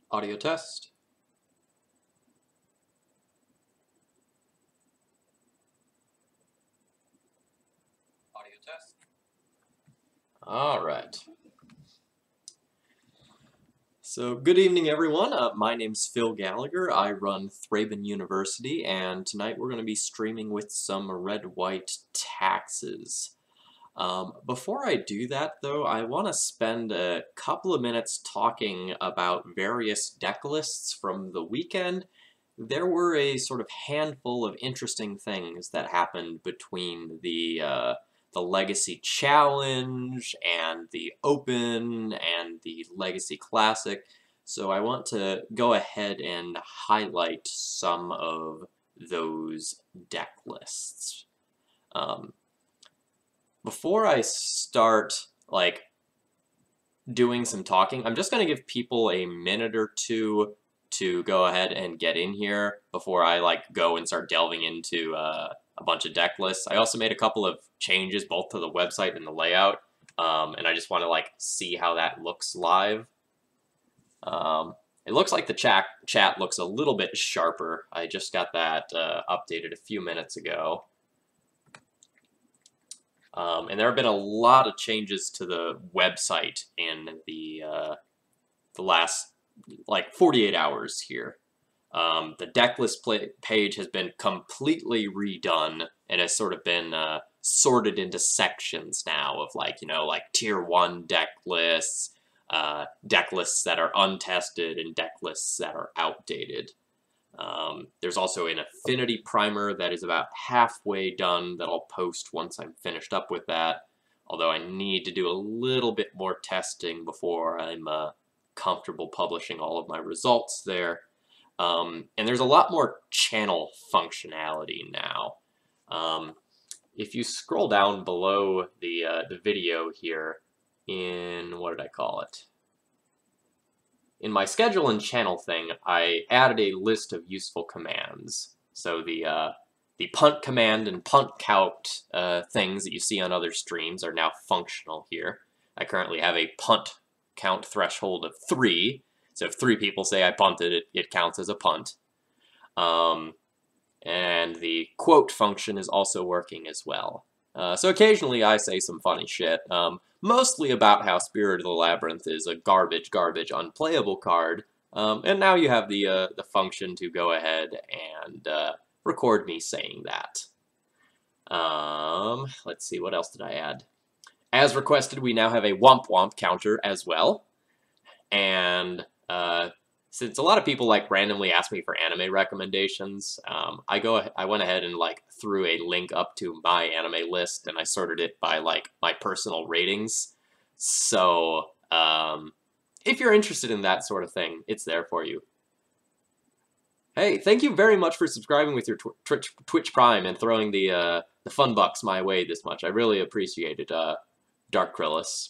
Audio test. Audio test. All right. So good evening, everyone. My name's Phil Gallagher. I run Thraben University, and tonight we're going to be streaming with some red-white taxes. Before I do that, though, I want to spend a couple of minutes talking about various deck lists from the weekend. There were a sort of handful of interesting things that happened between the Legacy Challenge and the Open and the Legacy Classic, so I want to go ahead and highlight some of those deck lists. Before I start, doing some talking, I'm just going to give people a minute or two to go ahead and get in here before I, go and start delving into a bunch of deck lists. I also made a couple of changes both to the website and the layout, and I just want to, see how that looks live. It looks like the chat looks a little bit sharper. I just got that updated a few minutes ago. And there have been a lot of changes to the website in the last 48 hours here. The deck list page has been completely redone and has sort of been sorted into sections now of tier 1 deck lists that are untested, and deck lists that are outdated. There's also an affinity primer that is about halfway done that I'll post once I'm finished up with that, although I need to do a little bit more testing before I'm comfortable publishing all of my results there. And there's a lot more channel functionality now. If you scroll down below the video here in, what did I call it? In my schedule and channel thing, I added a list of useful commands. So the punt command and punt count things that you see on other streams are now functional here. I currently have a punt count threshold of 3. So if 3 people say I punted, it counts as a punt. And the quote function is also working as well. So occasionally I say some funny shit, mostly about how Spirit of the Labyrinth is a garbage, unplayable card. And now you have the function to go ahead and record me saying that. Let's see, what else did I add? As requested, we now have a Womp Womp counter as well. And since a lot of people randomly ask me for anime recommendations, I went ahead and threw a link up to my anime list, and I sorted it by my personal ratings. So if you're interested in that sort of thing, it's there for you. Hey, thank you very much for subscribing with your Twitch Prime and throwing the fun bucks my way this much. I really appreciate it, Dark Krillus.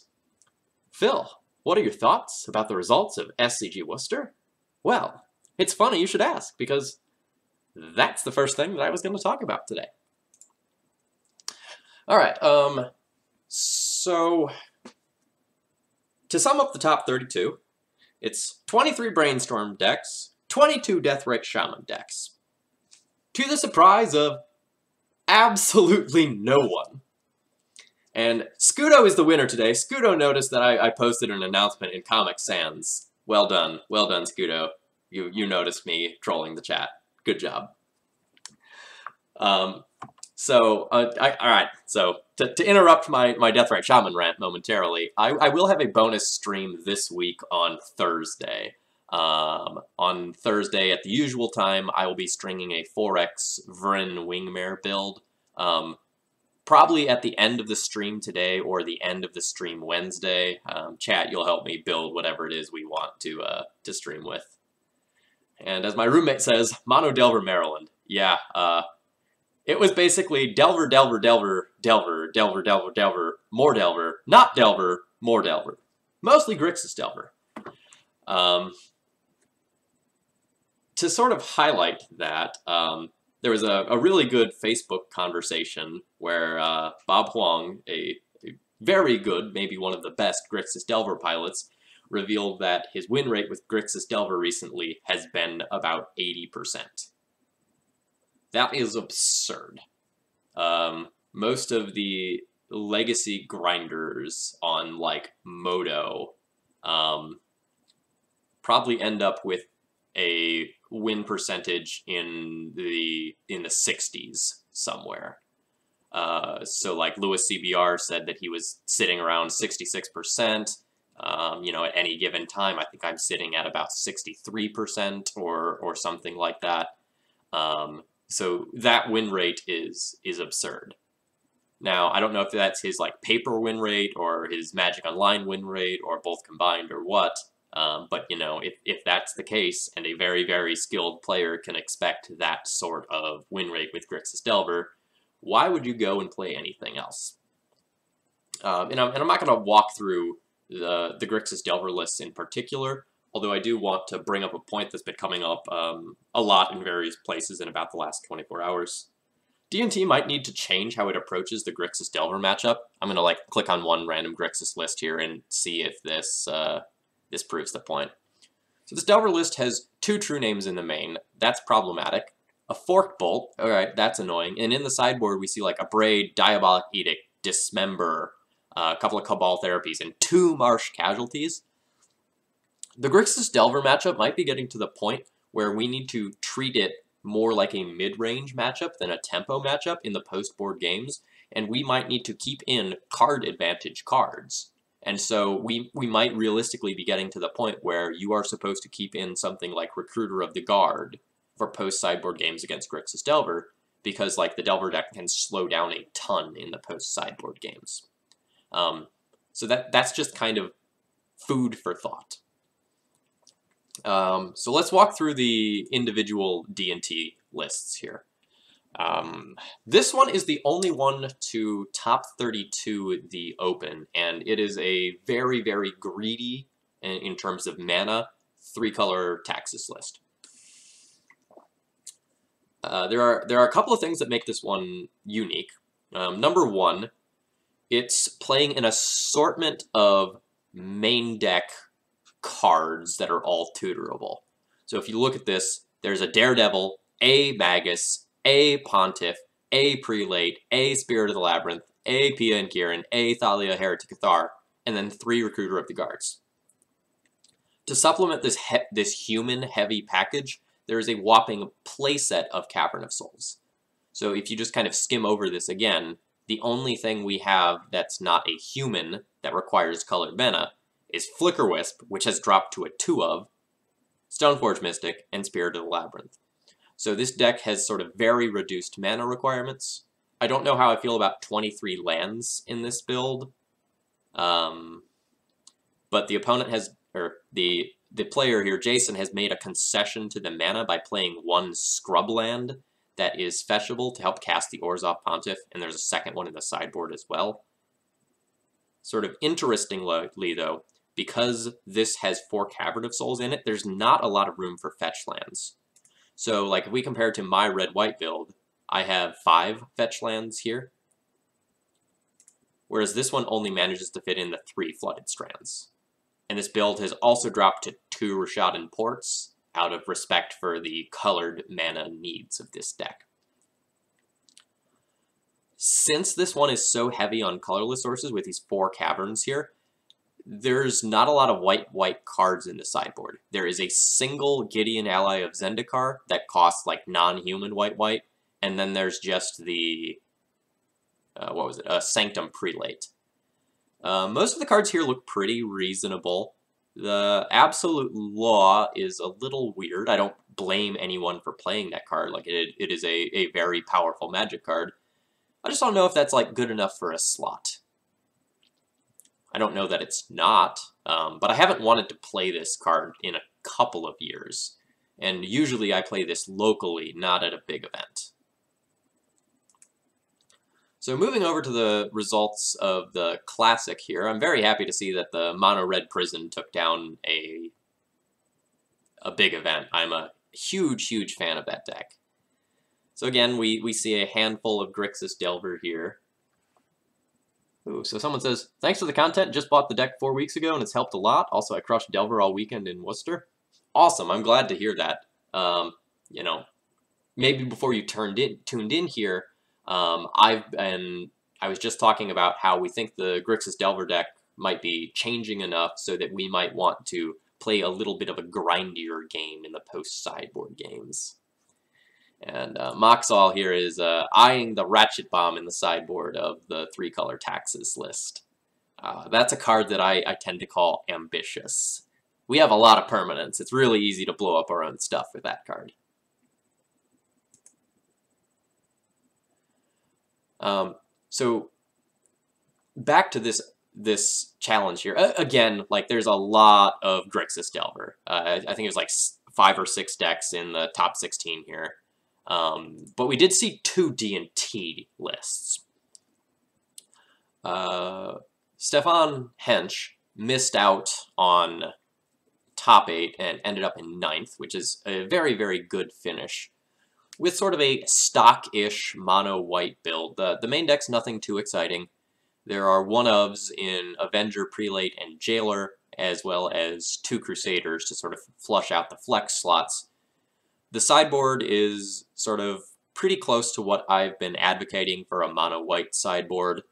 Phil, what are your thoughts about the results of SCG Worcester? Well, it's funny you should ask, because that's the first thing that I was going to talk about today. Alright, so to sum up the top 32, it's 23 Brainstorm decks, 22 Deathrite Shaman decks. To the surprise of absolutely no one. And Scudo is the winner today. Scudo noticed that I posted an announcement in Comic Sans. Well done, Scudo. You noticed me trolling the chat. Good job. Alright, so to interrupt my Deathrite Shaman rant momentarily, I will have a bonus stream this week on Thursday. On Thursday at the usual time, I will be stringing a 4X Vryn Wingmare build. Probably at the end of the stream today or the end of the stream Wednesday. Chat, you'll help me build whatever it is we want to stream with. And as my roommate says, Mono Delver Maryland. Yeah, it was basically Delver, Delver, Delver, Delver, Delver, Delver, Delver, more Delver, not Delver, more Delver. Mostly Grixis Delver. To sort of highlight that, there was a really good Facebook conversation where Bob Huang, a very good, maybe one of the best Grixis Delver pilots, revealed that his win rate with Grixis Delver recently has been about 80%. That is absurd. Most of the legacy grinders on like Modo probably end up with a win percentage in the 60s somewhere. So like Lewis CBR said that he was sitting around 66%. You know, at any given time, I think I'm sitting at about 63% or something like that. So that win rate is absurd. Now, I don't know if that's his like paper win rate or his Magic Online win rate or both combined or what. But, you know, if that's the case and a very, very skilled player can expect that sort of win rate with Grixis Delver, why would you go and play anything else? And I'm not going to walk through the Grixis Delver lists in particular, although I do want to bring up a point that's been coming up a lot in various places in about the last 24 hours. D&T might need to change how it approaches the Grixis Delver matchup. I'm going to like click on one random Grixis list here and see if this this proves the point. So this Delver list has 2 true names in the main. That's problematic. A Forked Bolt, alright, that's annoying. And in the sideboard we see like a Braid, Diabolic Edict, Dismember, a couple of Cabal Therapies, and 2 Marsh Casualties. The Grixis Delver matchup might be getting to the point where we need to treat it more like a mid-range matchup than a tempo matchup in the post-board games, and we might need to keep in card advantage cards. And so we might realistically be getting to the point where you are supposed to keep in something like Recruiter of the Guard for post-sideboard games against Grixis Delver, because like the Delver deck can slow down a ton in the post-sideboard games. So that's just kind of food for thought. So let's walk through the individual D&T lists here. This one is the only one to top 32 the Open, and it is a very, very greedy, in terms of mana, 3-color Taxus list. There are a couple of things that make this one unique. Number one, it's playing an assortment of main deck cards that are all tutorable. So if you look at this, there's a Daredevil, a Magus, a Pontiff, a Prelate, a Spirit of the Labyrinth, a Pia and Kieran, a Thalia Heretic Cathar, and then 3 Recruiter of the Guards. To supplement this human-heavy package, there is a whopping playset of Cavern of Souls. So if you just kind of skim over this again, the only thing we have that's not a human that requires colored mana is Flickerwisp, which has dropped to a 2 of, Stoneforge Mystic, and Spirit of the Labyrinth. So this deck has sort of very reduced mana requirements. I don't know how I feel about 23 lands in this build, but the opponent has, or the player here, Jason, has made a concession to the mana by playing 1 scrub land that is fetchable to help cast the Orzhov Pontiff, and there's a second one in the sideboard as well. Sort of interestingly, though, because this has 4 Cavern of Souls in it, there's not a lot of room for fetch lands. So, like, if we compare to my red-white build, I have 5 fetch lands here, whereas this one only manages to fit in the 3 Flooded Strands. And this build has also dropped to 2 Rishadan Ports, out of respect for the colored mana needs of this deck. Since this one is so heavy on colorless sources with these 4 caverns here, there's not a lot of white cards in the sideboard. There is a single Gideon ally of Zendikar that costs like non-human white, and then there's just the, Sanctum Prelate. Most of the cards here look pretty reasonable. The Absolute Law is a little weird. I don't blame anyone for playing that card. Like, it is a very powerful Magic card. I just don't know if that's like good enough for a slot. I don't know that it's not, but I haven't wanted to play this card in a couple of years. And usually I play this locally, not at a big event. So moving over to the results of the Classic here, I'm very happy to see that the Mono Red Prison took down a big event. I'm a huge fan of that deck. So again, we see a handful of Grixis Delver here. Ooh, so someone says, thanks for the content, just bought the deck 4 weeks ago and it's helped a lot. Also, I crushed Delver all weekend in Worcester. Awesome, I'm glad to hear that. You know, maybe before you tuned in here, I was just talking about how we think the Grixis Delver deck might be changing enough so that we might want to play a little bit of a grindier game in the post-sideboard games. And Moxall here is eyeing the Ratchet Bomb in the sideboard of the 3-color taxes list. That's a card that I tend to call ambitious. We have a lot of permanents. It's really easy to blow up our own stuff with that card. So back to this challenge here. Again, like there's a lot of Grixis Delver. I think it was like 5 or 6 decks in the top 16 here. But we did see 2 D&T lists. Stefan Hensch missed out on top 8 and ended up in 9th, which is a very, very good finish. With sort of a stock-ish mono-white build. The main deck's nothing too exciting. There are 1-ofs in Avenger, Prelate, and Jailer, as well as 2 Crusaders to sort of flush out the flex slots. The sideboard is sort of pretty close to what I've been advocating for a mono-white sideboard.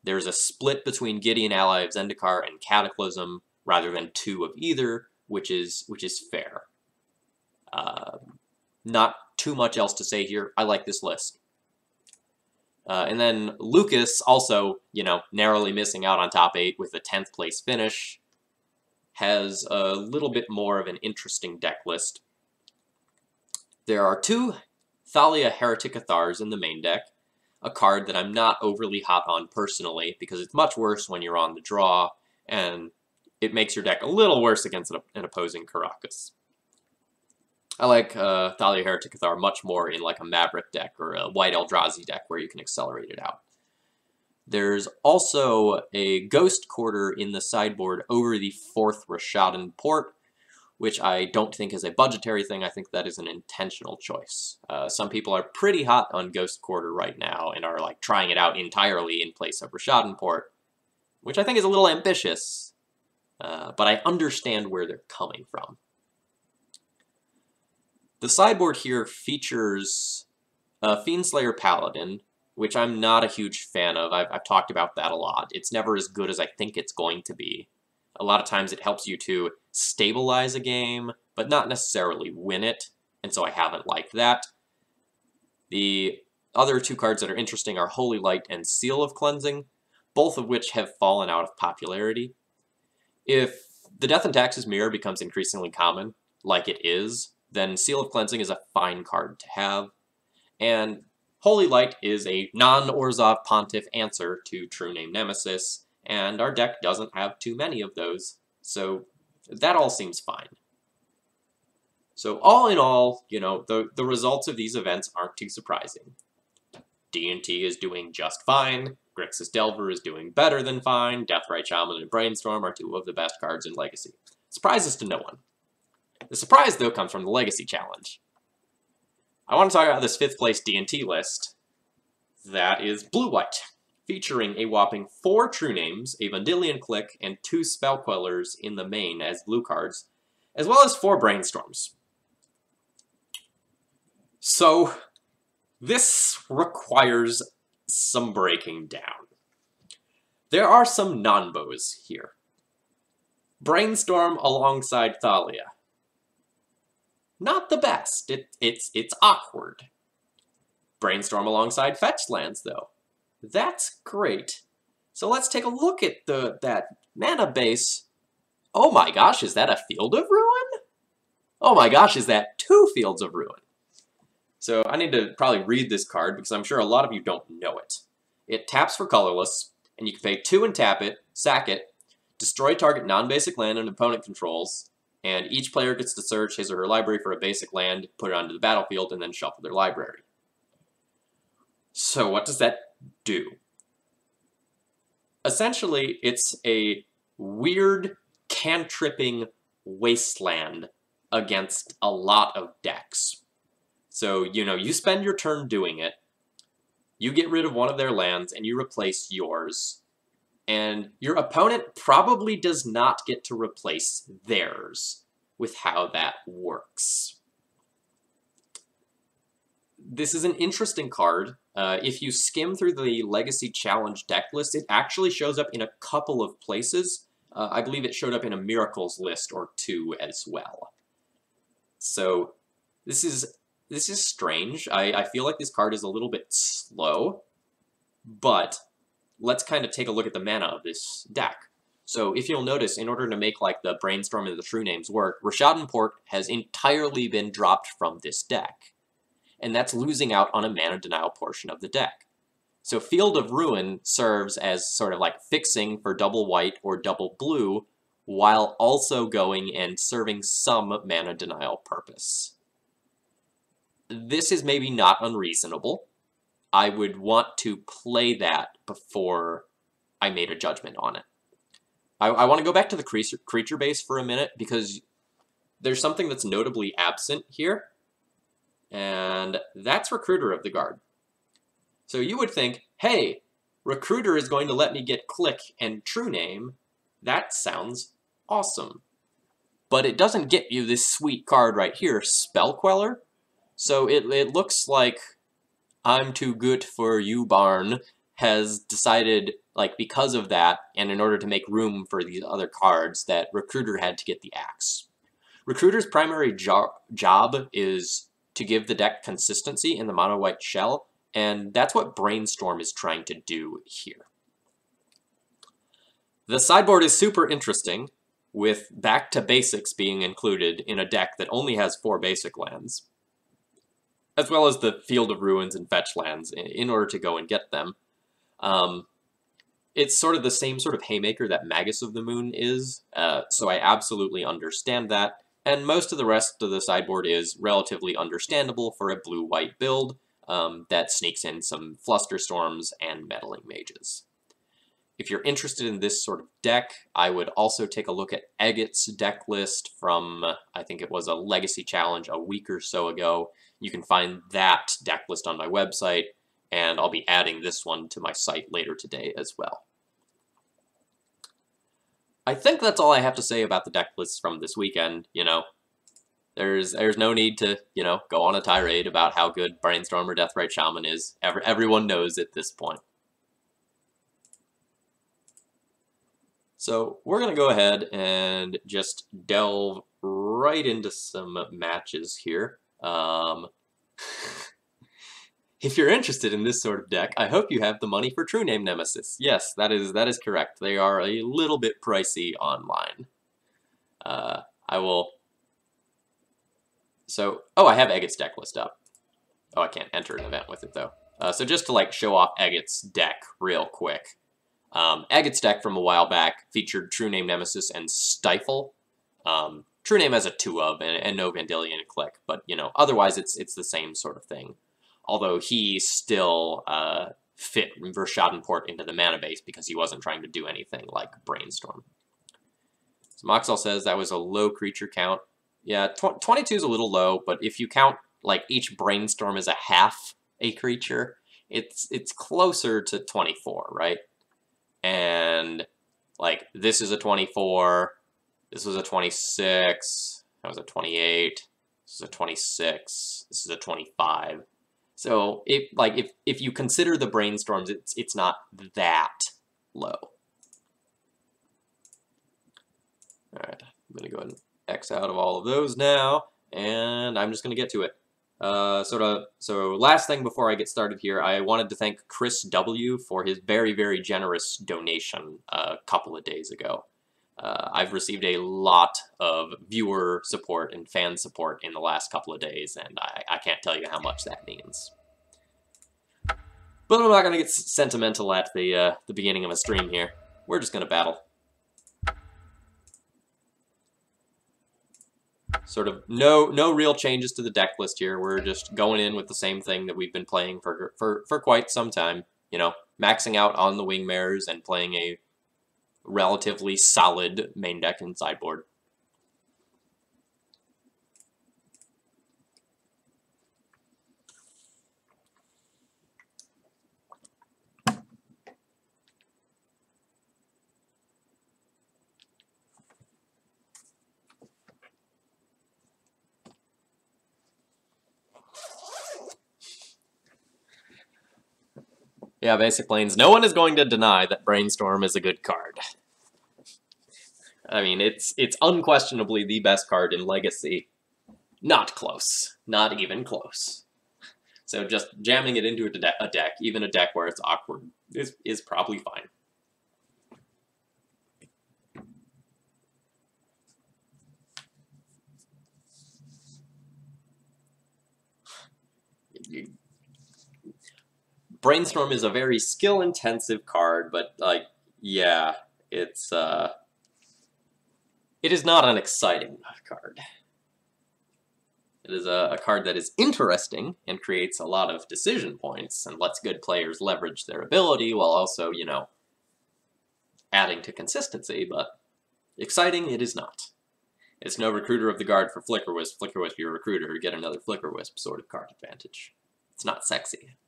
There's a split between Gideon, Ally of Zendikar, and Cataclysm, rather than 2 of either, which is fair. Not too much else to say here. I like this list. And then Lucas, also, you know, narrowly missing out on top 8 with a 10th place finish, has a little bit more of an interesting deck list. There are 2 Thalia Heretic Cathars in the main deck, a card that I'm not overly hot on personally, because it's much worse when you're on the draw, and it makes your deck a little worse against an opposing Karakas. I like Thalia Heretic Cathar much more in like a Maverick deck or a White Eldrazi deck where you can accelerate it out. There's also a Ghost Quarter in the sideboard over the 4th Rashadan Port, which I don't think is a budgetary thing. I think that is an intentional choice. Some people are pretty hot on Ghost Quarter right now and are like trying it out entirely in place of Rashadan Port, which I think is a little ambitious, but I understand where they're coming from. The sideboard here features Fiendslayer Paladin, which I'm not a huge fan of. I've talked about that a lot. It's never as good as I think it's going to be. A lot of times it helps you to stabilize a game, but not necessarily win it, and so I haven't liked that. The other 2 cards that are interesting are Holy Light and Seal of Cleansing, both of which have fallen out of popularity. If the Death and Taxes Mirror becomes increasingly common, like it is, then Seal of Cleansing is a fine card to have, and Holy Light is a non-Orzhov Pontiff answer to True Name Nemesis, and our deck doesn't have too many of those, so that all seems fine. So all in all, you know, the results of these events aren't too surprising. D&T is doing just fine, Grixis Delver is doing better than fine, Deathrite Shaman and Brainstorm are 2 of the best cards in Legacy. Surprises to no one. The surprise, though, comes from the Legacy Challenge. I want to talk about this 5th place D&T list that is blue-white, featuring a whopping 4 True Names, a Vendilion Click, and 2 Spell Quellers in the main as blue cards, as well as 4 Brainstorms. So, this requires some breaking down. There are some non-bows here. Brainstorm alongside Thalia. Not the best. It's awkward. Brainstorm alongside Fetched Lands, though. That's great. So let's take a look at that mana base. Oh my gosh, is that a Field of Ruin? Oh my gosh, is that 2 Fields of Ruin? So I need to probably read this card because I'm sure a lot of you don't know it. It taps for colorless, and you can pay 2 and tap it, sack it, destroy target non-basic land an opponent controls, and each player gets to search his or her library for a basic land, put it onto the battlefield, and then shuffle their library. So what does that do? Essentially, it's a weird cantripping wasteland against a lot of decks. So, you know, you spend your turn doing it, you get rid of one of their lands, and you replace yours, And your opponent probably does not get to replace theirs with how that works. This is an interesting card. If you skim through the Legacy Challenge deck list, it actually shows up in a couple of places. I believe it showed up in a Miracles list or two as well. So this is strange. I feel like this card is a little bit slow, but let's kind of take a look at the mana of this deck. So if you'll notice, in order to make like the Brainstorm and the True Names work, Rashadan Port has entirely been dropped from this deck. And that's losing out on a mana denial portion of the deck. So Field of Ruin serves as sort of like fixing for double white or double blue, while also going and serving some mana denial purpose. This is maybe not unreasonable. I would want to play that before I made a judgment on it. I want to go back to the creature base for a minute, because there's something that's notably absent here, and that's Recruiter of the Guard. So you would think, hey, Recruiter is going to let me get Click and True Name. That sounds awesome. But it doesn't get you this sweet card right here, Spell Queller. So it looks like I'm too good for you, Barn, has decided, like, because of that, and in order to make room for these other cards, that Recruiter had to get the Axe. Recruiter's primary job is to give the deck consistency in the mono-white shell, and that's what Brainstorm is trying to do here. The sideboard is super interesting, with Back to Basics being included in a deck that only has 4 basic lands, as well as the Field of Ruins and fetch lands in order to go and get them. It's sort of the same sort of haymaker that Magus of the Moon is, so I absolutely understand that, and most of the rest of the sideboard is relatively understandable for a blue-white build that sneaks in some Flusterstorms and Meddling Mages. If you're interested in this sort of deck, I would also take a look at Agat's deck list from, I think it was a Legacy Challenge a week or so ago. You can find that deck list on my website, and I'll be adding this one to my site later today as well. I think that's all I have to say about the deck lists from this weekend. You know, there's no need to, you know, go on a tirade about how good Brainstorm or Deathrite Shaman is. Everyone knows at this point. So we're going to go ahead and just delve right into some matches here. If you're interested in this sort of deck, I hope you have the money for True Name Nemesis. Yes, that is correct. They are a little bit pricey online. I will... So, oh, I have Agat's deck list up. Oh, I can't enter an event with it, though. So just to, like, show off Agat's deck real quick. Agat's deck from a while back featured True Name Nemesis and Stifle. True Name has a 2-of and no Vandalion and Click, but, you know, otherwise it's the same sort of thing. Although he still fit Rashadan Port into the mana base because he wasn't trying to do anything like Brainstorm. So Moxel says that was a low creature count. Yeah, 22 is a little low, but if you count like each Brainstorm as a half a creature, it's closer to 24, right? And like this is a 24, this was a 26, that was a 28, this is a 26, this is a 25. So if you consider the Brainstorms, it's not that low. All right, I'm gonna go ahead and X out of all of those now, and I'm just gonna get to it. So last thing before I get started here, I wanted to thank Chris W. for his very, very generous donation a couple of days ago. I've received a lot of viewer support and fan support in the last couple of days, and I can't tell you how much that means. But I'm not going to get sentimental at the beginning of a stream here. We're just going to battle. Sort of no real changes to the deck list here. We're just going in with the same thing that we've been playing for quite some time. You know, maxing out on the Wingmares and playing a relatively solid main deck and sideboard. Yeah, Basic Plains. No one is going to deny that Brainstorm is a good card. I mean, it's unquestionably the best card in Legacy. Not close. Not even close. So just jamming it into a deck, even a deck where it's awkward, is probably fine. Brainstorm is a very skill-intensive card, but, like, yeah, it is not an exciting card. It is a card that is interesting and creates a lot of decision points and lets good players leverage their ability while also, you know, adding to consistency, but exciting it is not. It's no Recruiter of the Guard for Flicker Wisp. Flicker Wisp your Recruiter, get another Flicker Wisp sort of card advantage. It's not sexy.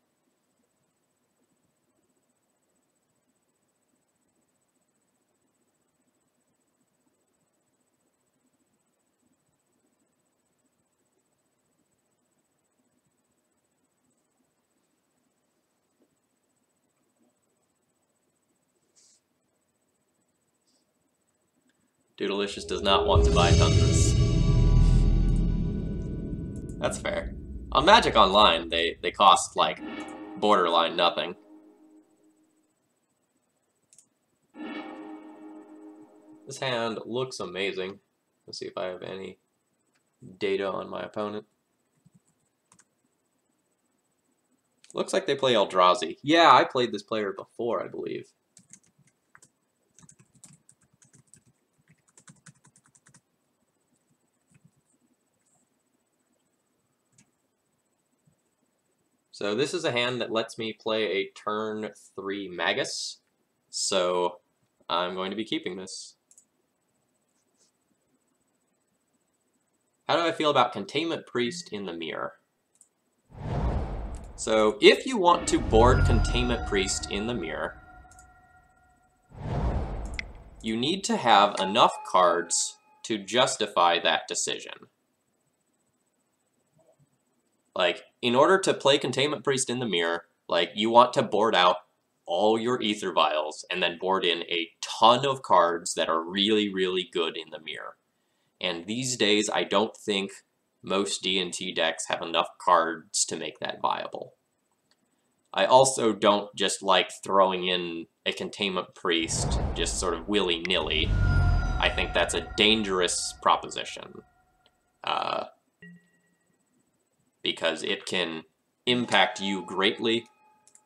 Doodalicious does not want to buy Tundras. That's fair. On Magic Online, they cost, like, borderline nothing. This hand looks amazing. Let's see if I have any data on my opponent. Looks like they play Eldrazi. Yeah, I played this player before, I believe. So this is a hand that lets me play a turn 3 Magus. So I'm going to be keeping this. How do I feel about Containment Priest in the mirror? So if you want to board Containment Priest in the mirror, you need to have enough cards to justify that decision. Like, in order to play Containment Priest in the mirror, like, you want to board out all your Ether Vials and then board in a ton of cards that are really, really good in the mirror. And these days, I don't think most D&T decks have enough cards to make that viable. I also don't just like throwing in a Containment Priest just sort of willy-nilly. I think that's a dangerous proposition. Because it can impact you greatly,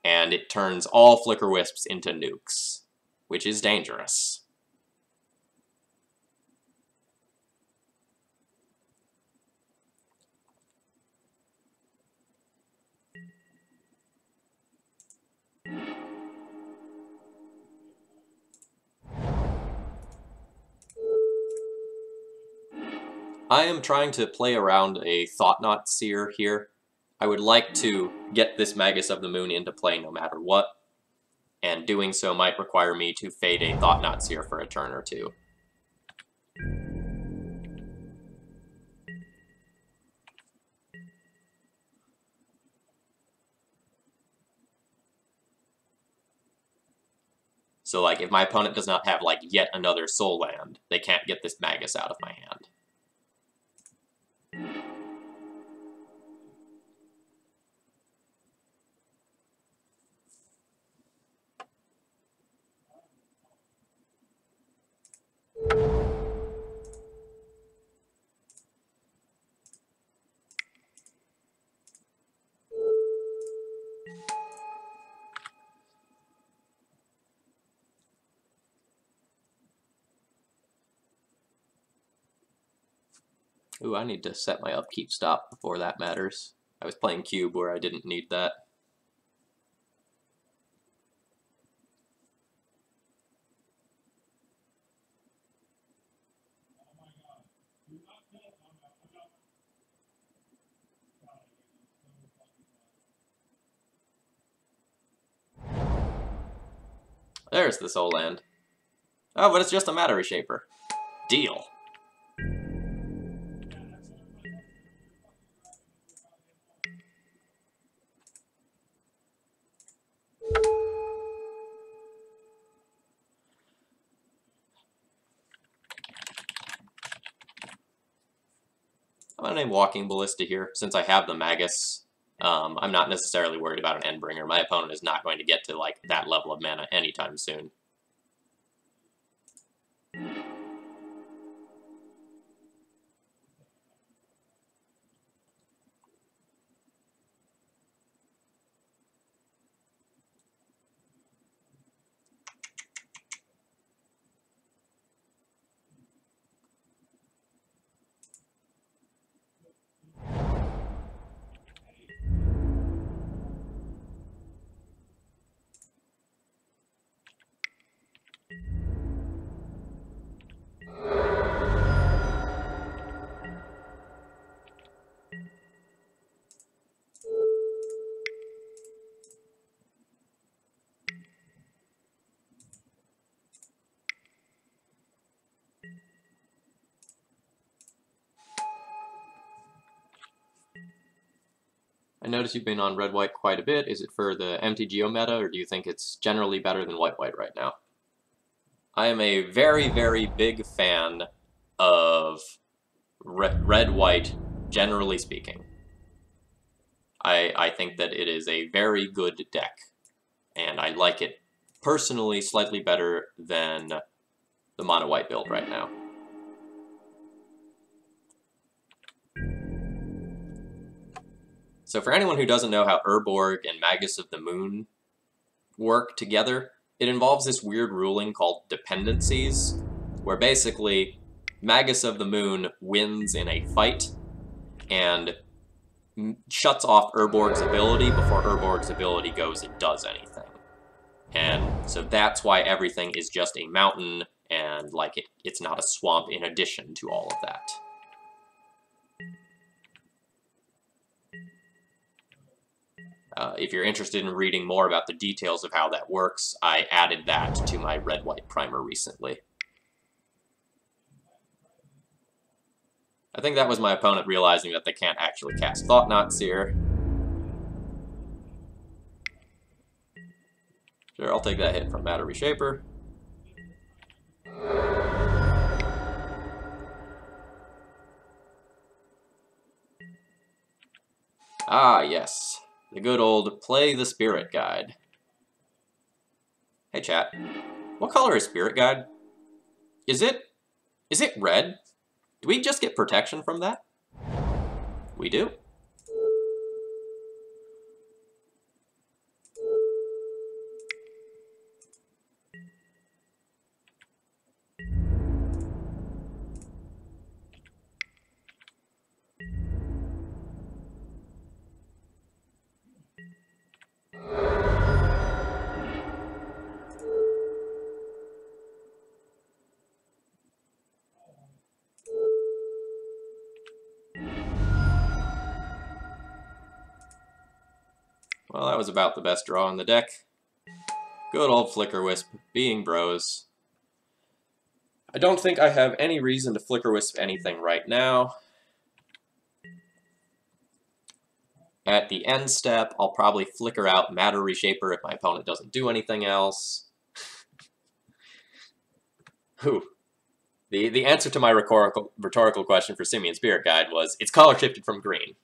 and it turns all Flicker Wisps into nukes, which is dangerous. I am trying to play around a Thought-Knot Seer here. I would like to get this Magus of the Moon into play no matter what, and doing so might require me to fade a Thought-Knot Seer for a turn or two. So, like, if my opponent does not have, like, yet another Soul Land, they can't get this Magus out of my hand. Ooh, I need to set my upkeep stop before that matters. I was playing Cube where I didn't need that. There's the Soul Land. Oh, but it's just a Matter Reshaper. Deal. I'm going to name Walking Ballista here, since I have the Magus. I'm not necessarily worried about an Endbringer. My opponent is not going to get to like that level of mana anytime soon. I notice you've been on red-white quite a bit. Is it for the MTGO meta, or do you think it's generally better than white-white right now? I am a very, very big fan of red-white, generally speaking. I think that it is a very good deck, and I like it personally slightly better than the mono-white build right now. So for anyone who doesn't know how Urborg and Magus of the Moon work together, it involves this weird ruling called dependencies, where basically Magus of the Moon wins in a fight and shuts off Urborg's ability before Urborg's ability goes and does anything. And so that's why everything is just a mountain, and like it's not a swamp in addition to all of that. If you're interested in reading more about the details of how that works, I added that to my red-white primer recently. I think that was my opponent realizing that they can't actually cast Thought-Knot Seer. Sure, I'll take that hit from Matter Reshaper. Ah, yes. The good old Play the Spirit Guide. Hey chat, what color is Spirit Guide? Is it red? Do we just get protection from that? We do. Well, that was about the best draw in the deck. Good old Flicker Wisp, being bros. I don't think I have any reason to Flicker Wisp anything right now. At the end step, I'll probably flicker out Matter Reshaper if my opponent doesn't do anything else. Whew. The answer to my rhetorical question for Simian Spirit Guide was, it's color shifted from green.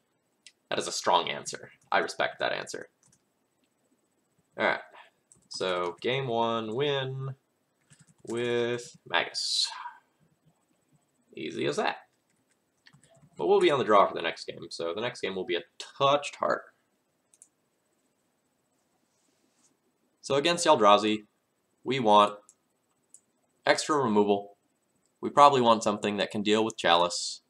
That is a strong answer. I respect that answer. Alright, so game 1 win with Magus. Easy as that. But we'll be on the draw for the next game, so the next game will be a touch harder. So against Eldrazi, we want extra removal. We probably want something that can deal with Chalice.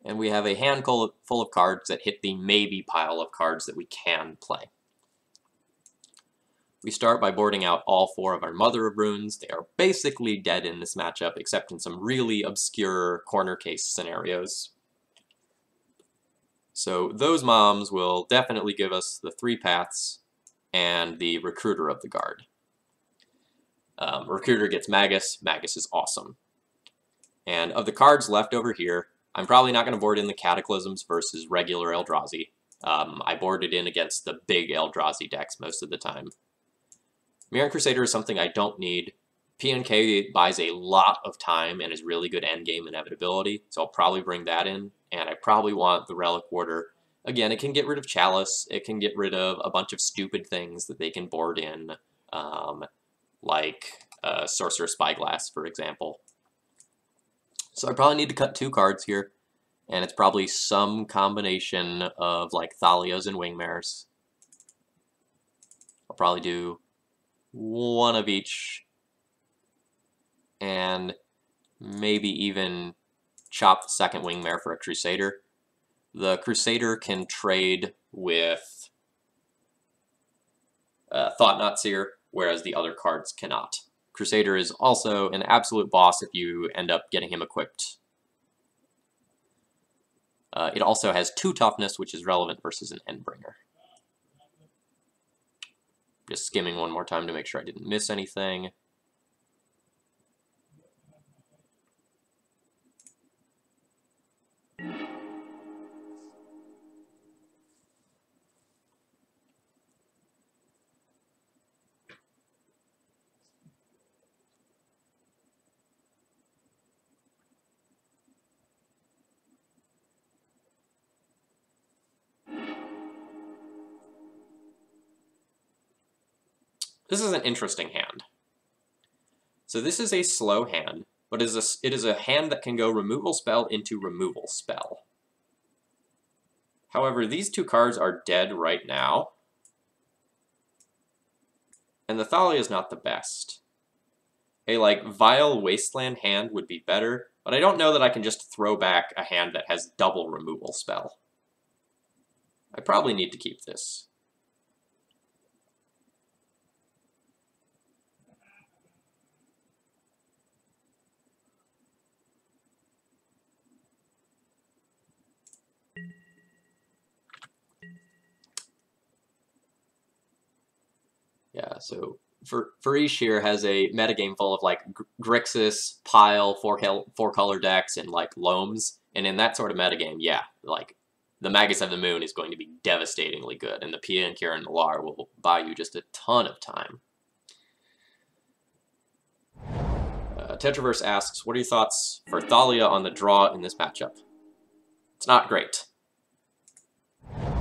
And we have a handful of cards that hit the maybe pile of cards that we can play. We start by boarding out all 4 of our Mother of Runes. They are basically dead in this matchup, except in some really obscure corner case scenarios. So those moms will definitely give us the 3 paths and the Recruiter of the Guard. Recruiter gets Magus. Magus is awesome. And of the cards left over here, I'm probably not going to board in the Cataclysms versus regular Eldrazi. I boarded in against the big Eldrazi decks most of the time. Mirran Crusader is something I don't need. PNK buys a lot of time and is really good endgame inevitability, so I'll probably bring that in, and I probably want the Relic Warder. Again, it can get rid of Chalice, it can get rid of a bunch of stupid things that they can board in, like Sorcerer Spyglass, for example. So I probably need to cut 2 cards here, and it's probably some combination of like Thalias and Wingmares. I'll probably do 1 of each, and maybe even chop the second Wingmare for a Crusader. The Crusader can trade with Thought-Knot Seer, whereas the other cards cannot. Crusader is also an absolute boss if you end up getting him equipped. It also has 2 toughness, which is relevant versus an Endbringer. Just skimming one more time to make sure I didn't miss anything. This is an interesting hand. So this is a slow hand, but it is a hand that can go removal spell into removal spell. However, these 2 cards are dead right now, and the Thalia is not the best. A like Vile Wasteland hand would be better, but I don't know that I can just throw back a hand that has double removal spell. I probably need to keep this. Yeah, so Farish here has a metagame full of like Grixis, Pile, 4-color decks, and like Loams, and in that sort of metagame, yeah, like the Magus of the Moon is going to be devastatingly good, and the Pia and Kieran Millar will buy you just a ton of time. Tetraverse asks, what are your thoughts for Thalia on the draw in this matchup? It's not great.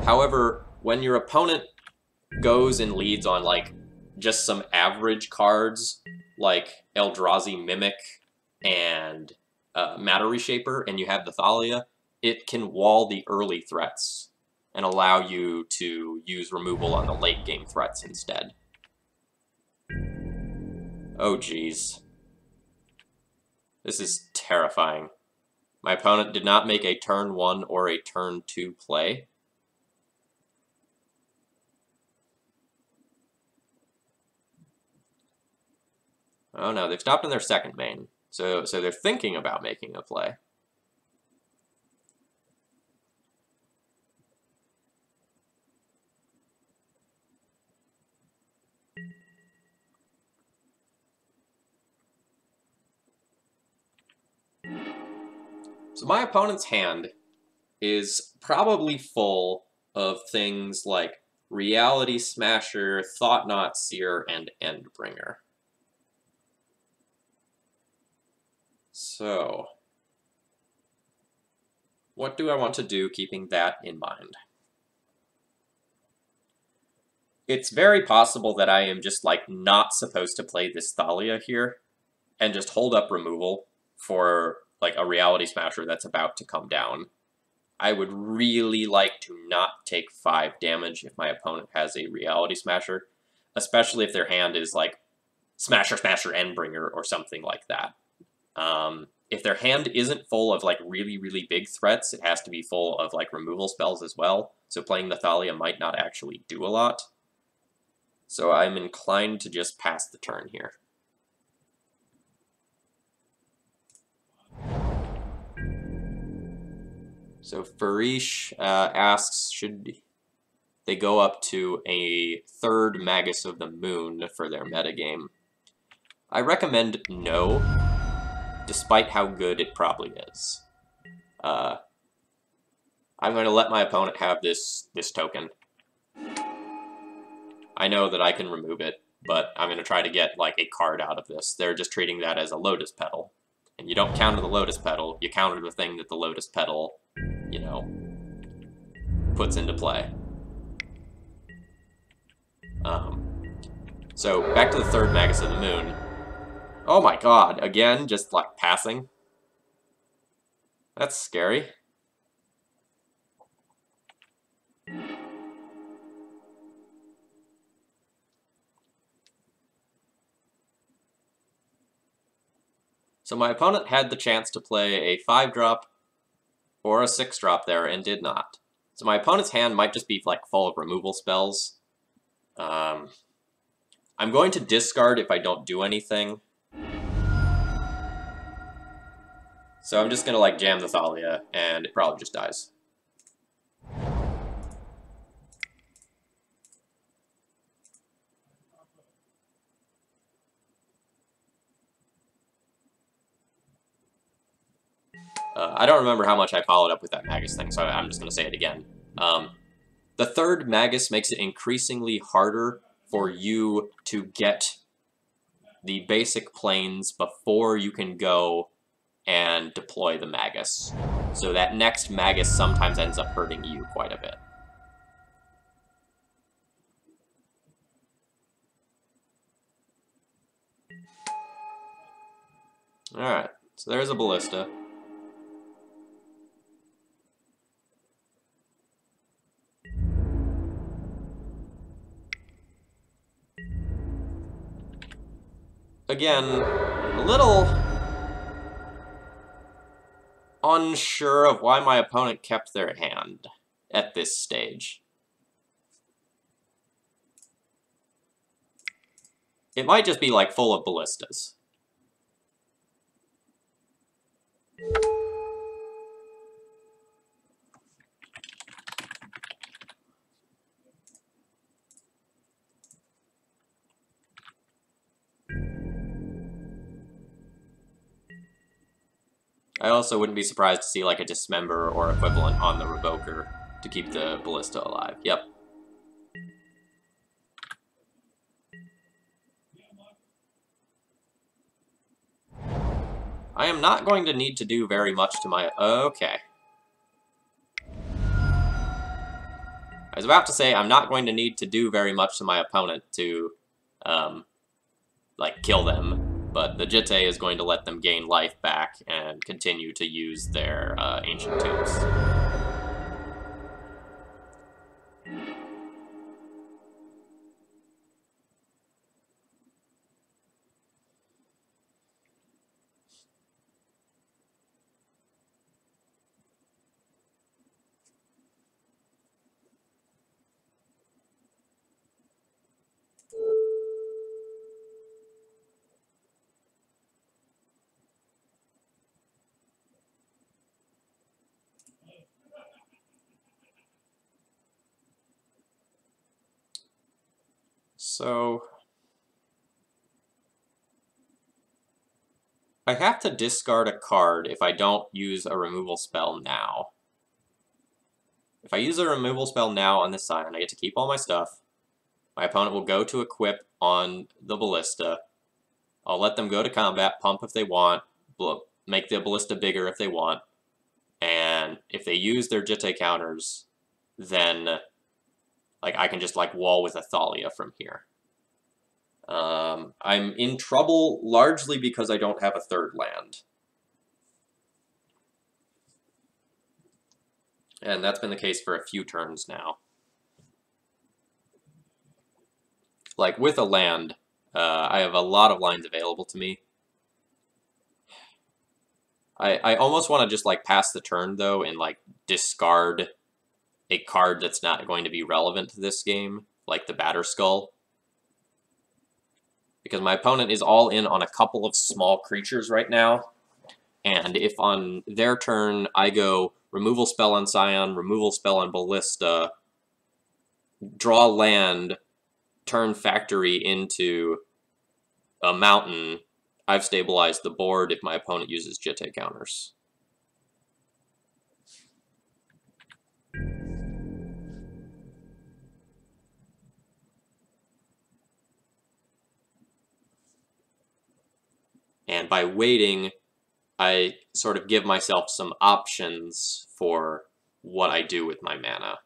However, when your opponent goes and leads on like just some average cards like Eldrazi Mimic and Matter Reshaper, and you have the Thalia, it can wall the early threats and allow you to use removal on the late game threats instead. Oh geez. This is terrifying. My opponent did not make a turn 1 or a turn 2 play. Oh no, they've stopped in their second main. So they're thinking about making a play. So my opponent's hand is probably full of things like Reality Smasher, Thought-Knot Seer, and Endbringer. So, what do I want to do keeping that in mind? It's very possible that I am just like not supposed to play this Thalia here and just hold up removal for like a Reality Smasher that's about to come down. I would really like to not take 5 damage if my opponent has a Reality Smasher, especially if their hand is like Smasher, Smasher, Endbringer or something like that. If their hand isn't full of like really, really big threats, it has to be full of like removal spells as well, so playing the Thalia might not actually do a lot. So I'm inclined to just pass the turn here. So Farish asks, should they go up to a 3rd Magus of the Moon for their metagame? I recommend no, despite how good it probably is. I'm going to let my opponent have this token. I know that I can remove it, but I'm going to try to get like a card out of this. They're just treating that as a lotus petal. And you don't counter the lotus petal, you counter the thing that the lotus petal, you know, puts into play. So, back to the third Magus of the Moon. Oh my god, again, just like passing? That's scary. So my opponent had the chance to play a 5-drop or a 6-drop there and did not. So my opponent's hand might just be like full of removal spells. I'm going to discard if I don't do anything. So I'm just going to like jam the Thalia, and it probably just dies. I don't remember how much I followed up with that Magus thing, so I'm just going to say it again. The third Magus makes it increasingly harder for you to get the basic planes before you can go and deploy the Magus. So that next Magus sometimes ends up hurting you quite a bit. Alright, so there's a Ballista. Again, a little unsure of why my opponent kept their hand at this stage. It might just be like full of ballistas. I also wouldn't be surprised to see like a Dismember or equivalent on the Revoker to keep the Ballista alive. Yep. I am not going to need to do very much to my... Okay. I was about to say I'm not going to need to do very much to my opponent to, like, kill them. But the Jitte is going to let them gain life back and continue to use their Ancient Tombs. So... I have to discard a card if I don't use a removal spell now. If I use a removal spell now on this Scion, I get to keep all my stuff. My opponent will go to equip on the Ballista. I'll let them go to combat, pump if they want, make the Ballista bigger if they want, and if they use their Jitte counters, then like I can just like wall with a Thalia from here. I'm in trouble largely because I don't have a third land. And that's been the case for a few turns now. Like, with a land, I have a lot of lines available to me. I almost want to just, like, pass the turn, though, and, like, discard a card that's not going to be relevant to this game, like the Batterskull. Because my opponent is all in on a couple of small creatures right now, and if on their turn I go removal spell on Scion, removal spell on Ballista, draw land, turn Factory into a mountain, I've stabilized the board if my opponent uses Jitte counters. And by waiting, I sort of give myself some options for what I do with my mana.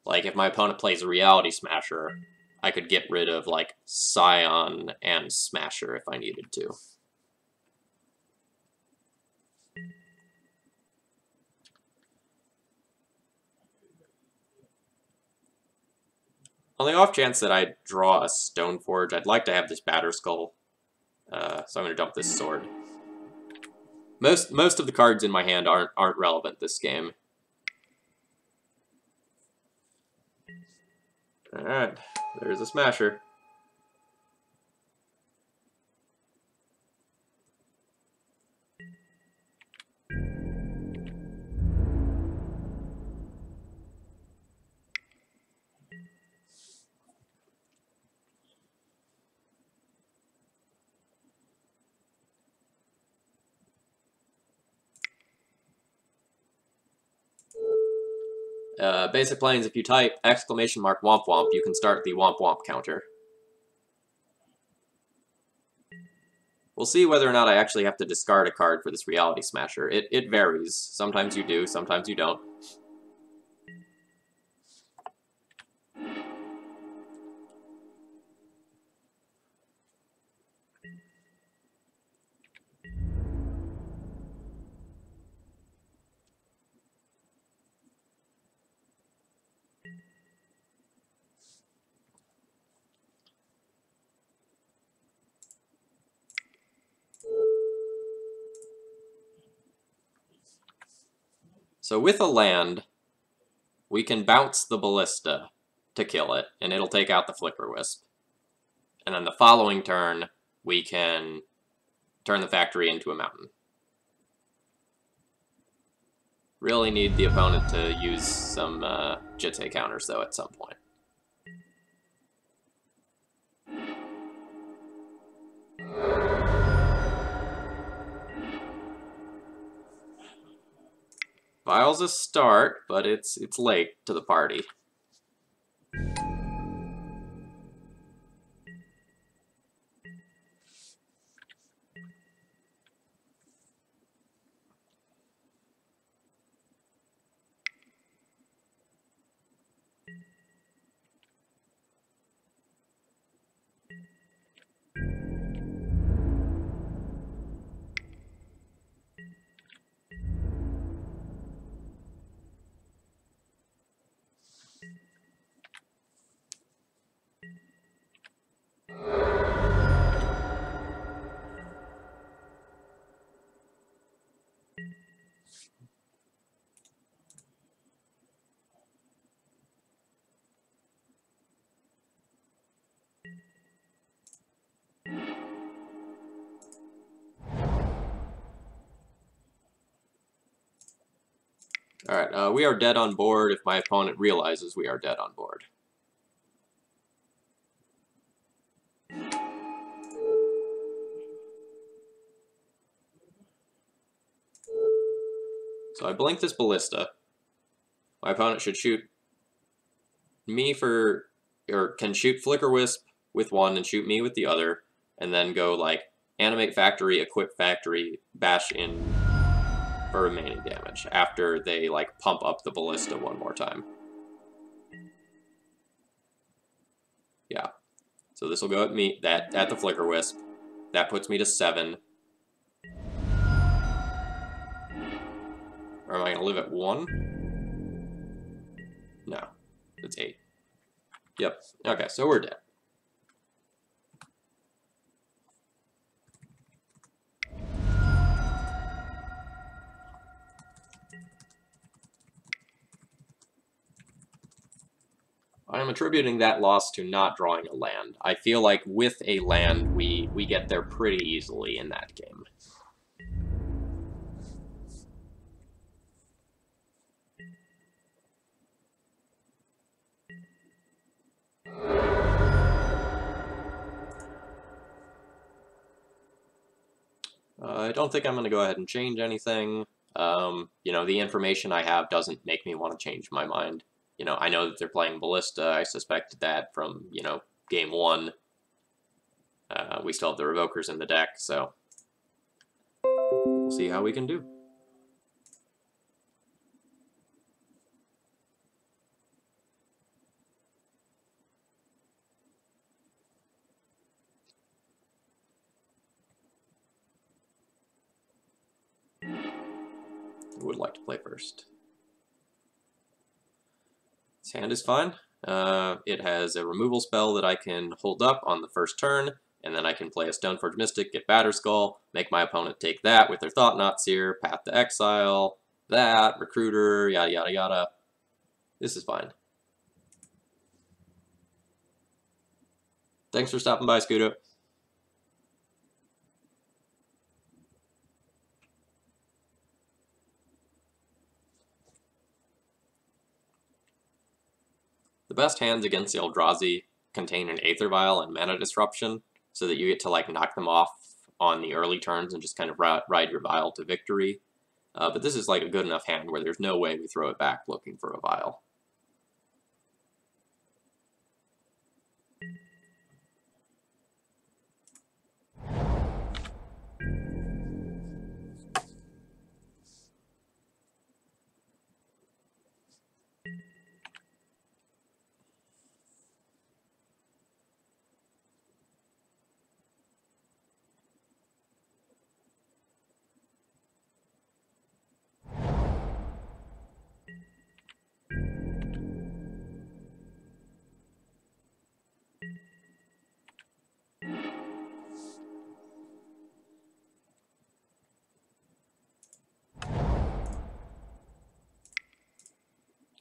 Like, if my opponent plays a Reality Smasher, I could get rid of, like, Scion and Smasher if I needed to. On the off chance that I draw a Stoneforge, I'd like to have this Batterskull, so I'm going to dump this sword. Most of the cards in my hand aren't relevant this game. Alright, there's a Smasher. Basic planes, if you type ! Womp Womp, you can start the Womp Womp counter. We'll see whether or not I actually have to discard a card for this Reality Smasher. It varies. Sometimes you do, sometimes you don't. So with a land, we can bounce the Ballista to kill it, and it'll take out the Flicker Wisp. And then the following turn, we can turn the factory into a mountain. Really need the opponent to use some Jitte counters, though, at some point. Vial's a start, but it's late to the party. Alright, we are dead on board if my opponent realizes we are dead on board. So I blink this Ballista. My opponent should shoot me for, or can shoot Flicker Wisp with one and shoot me with the other, and then go like Animate Factory, Equip Factory, bash in for remaining damage after they like pump up the Ballista one more time. Yeah. So this will go at me at the Flicker Wisp. That puts me to 7. Or am I gonna live at 1? No. It's 8. Yep. Okay, so we're dead. I am attributing that loss to not drawing a land. I feel like with a land, we get there pretty easily in that game. I don't think I'm going to go ahead and change anything. You know, the information I have doesn't make me want to change my mind. You know, I know that they're playing Ballista. I suspected that from, you know, game 1. We still have the Revokers in the deck, so we'll see how we can do. Who would like to play first? This hand is fine. It has a removal spell that I can hold up on the first turn, and then I can play a Stoneforge Mystic, get Batterskull, make my opponent take that with their Thought-Knot Seer, Path to Exile, that, Recruiter, yada yada yada. This is fine. Thanks for stopping by, Scudo. The best hands against the Eldrazi contain an Aether Vial and Mana Disruption, so that you get to like knock them off on the early turns and just kind of ride your Vial to victory. But this is like a good enough hand where there's no way we throw it back looking for a Vial.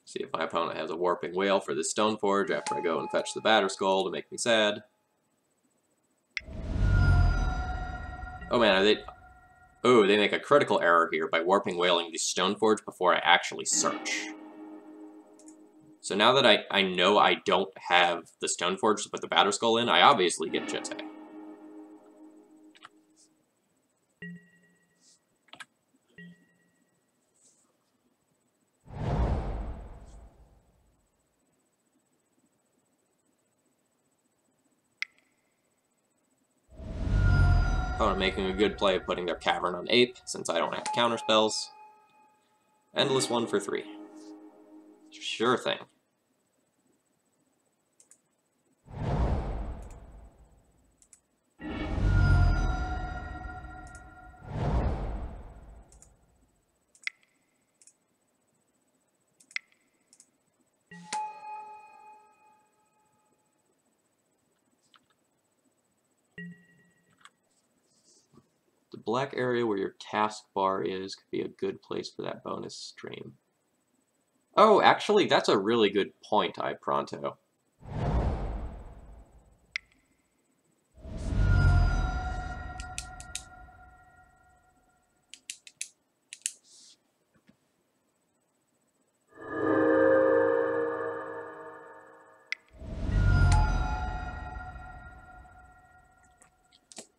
See if my opponent has a Warping Whale for this Stoneforge after I go and fetch the Batterskull to make me sad. Oh man, are they... Oh, they make a critical error here by Warping Whaling the Stoneforge before I actually search. So now that I know I don't have the Stoneforge to put the Batterskull in, I obviously get Jitte. Opponent making a good play of putting their Cavern on Ape, since I don't have counterspells. Endless one for 3. Sure thing. The black area where your taskbar is could be a good place for that bonus stream. Oh, actually, that's a really good point, iPronto.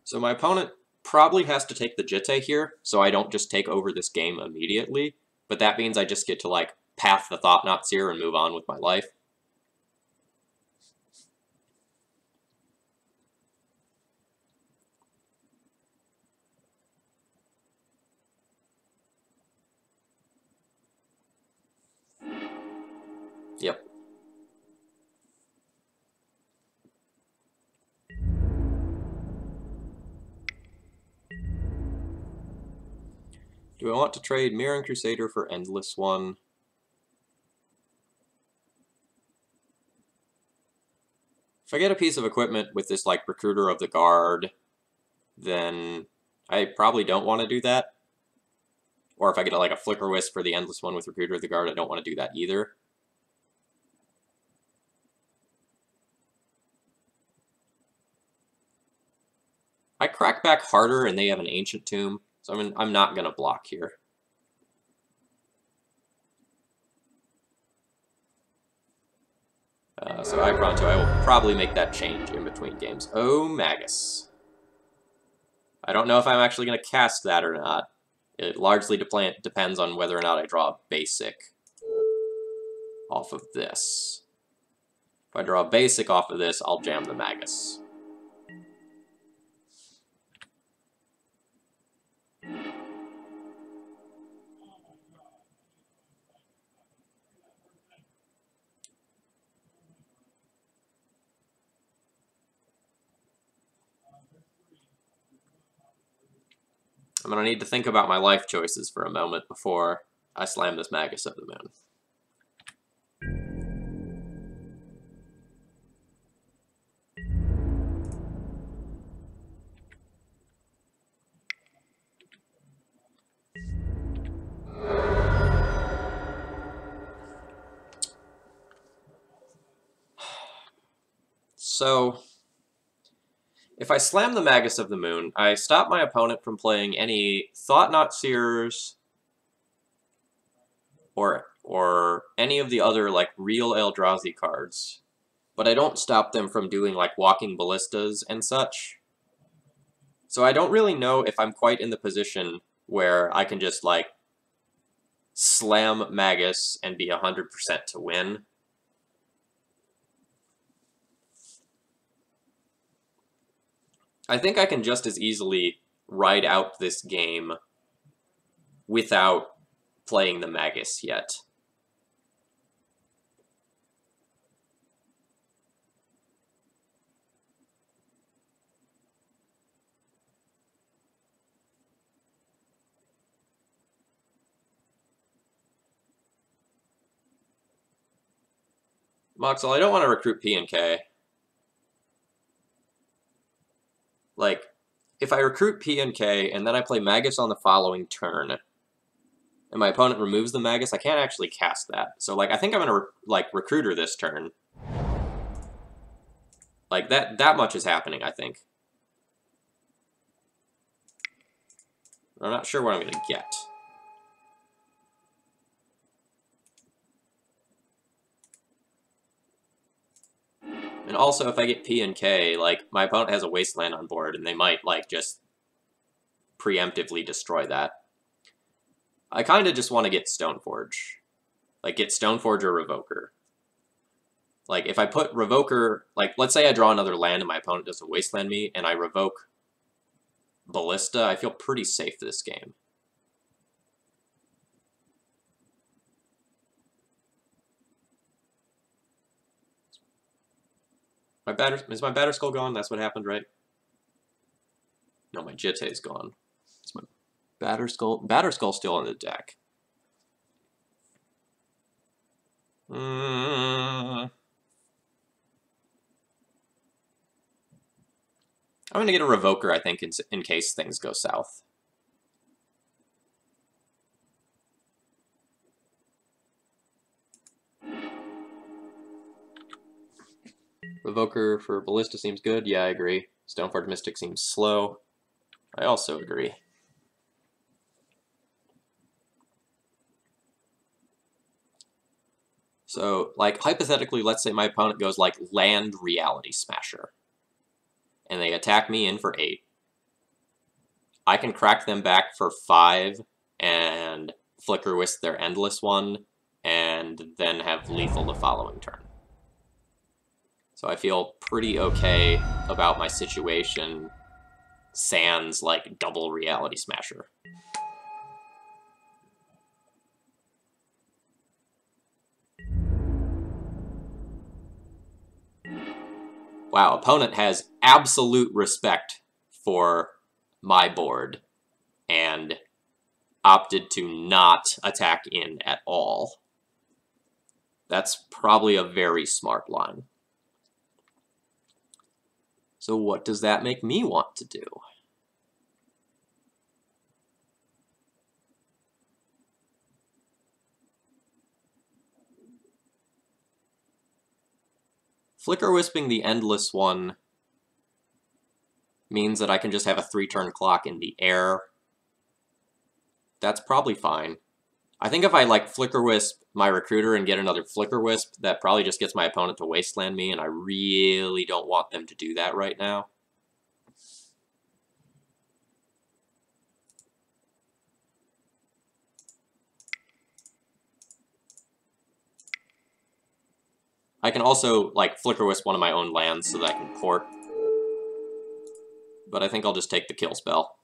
So my opponent probably has to take the Jitte here, so I don't just take over this game immediately, but that means I just get to, like, path the Thought-Knot Seer and move on with my life. Yep. Do I want to trade Mirran Crusader for Endless One? If I get a piece of equipment with this, like, Recruiter of the Guard, then I probably don't want to do that. Or if I get, like, a Flicker Wisp for the Endless One with Recruiter of the Guard, I don't want to do that either. I crack back harder and they have an Ancient Tomb, so I'm not going to block here. So iPronto, I will probably make that change in between games. Oh, Magus. I don't know if I'm actually going to cast that or not. It largely depends on whether or not I draw a basic off of this. If If I draw a basic off of this, I'll jam the Magus. I'm going to need to think about my life choices for a moment before I slam this Magus of the Moon. So, if I slam the Magus of the Moon, I stop my opponent from playing any Thought-Knot Seers or any of the other like real Eldrazi cards, but I don't stop them from doing like Walking Ballistas and such. So I don't really know if I'm quite in the position where I can just like slam Magus and be 100% to win. I think I can just as easily ride out this game without playing the Magus yet. Moxel, I don't want to recruit P and K. Like, if I recruit P and K and then I play Magus on the following turn, and my opponent removes the Magus, I can't actually cast that. So, like, I think I'm gonna like Recruiter this turn. Like that much is happening, I think. I'm not sure what I'm gonna get. And also, if I get P and K, like, my opponent has a Wasteland on board, and they might, like, just preemptively destroy that. I kind of just want to get Stoneforge. Like, get Stoneforge or Revoker. Like, if I put Revoker... Like, let's say I draw another land and my opponent doesn't Wasteland me, and I revoke Ballista, I feel pretty safe this game. Is my Batterskull gone? That's what happened, right? No, my Jitte's gone. Is my Batterskull's still in the deck. I'm going to get a Revoker, I think, in case things go south. Revoker for Ballista seems good. Yeah, I agree. Stoneforge Mystic seems slow. I also agree. So, like, hypothetically, let's say my opponent goes, like, Land Reality Smasher. And they attack me in for 8. I can crack them back for 5 and Flicker Wisp their Endless one, and then have lethal the following turn. So I feel pretty okay about my situation, sans, like, double Reality Smasher. Wow, opponent has absolute respect for my board and opted to not attack in at all. That's probably a very smart line. So what does that make me want to do? Flicker Wisping the Endless one means that I can just have a 3-turn clock in the air. That's probably fine. I think if I, like, Flicker Wisp my Recruiter and get another Flicker Wisp, that probably just gets my opponent to Wasteland me, and I really don't want them to do that right now. I can also, like, Flicker Wisp one of my own lands so that I can port. But I think I'll just take the kill spell.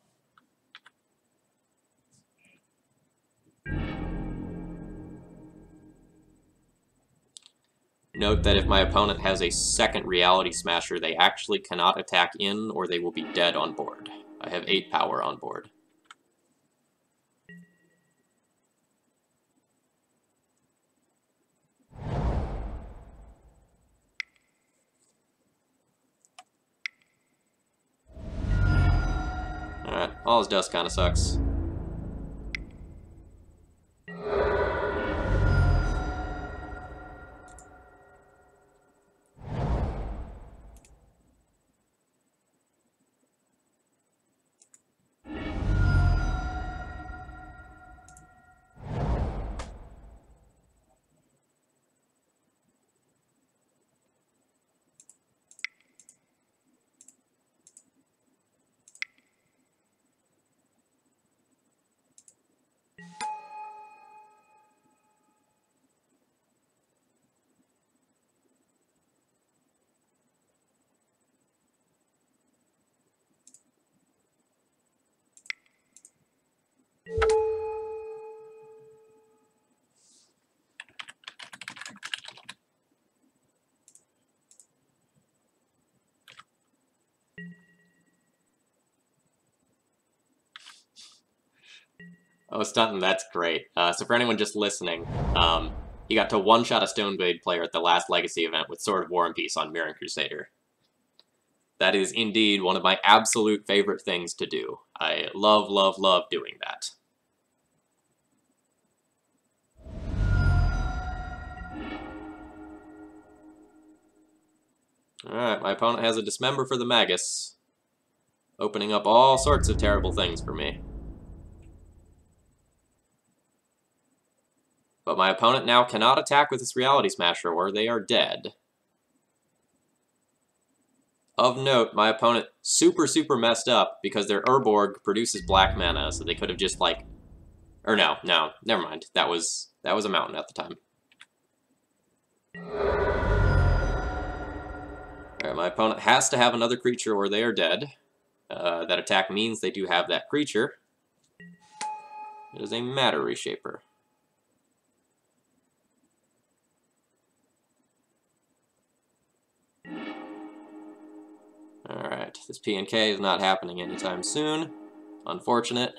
Note that if my opponent has a second Reality Smasher, they actually cannot attack in, or they will be dead on board. I have 8 power on board. Alright, all his dust kinda sucks. Oh, Stunton, that's great. So for anyone just listening, he got to one-shot a Stoneblade player at the last Legacy event with Sword of War and Peace on Mirran Crusader. That is indeed one of my absolute favorite things to do. I love, love, love doing that. Alright, my opponent has a Dismember for the Magus, opening up all sorts of terrible things for me. But my opponent now cannot attack with this Reality Smasher, or they are dead. Of note, my opponent super messed up because their Urborg produces black mana, so they could have just, like... Or no, never mind. That was a mountain at the time. Alright, my opponent has to have another creature or they are dead. That attack means they do have that creature. It is a Matter Reshaper. Alright, this P&K is not happening anytime soon. Unfortunate.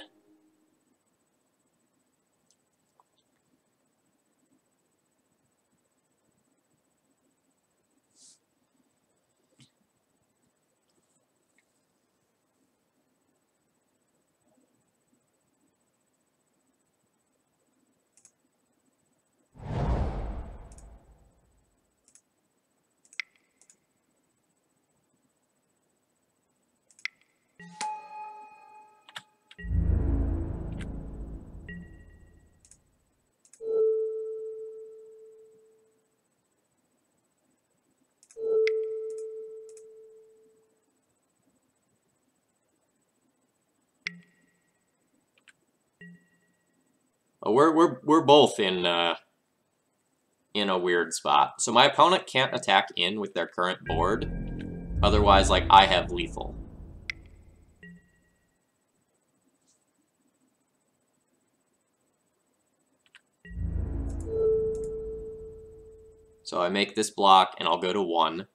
We're both in a weird spot. So my opponent can't attack in with their current board. Otherwise, like, I have lethal. So I make this block, and I'll go to 1.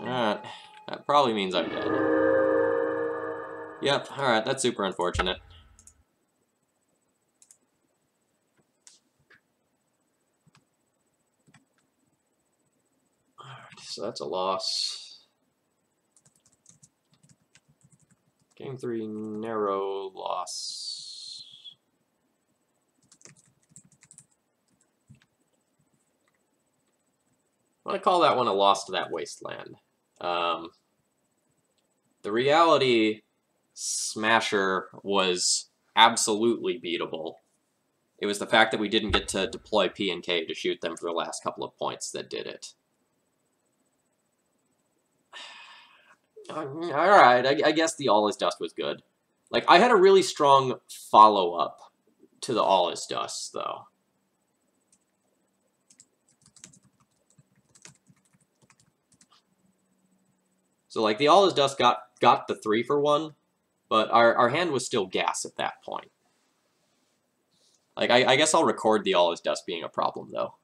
Alright, that probably means I'm dead. Yep, alright, that's super unfortunate. Alright, so that's a loss. Game 3, narrow loss. I'm going to call that one a loss to that wasteland. The Reality Smasher was absolutely beatable. It was the fact that we didn't get to deploy P and K to shoot them for the last couple of points that did it. Alright, I guess the All Is Dust was good. Like, I had a really strong follow-up to the All Is Dust, though. So, like, the All Is Dust got the 3-for-1, but our hand was still gas at that point. Like, I guess I'll record the All Is Dust being a problem, though.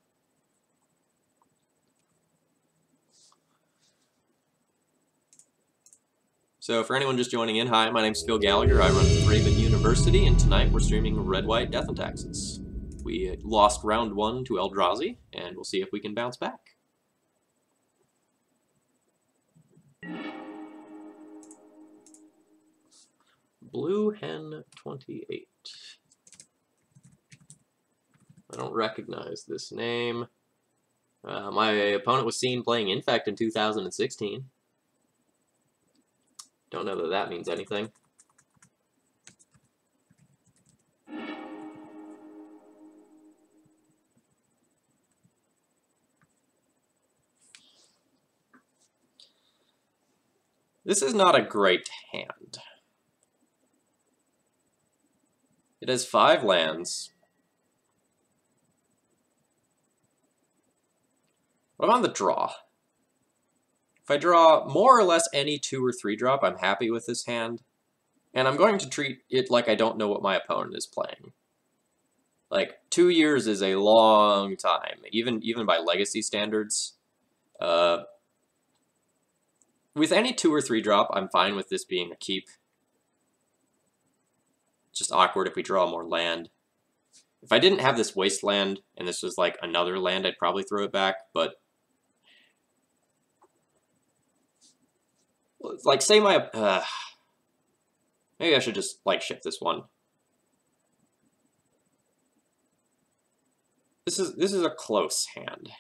So for anyone just joining in, hi, my name's Phil Gallagher. I run ThrabenU University, and tonight we're streaming Red, White, Death and Taxes. We lost round 1 to Eldrazi, and we'll see if we can bounce back. Blue Hen 28. I don't recognize this name. My opponent was seen playing Infect in 2016. Don't know that that means anything. This is not a great hand. It has 5 lands. I'm on the draw. If I draw more or less any 2 or 3 drop, I'm happy with this hand. And I'm going to treat it like I don't know what my opponent is playing. Like, 2 years is a long time, even by Legacy standards. With any 2 or 3 drop, I'm fine with this being a keep. It's just awkward if we draw more land. If I didn't have this wasteland, and this was like another land, I'd probably throw it back, but... like, say my... maybe I should just, like, ship this one. This is a close hand.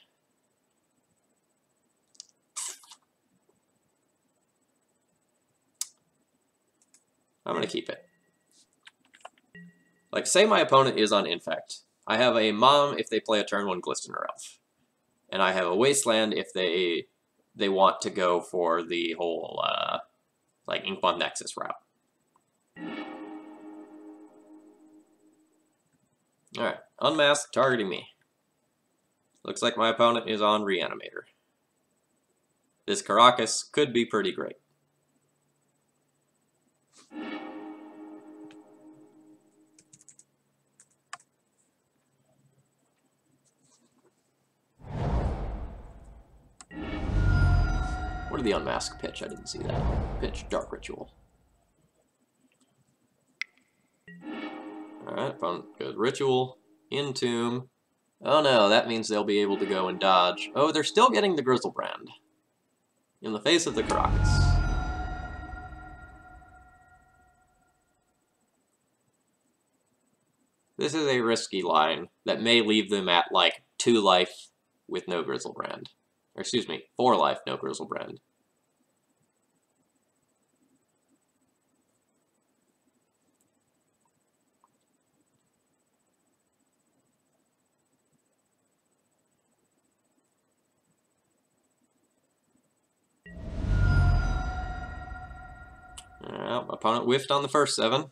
I'm gonna keep it. Like, say my opponent is on Infect. I have a Mom if they play a turn 1 Glistener Elf. And I have a Wasteland if they want to go for the whole, like, Inkbomb Nexus route. Alright, Unmasked, targeting me. Looks like my opponent is on Reanimator. This Caracas could be pretty great. What did the Unmask pitch? I didn't see that. Pitch, Dark Ritual. Alright, opponent goes Ritual, Entomb. Oh no, that means they'll be able to go and dodge. Oh, they're still getting the Grizzlebrand. In the face of the Caracas. This is a risky line that may leave them at, like, 2 life with no Grizzlebrand. Or, excuse me, 4 life, no Grizzlebrand. Well, opponent whiffed on the first 7.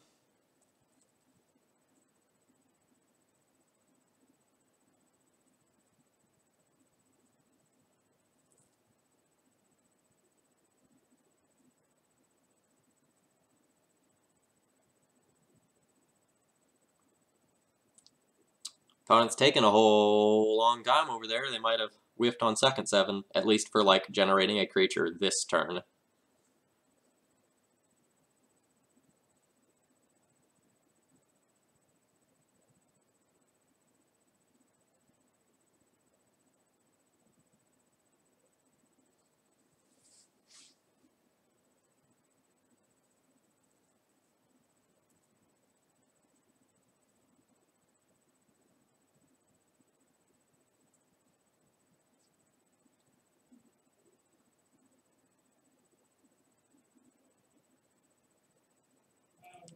Opponent's taken a whole long time over there. They might have whiffed on second 7, at least for, like, generating a creature this turn.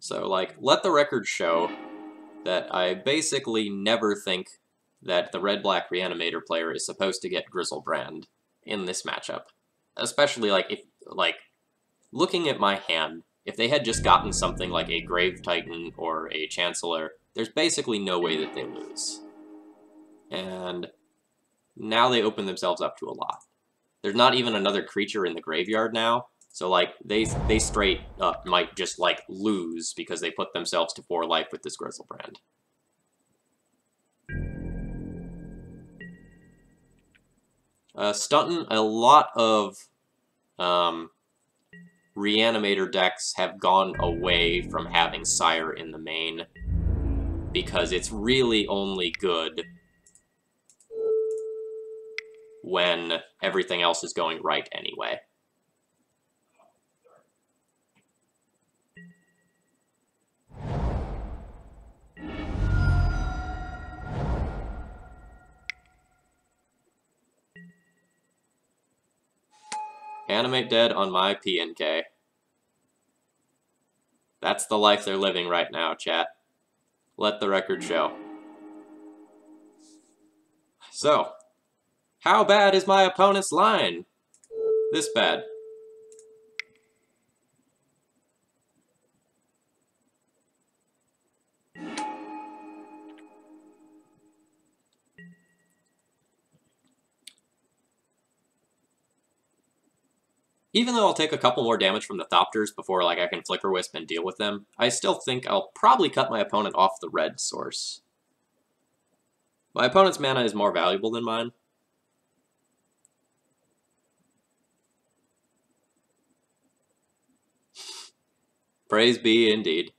So, like, let the record show that I basically never think that the red-black Reanimator player is supposed to get Grizzlebrand in this matchup. Especially, like, if, like, looking at my hand, if they had just gotten something like a Grave Titan or a Chancellor, there's basically no way that they lose. And now they open themselves up to a lot. There's not even another creature in the graveyard now, so like they straight up might just like lose because they put themselves to 4 life with this Grizzlebrand. Stuntin', a lot of Reanimator decks have gone away from having Sire in the main because it's really only good when everything else is going right anyway. Animate dead on my PNK. That's the life they're living right now, chat. Let the record show. So, how bad is my opponent's line? This bad. Even though I'll take a couple more damage from the Thopters before like I can Flicker Wisp and deal with them, I still think I'll probably cut my opponent off the red source. My opponent's mana is more valuable than mine. Praise be indeed.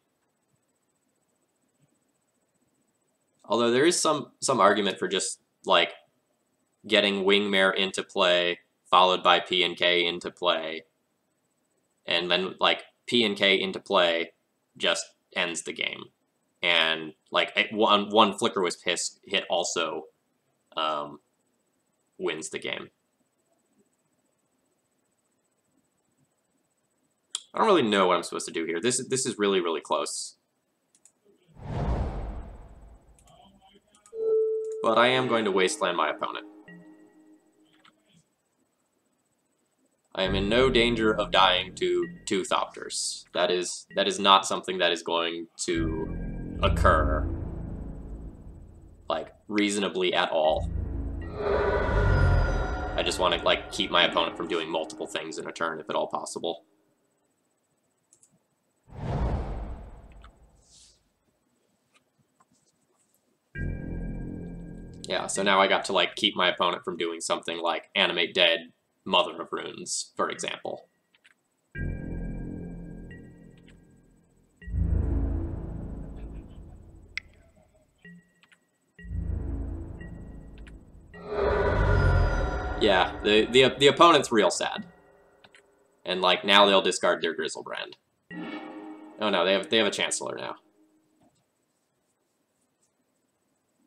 Although there is some argument for just like getting Wingmare into play, followed by P and K into play, and then like P and K into play just ends the game, and like one Flicker Wisp hit also wins the game. I don't really know what I'm supposed to do here. This is really close. But I am going to Wasteland my opponent. I am in no danger of dying to 2 Thopters. That is not something that is going to occur, like, reasonably at all. I just want to, like, keep my opponent from doing multiple things in a turn, if at all possible. Yeah, so now I got to, like, keep my opponent from doing something like Animate Dead, Mother of Runes, for example. Yeah, the opponent's real sad. And, like, now they'll discard their Grizzlebrand. Oh no, they have a Chancellor now.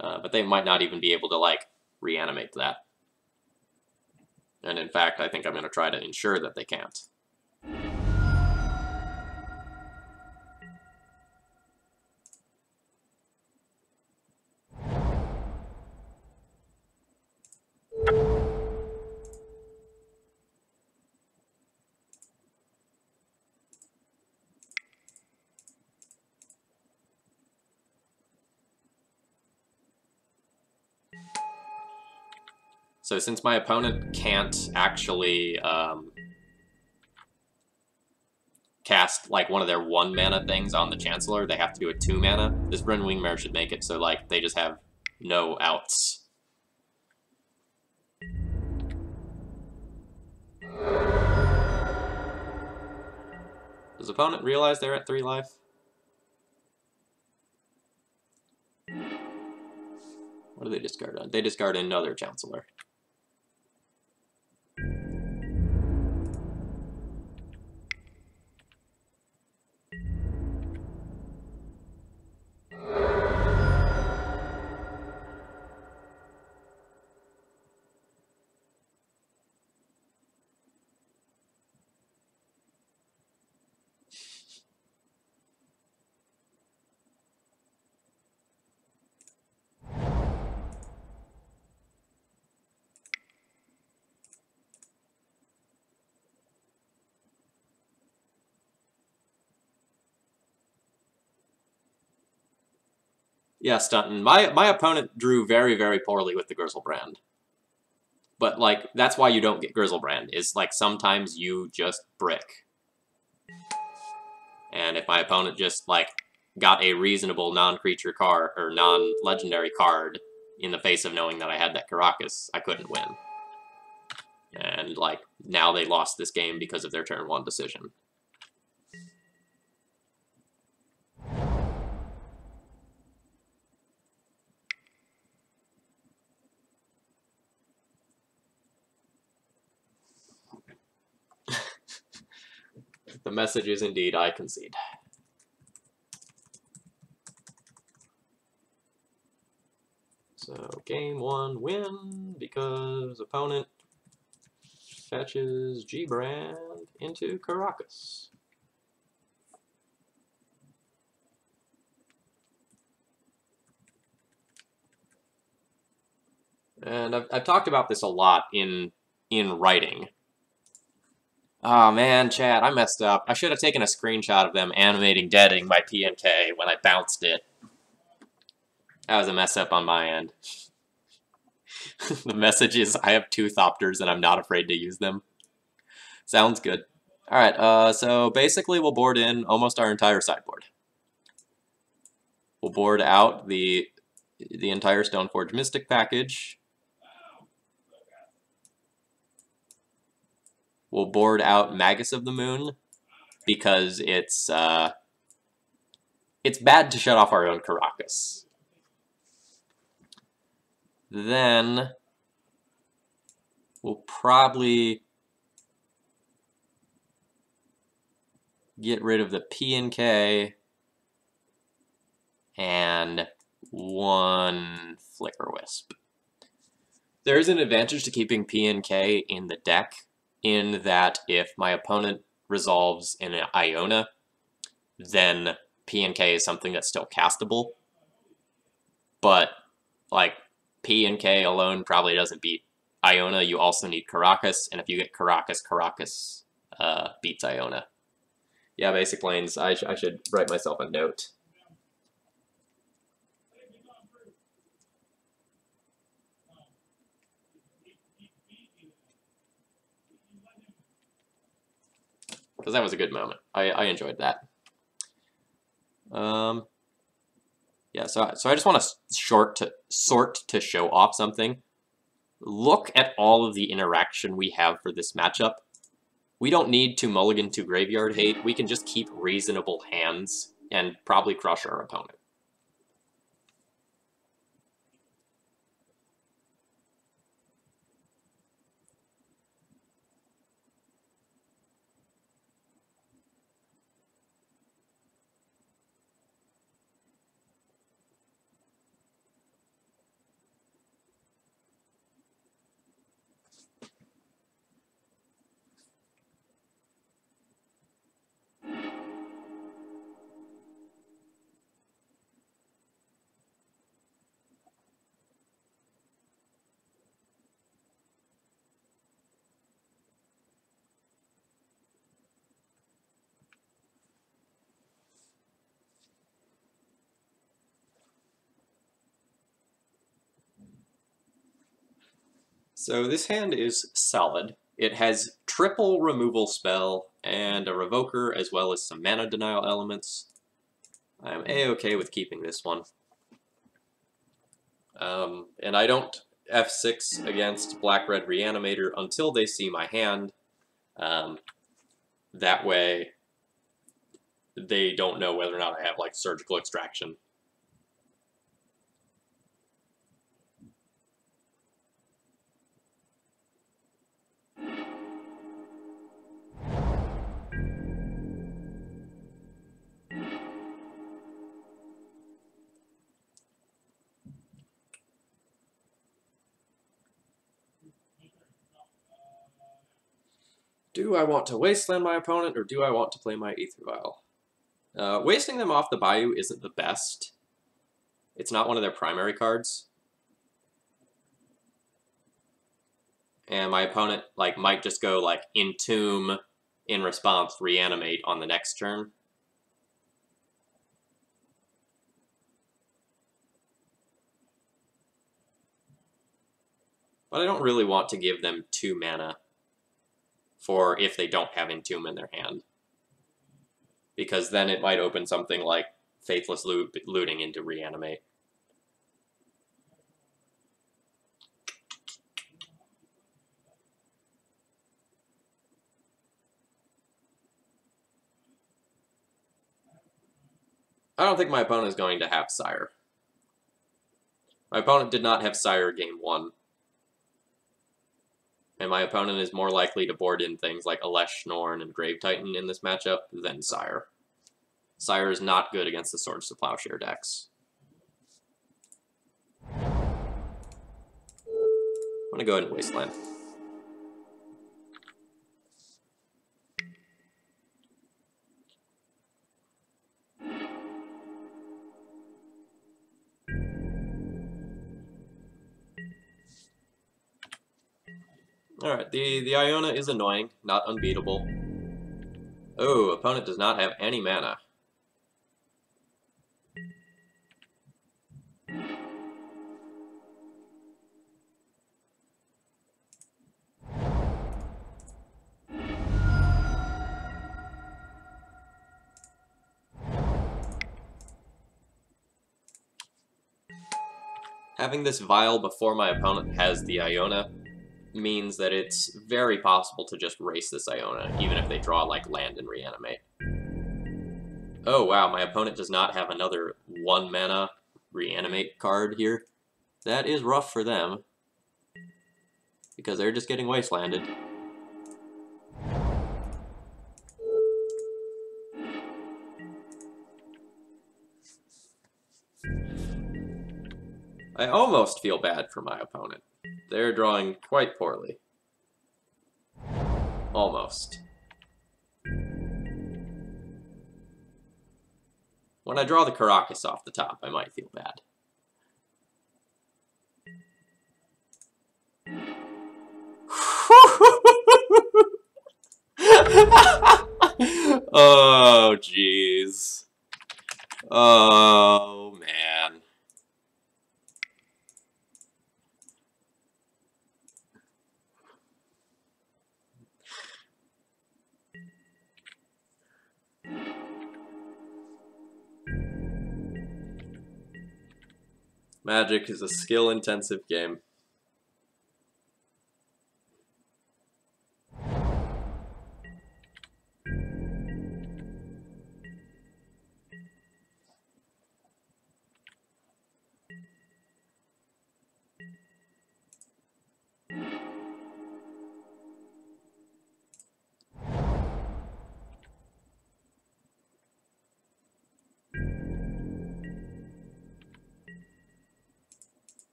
But they might not even be able to, like, reanimate that. And in fact, I think I'm going to try to ensure that they can't. So since my opponent can't actually cast like one of their 1 mana things on the Chancellor, they have to do a 2 mana. This Bryn Wingmare should make it so like they just have no outs. Does opponent realize they're at 3 life? What do they discard on? They discard another Chancellor. Yeah, Stunton. My opponent drew very, very poorly with the Grizzlebrand. But, like, that's why you don't get Grizzlebrand, is, like, sometimes you just brick. And if my opponent just, like, got a reasonable non-creature card, or non-legendary card, in the face of knowing that I had that Caracas, I couldn't win. And, like, now they lost this game because of their turn 1 decision. The message is indeed, I concede. So, game 1 win, because opponent fetches G-Brand into Caracas. And I've talked about this a lot in writing. Oh man, chat, I messed up. I should have taken a screenshot of them animating deading my PNK when I bounced it. That was a mess up on my end. The message is, I have 2 Thopters and I'm not afraid to use them. Sounds good. Alright, so basically we'll board in almost our entire sideboard. We'll board out the entire Stoneforge Mystic package. We'll board out Magus of the Moon, because it's bad to shut off our own Caracas. Then we'll probably get rid of the PNK and 1 Flicker Wisp. There is an advantage to keeping PNK in the deck, in that if my opponent resolves in an Iona, then PNK is something that's still castable. But, like, PNK alone probably doesn't beat Iona. You also need Caracas, and if you get Caracas, Caracas beats Iona. Yeah, basic lanes. I should write myself a note. Because that was a good moment. I enjoyed that. Yeah, so I just want to sort to show off something. Look at all of the interaction we have for this matchup. We don't need to mulligan to Graveyard Hate. We can just keep reasonable hands and probably crush our opponent. So this hand is solid. It has triple removal spell and a revoker as well as some mana denial elements. I'm a-okay with keeping this one. And I don't F6 against Black-Red Reanimator until they see my hand. That way they don't know whether or not I have, like, Surgical Extraction. Do I want to wasteland my opponent, or do I want to play my Aether Vial? Wasting them off the Bayou isn't the best. It's not one of their primary cards. And my opponent, like, might just go, like, Entomb, in response, Reanimate on the next turn. But I don't really want to give them 2 mana for if they don't have Entomb in their hand. Because then it might open something like Faithless Looting into Reanimate. I don't think my opponent is going to have Sire. My opponent did not have Sire game 1. And my opponent is more likely to board in things like Alesh, Norn, and Grave Titan in this matchup than Sire. Sire is not good against the Swords to Plowshare decks. I'm going to go ahead and Wasteland. Alright, the Iona is annoying, not unbeatable. Oh, opponent does not have any mana. Having this Vial before my opponent has the Iona means that it's very possible to just race this Iona, even if they draw, like, land and Reanimate. Oh wow, my opponent does not have another 1-mana Reanimate card here. That is rough for them, because they're just getting Wastelanded. I almost feel bad for my opponent. They're drawing quite poorly. Almost. When I draw the Karakas off the top, I might feel bad. Oh, jeez. Oh, man. Magic is a skill-intensive game.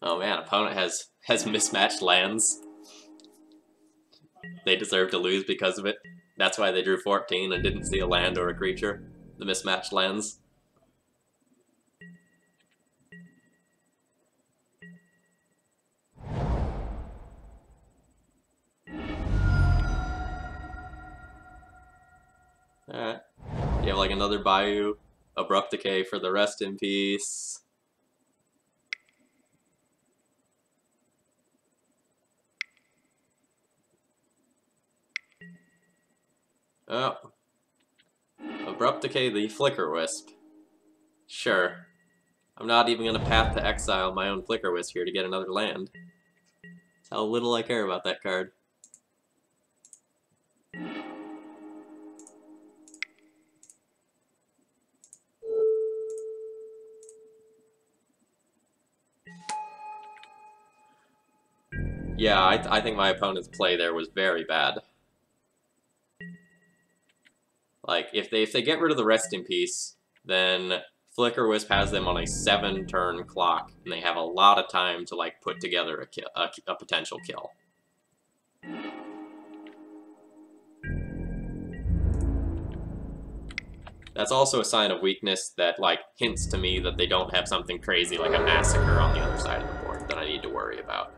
Oh man, opponent has mismatched lands. They deserve to lose because of it. That's why they drew 14 and didn't see a land or a creature. The mismatched lands. Alright. You have like another Bayou, Abrupt Decay for the Rest in Peace. Oh. Abrupt Decay the Flicker Wisp. Sure. I'm not even gonna path to exile my own Flicker Wisp here to get another land. That's how little I care about that card. Yeah, I think my opponent's play there was very bad. Like, if they get rid of the Rest in Peace, then Flicker Wisp has them on a 7-turn clock, and they have a lot of time to, like, put together a potential kill. That's also a sign of weakness that, like, hints to me that they don't have something crazy like a Massacre on the other side of the board that I need to worry about.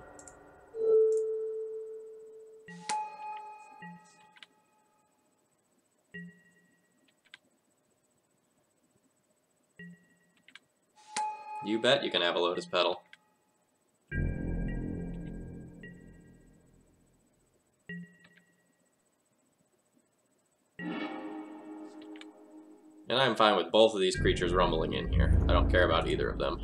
You bet you can have a Lotus Petal. And I'm fine with both of these creatures rumbling in here. I don't care about either of them.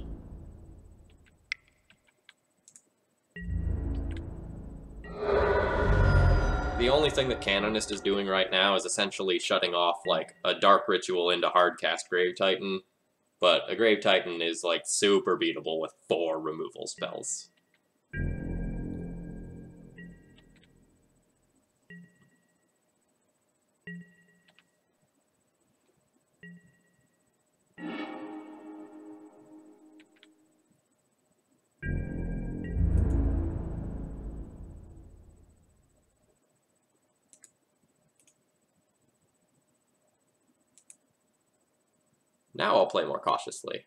The only thing that Canonist is doing right now is essentially shutting off, like, a Dark Ritual into hardcast Grave Titan, but a Grave Titan is, like, super beatable with 4 removal spells. Now I'll play more cautiously.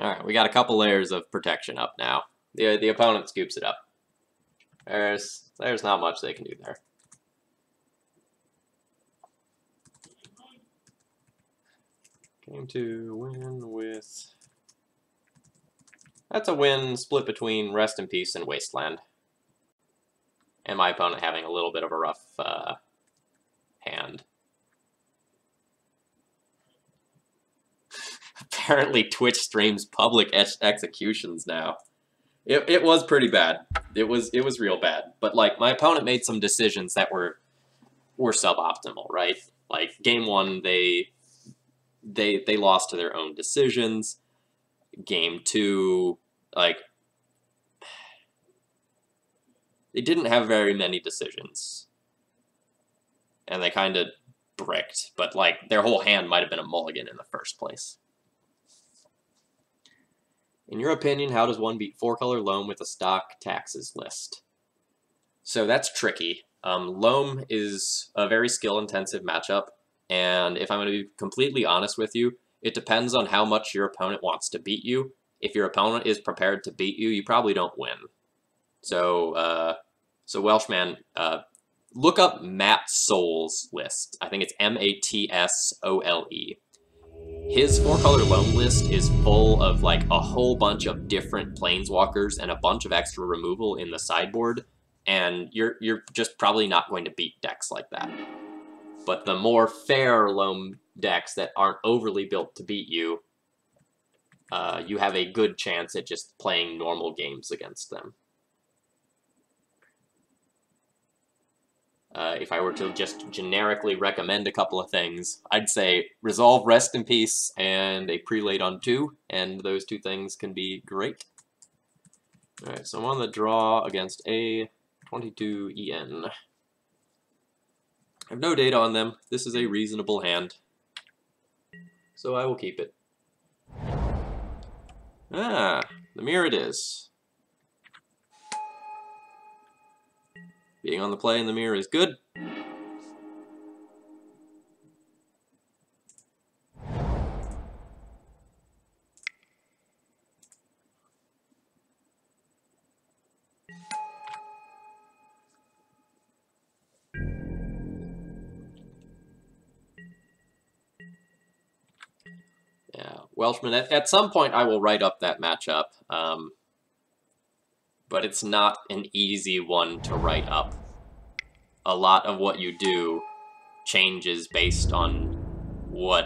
Alright, we got a couple layers of protection up now. The opponent scoops it up. There's not much they can do there. Game 2, win with... That's a win split between Rest in Peace and Wasteland. And my opponent having a little bit of a rough hand. Apparently Twitch streams public executions now. It was pretty bad. It was real bad. But like my opponent made some decisions that were suboptimal, right? Like game 1 they lost to their own decisions. Game 2, like they didn't have very many decisions. And they kind of bricked, but like their whole hand might have been a mulligan in the first place. In your opinion, how does one beat 4-color Loam with a stock taxes list? So that's tricky. Loam is a very skill-intensive matchup, and if I'm going to be completely honest with you, it depends on how much your opponent wants to beat you. If your opponent is prepared to beat you, you probably don't win. So, Welshman, look up Matt Soul's list. I think it's M-A-T-S-O-L-E. His 4-color Loam list is full of like a whole bunch of different planeswalkers and a bunch of extra removal in the sideboard, and you're just probably not going to beat decks like that. But the more fair Loam decks that aren't overly built to beat you, you have a good chance at just playing normal games against them. If I were to just generically recommend a couple of things, I'd say resolve Rest in Peace and a Prelate on 2, and those 2 things can be great. Alright, so I'm on the draw against a 22 EN. I have no data on them. This is a reasonable hand, so I will keep it. Ah, the mirror it is. Being on the play in the mirror is good. Yeah, Welshman, at some point I will write up that matchup, but it's not an easy one to write up. A lot of what you do changes based on what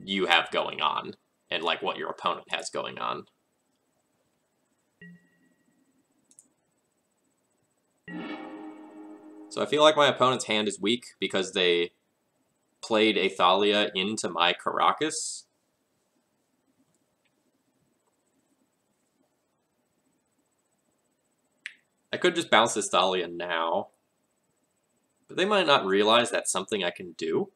you have going on. and like what your opponent has going on. So I feel like my opponent's hand is weak because they played a Thalia into my Caracas. I could just bounce this Thalia now, but they might not realize that's something I can do.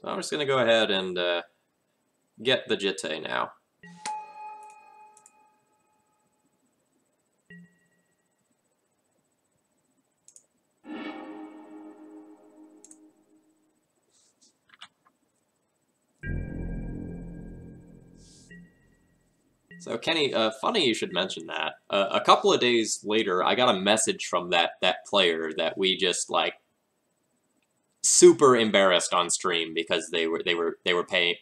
So I'm just going to go ahead and get the Jitte now. So Kenny, funny you should mention that. A couple of days later, I got a message from that player that we just like super embarrassed on stream because they were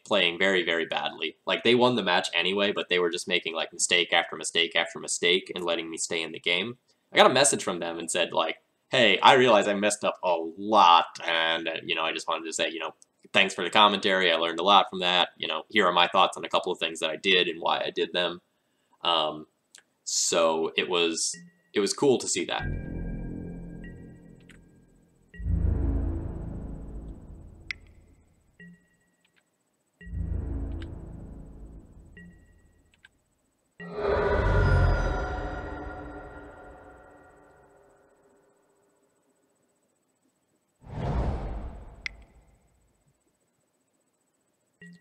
playing very, very badly. Like they won the match anyway, but they were just making like mistake after mistake after mistake and letting me stay in the game. I got a message from them and said like, "Hey, I realize I messed up a lot, and you know, I just wanted to say, you know, thanks for the commentary. I learned a lot from that. You know, here are my thoughts on a couple of things that I did and why I did them." So it was cool to see that.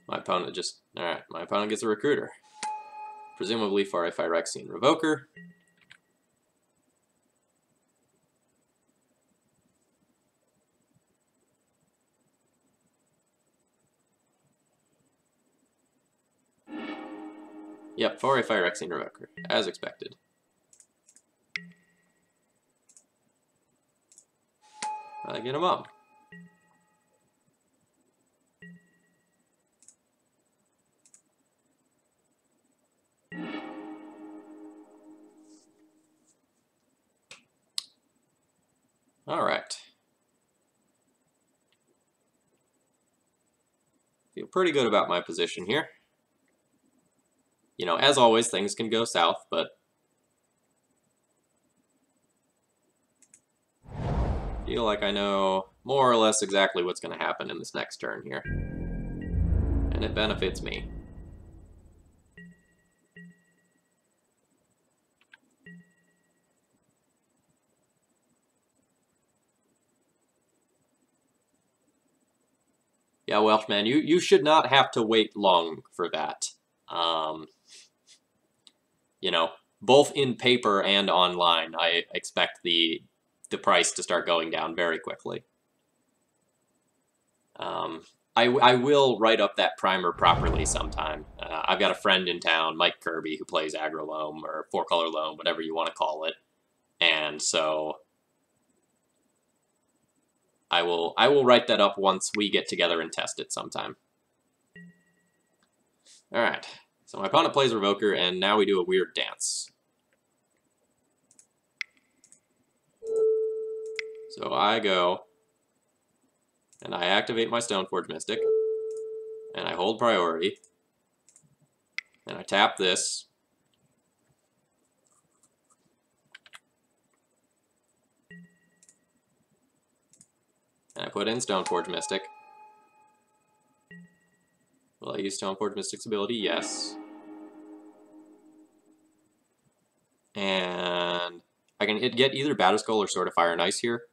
My opponent just... Alright, my opponent gets a Recruiter. Presumably for a Phyrexian Revoker. Yep, for a Phyrexian Revoker, as expected. I get him up. Alright. Feel pretty good about my position here. You know, as always, things can go south, but feel like I know more or less exactly what's going to happen in this next turn here. And it benefits me. Yeah, Welshman, you should not have to wait long for that. You know, both in paper and online, I expect the price to start going down very quickly. I will write up that primer properly sometime. I've got a friend in town, Mike Kirby, who plays Aggro Loam or 4-color Loam, whatever you want to call it. And so I will write that up once we get together and test it sometime. Alright, so my opponent plays Revoker, and now we do a weird dance. So I go, and I activate my Stoneforge Mystic, and I hold priority, and I tap this, and I put in Stoneforge Mystic. Will I use Stoneforge Mystic's ability? Yes. And I can get either Batterskull or Sword of Fire and Ice here.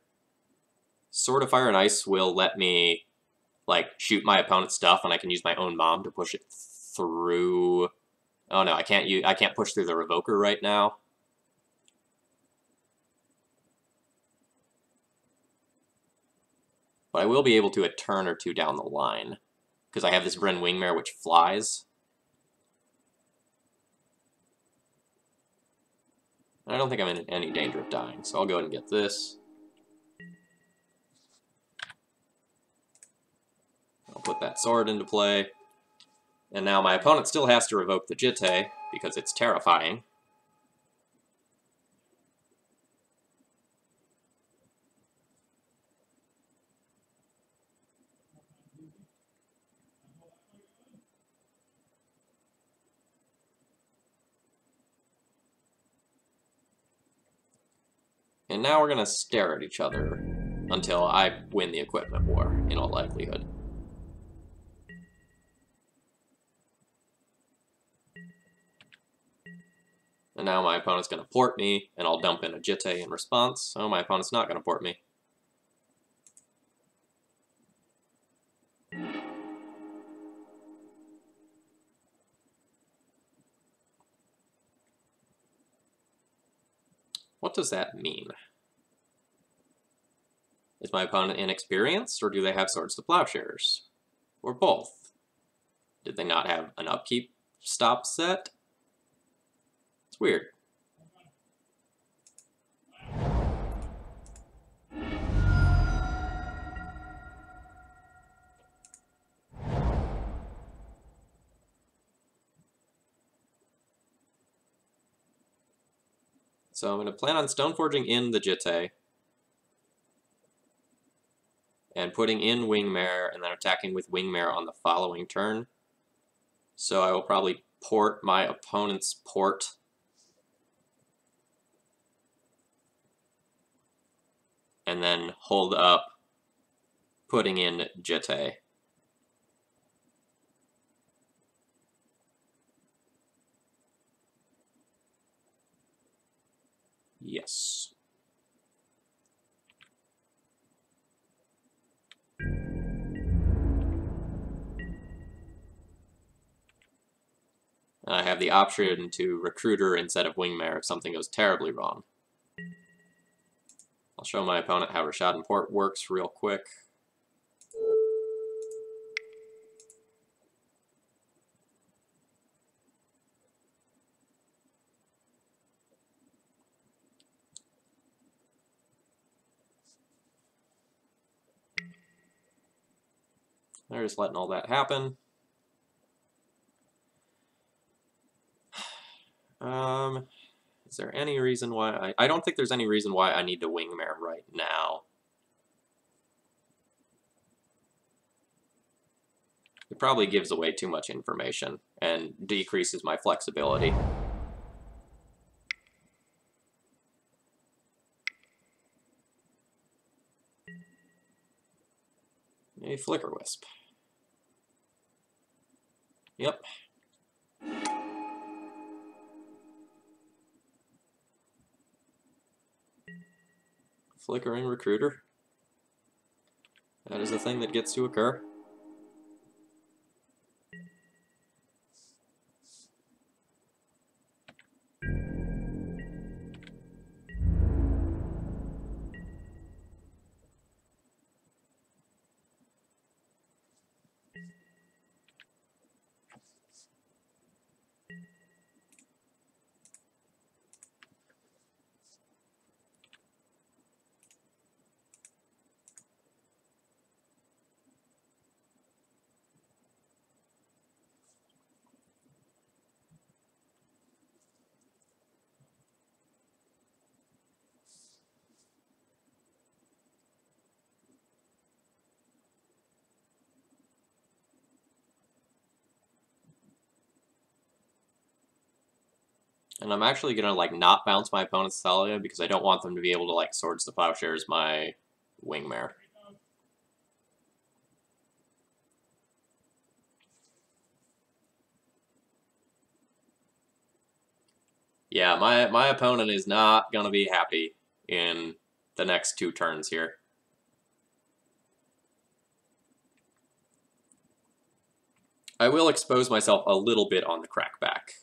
Sword of Fire and Ice will let me like shoot my opponent's stuff, and I can use my own bomb to push it through. Oh no, I can't push through the Revoker right now. But I will be able to a turn or two down the line, because I have this Bryn Wingmare which flies. I don't think I'm in any danger of dying, so I'll go ahead and get this. I'll put that sword into play. And now my opponent still has to revoke the Jitte, because it's terrifying. And now we're gonna stare at each other until I win the equipment war, in all likelihood. And now my opponent's gonna port me, and I'll dump in a Jitte in response. Oh, my opponent's not gonna port me. What does that mean? Is my opponent inexperienced, or do they have Swords to Plowshares? Or both? Did they not have an upkeep stop set? It's weird. So I'm going to plan on Stoneforging in the Jitte, and putting in Wingmare, and then attacking with Wingmare on the following turn. So I will probably port my opponent's port. And then hold up, putting in Jitte. Yes. And I have the option to Recruiter instead of Wingmare if something goes terribly wrong. I'll show my opponent how Rashad and Port works real quick. They're just letting all that happen. Is there any reason why I don't think there's any reason why I need to Wingmare right now. It probably gives away too much information and decreases my flexibility. A Flicker Wisp. Yep. Flickering Recruiter. That is a thing that gets to occur. And I'm actually gonna like not bounce my opponent's Thalia because I don't want them to be able to like Swords to Plowshares my Wingmare. Yeah, my opponent is not gonna be happy in the next 2 turns here. I will expose myself a little bit on the crackback.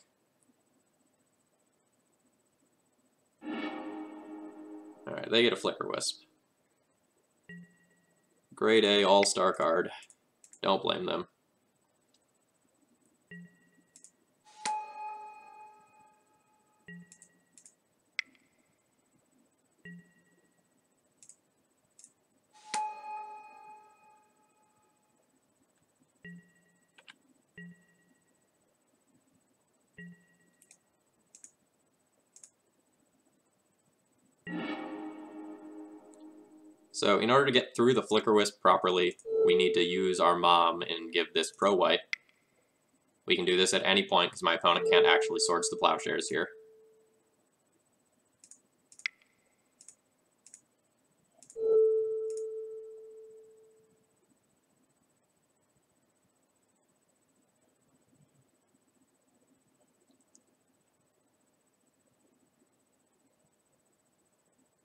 Alright, they get a Flicker Wisp. Grade A all-star card. Don't blame them. So in order to get through the Flicker Wisp properly, we need to use our mom and give this pro-white. We can do this at any point because my opponent can't actually Swords to Plowshares here.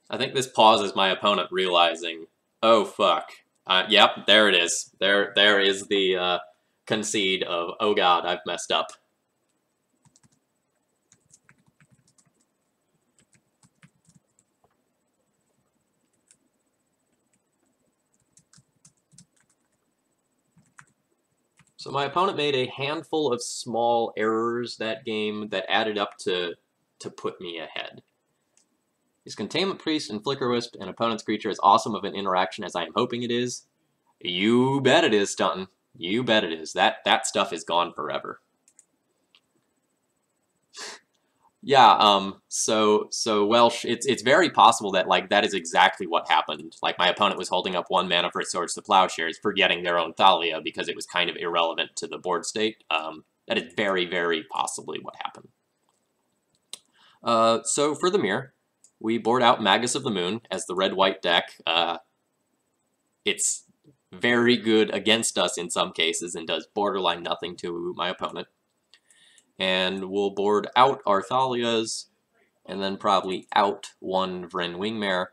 I think this pause is my opponent realizing, oh fuck. Yep, there it is. There is the concede of, oh god, I've messed up. So my opponent made a handful of small errors that game that added up to put me ahead. His Containment Priest and Flicker Wisp, an opponent's creature, is awesome of an interaction as I am hoping it is. You bet it is, Stunton. You bet it is. That stuff is gone forever. Yeah, so Welsh, it's very possible that, like, that is exactly what happened. Like, my opponent was holding up 1 mana for Swords to Plowshares, forgetting their own Thalia because it was kind of irrelevant to the board state. That is very, very possibly what happened. So for the mirror, we board out Magus of the Moon as the red-white deck. It's very good against us in some cases and does borderline nothing to my opponent. And we'll board out our Thalias, and then probably out 1 Vryn Wingmare,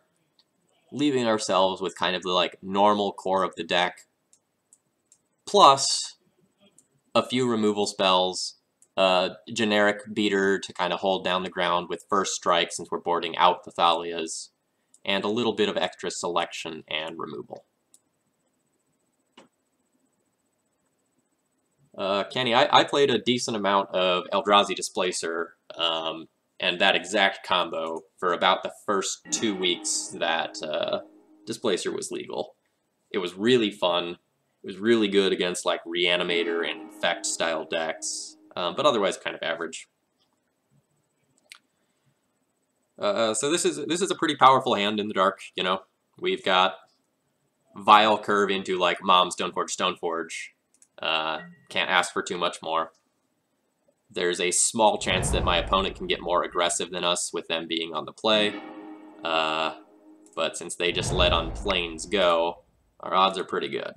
leaving ourselves with kind of the like normal core of the deck, plus a few removal spells, generic beater to kind of hold down the ground with first strike since we're boarding out the Thalias, and a little bit of extra selection and removal. Kenny, I played a decent amount of Eldrazi Displacer, and that exact combo for about the first 2 weeks that Displacer was legal. It was really fun. It was really good against like Reanimator and Infect style decks, but otherwise kind of average. So this is a pretty powerful hand in the dark. You know, we've got Vile Curve into like Mom Stoneforge. Can't ask for too much more. There's a small chance that my opponent can get more aggressive than us with them being on the play. But since they just let on planes go, our odds are pretty good.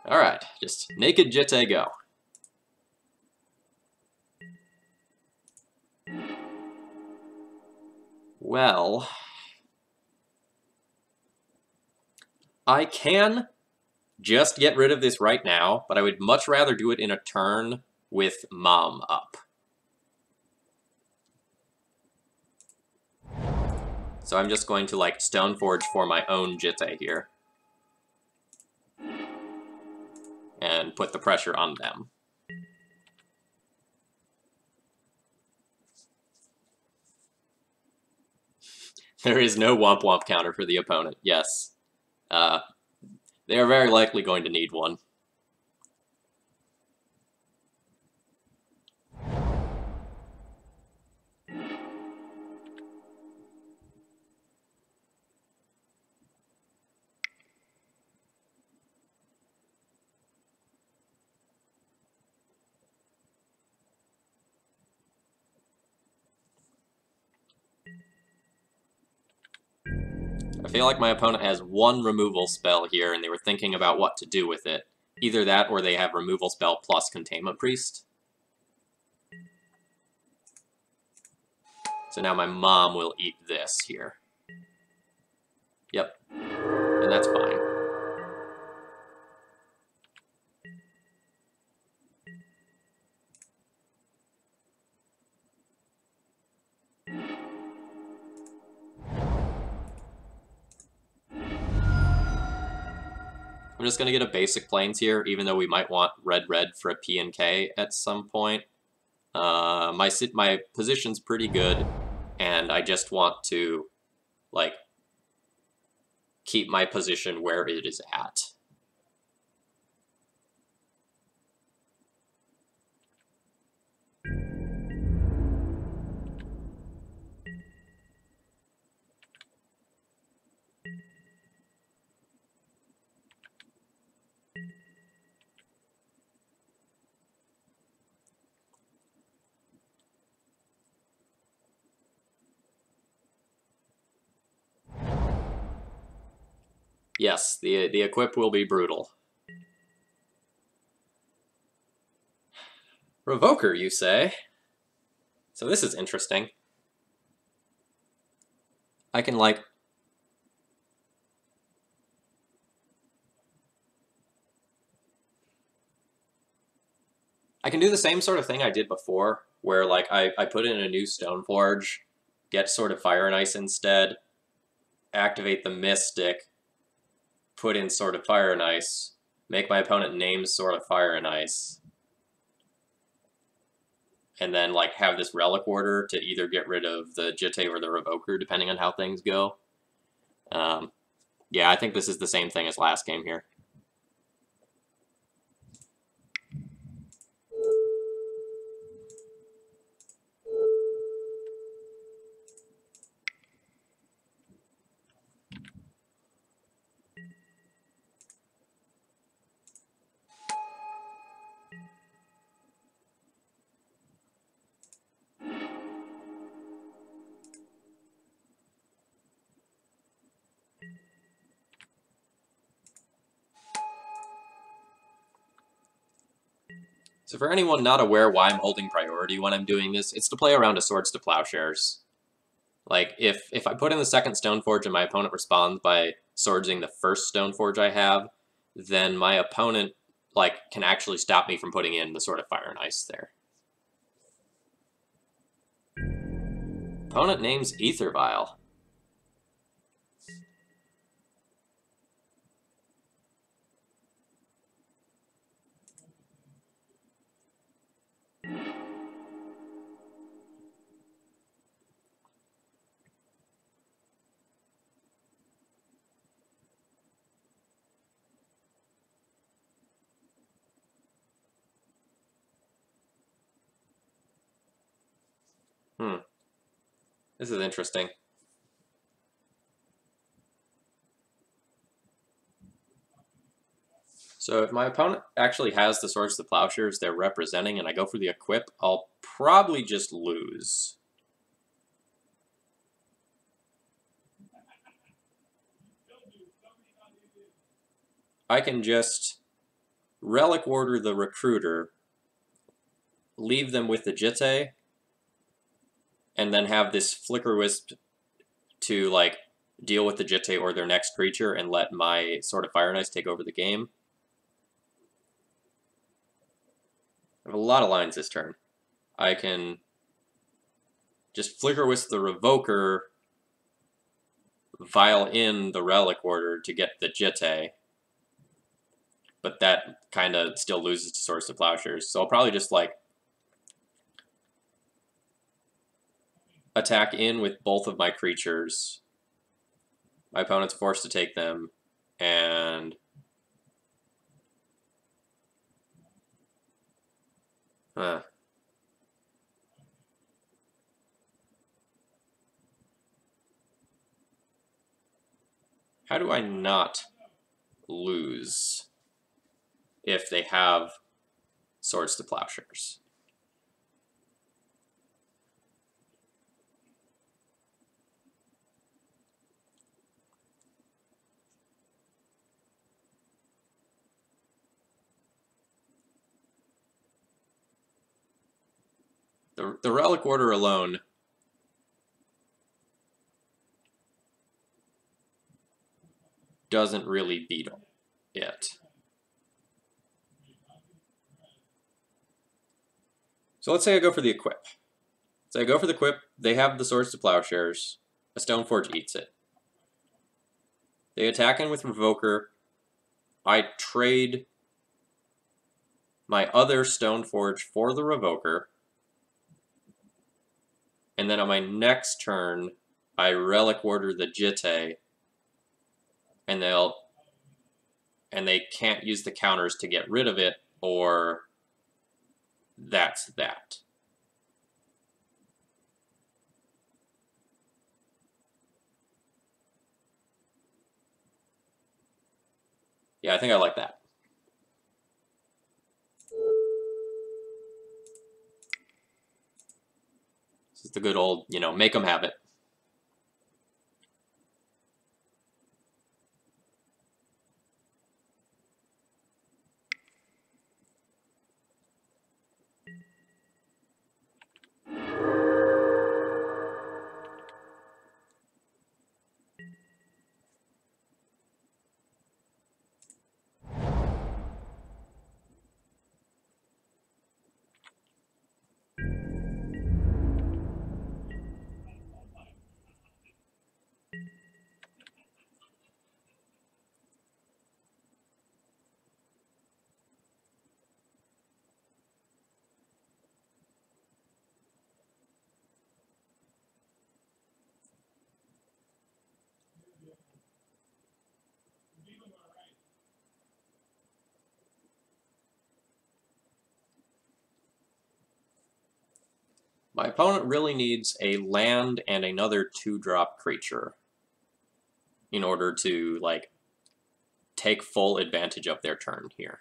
Alright, just naked Jitte go. Well, I can just get rid of this right now, but I would much rather do it in a turn with Mom up. So I'm just going to like Stoneforge for my own Jitte here. And put the pressure on them. There is no Womp Womp counter for the opponent, yes. They are very likely going to need one. I feel like my opponent has 1 removal spell here, and they were thinking about what to do with it. Either that, or they have removal spell plus Containment Priest. So now my mom will eat this here. Yep. And that's fine. I'm just going to get a basic plains here, even though we might want red-red for a P and K at some point. My position's pretty good, and I just want to, like, keep my position where it is at. Yes, the equip will be brutal. Revoker, you say? So this is interesting. I can, like... I can do the same sort of thing I did before, where, like, I put in a new Stoneforge, get Sword of Fire and Ice instead, activate the Mystic, put in Sword of Fire and Ice, make my opponent name Sword of Fire and Ice, and then, like, have this Relic Order to either get rid of the Jitte or the Revoker, depending on how things go. Yeah, I think this is the same thing as last game here. So for anyone not aware why I'm holding priority when I'm doing this, it's to play around a Swords to Plowshares. Like, if I put in the second Stoneforge and my opponent responds by swordsing the first Stoneforge I have, then my opponent, like, can actually stop me from putting in the Sword of Fire and Ice there. Opponent names Ether Vial. This is interesting. So if my opponent actually has the Swords to Plowshares they're representing and I go for the equip, I'll probably just lose. I can just Relic Order the Recruiter, leave them with the Jitte, and then have this Flicker Wisp to, like, deal with the Jitte or their next creature and let my Sword of Fire and Ice take over the game. I have a lot of lines this turn. I can just Flicker Wisp the Revoker, Vial in the Relic Order to get the Jitte, but that kind of still loses to Swords to Plowshares. So I'll probably just, like, attack in with both of my creatures. My opponent's forced to take them, and... How do I not lose if they have Swords to Plowshares? The Relic Order alone doesn't really beat it. So let's say I go for the equip. So I go for the equip, they have the Swords to Plowshares, a Stoneforge eats it. They attack in with Revoker, I trade my other Stoneforge for the Revoker, and then on my next turn, I Relic Order the Jitte, and they can't use the counters to get rid of it, or that's that. Yeah, I think I like that. This is the good old, you know, make them have it. My opponent really needs a land and another 2-drop creature in order to, like, take full advantage of their turn here.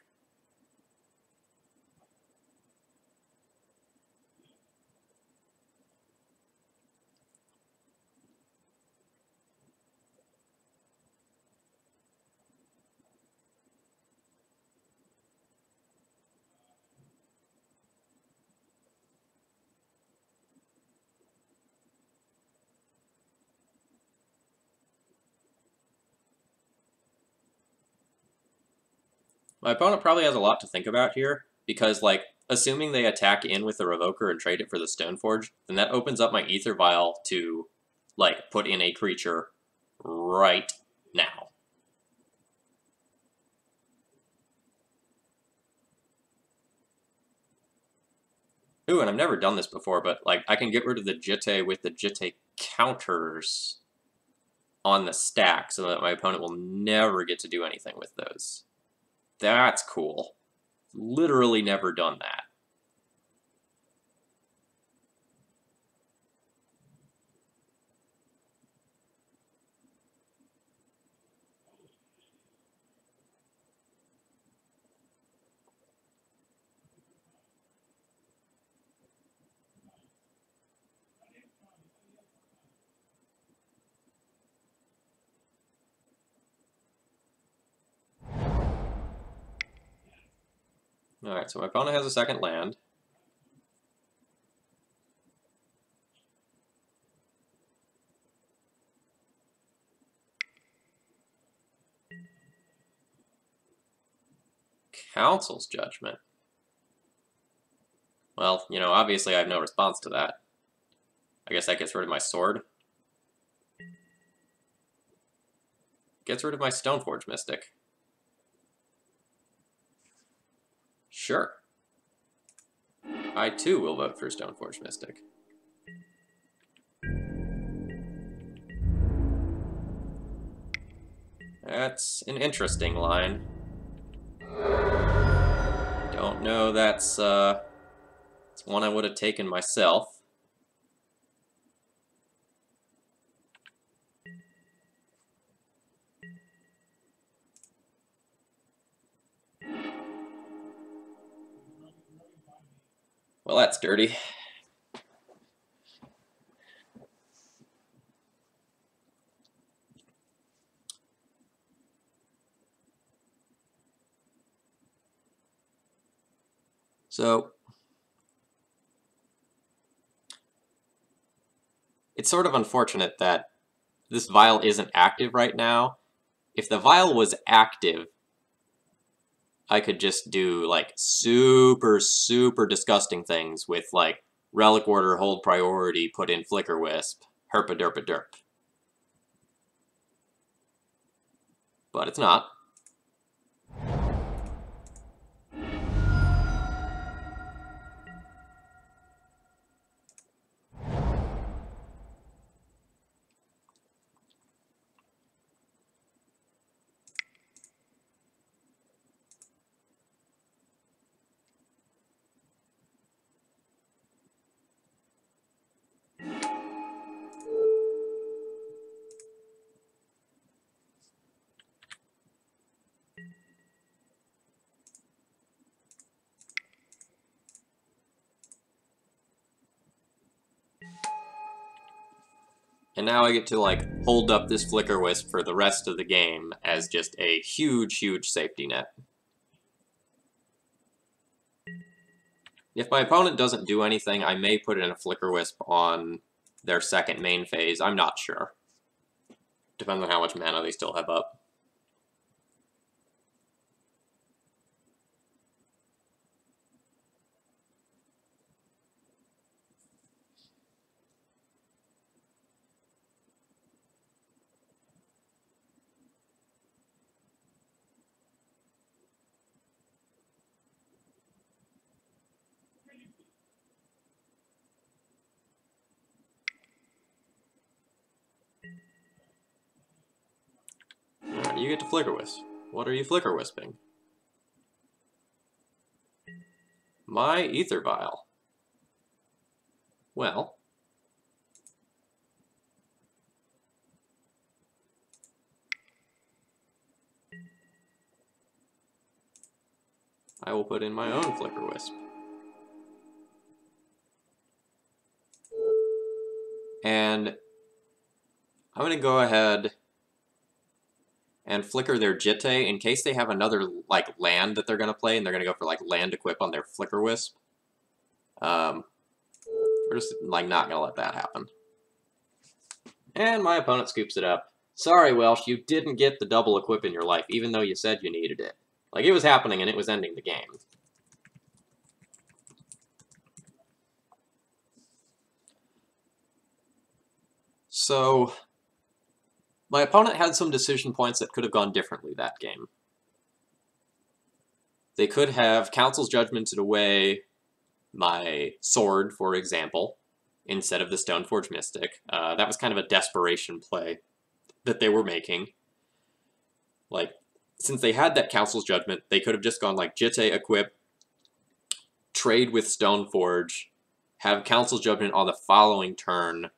My opponent probably has a lot to think about here, because, like, assuming they attack in with the Revoker and trade it for the Stoneforge, then that opens up my Ether Vial to, like, put in a creature right now. Ooh, and I've never done this before, but, like, I can get rid of the Jitte with the Jitte counters on the stack so that my opponent will never get to do anything with those. That's cool. Literally never done that. Alright, so my opponent has a second land. Council's Judgment. Well, you know, obviously I have no response to that. I guess that gets rid of my sword. Gets rid of my Stoneforge Mystic. Sure. I too will vote for Stoneforge Mystic. That's an interesting line. Don't know that's it's one I would have taken myself. Well, that's dirty. So, it's sort of unfortunate that this vial isn't active right now. If the vial was active, I could just do, like, super, super disgusting things with, like, Relic Order, hold priority, put in Flicker Wisp, herpa-derpa-derp. But it's not. And now I get to, like, hold up this Flicker Wisp for the rest of the game as just a huge, huge safety net. If my opponent doesn't do anything, I may put in a Flicker Wisp on their second main phase. I'm not sure. Depends on how much mana they still have up. Alright, you get to Flicker Wisp. What are you Flicker Wisping? My Ether Vial. Well, I will put in my own Flicker Wisp. And I'm going to go ahead and flicker their Jitte in case they have another, like, land that they're going to play, and they're going to go for, like, land equip on their Flicker Wisp. We're just, like, not going to let that happen. And my opponent scoops it up. Sorry, Welsh, you didn't get the double equip in your life, even though you said you needed it. Like, it was happening, and it was ending the game. So, my opponent had some decision points that could have gone differently that game. They could have Council's Judgmented away my sword, for example, instead of the Stoneforge Mystic. That was kind of a desperation play that they were making. Like, since they had that Council's Judgment, they could have just gone like Jitte equip, trade with Stoneforge, have Council's Judgment on the following turn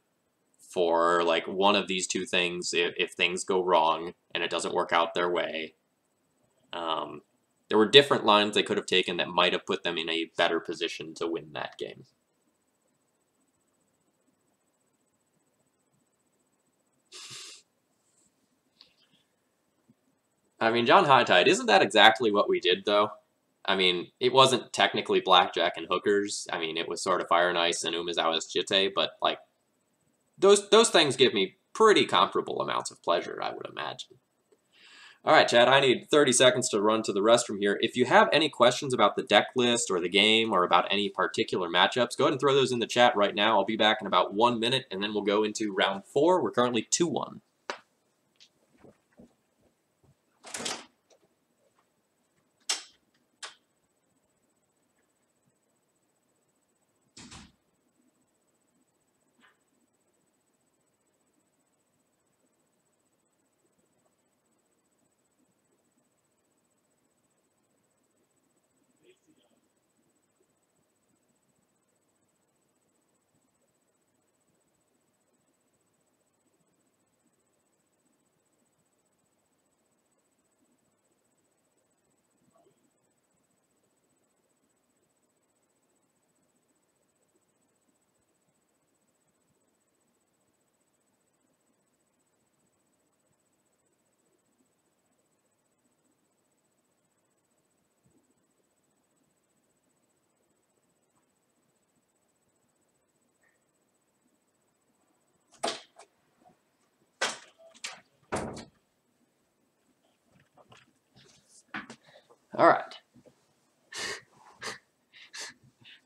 for like one of these two things if things go wrong and it doesn't work out their way. There were different lines they could have taken that might have put them in a better position to win that game. I mean, John Hightide, isn't that exactly what we did, though? I mean, it wasn't technically blackjack and hookers. I mean, it was sort of Fire and Ice and Umezawa's Jitte, but, like, those things give me pretty comparable amounts of pleasure, I would imagine. All right, Chad, I need 30 seconds to run to the restroom here. If you have any questions about the deck list or the game or about any particular matchups, go ahead and throw those in the chat right now. I'll be back in about 1 minute, and then we'll go into round 4. We're currently 2-1. All right.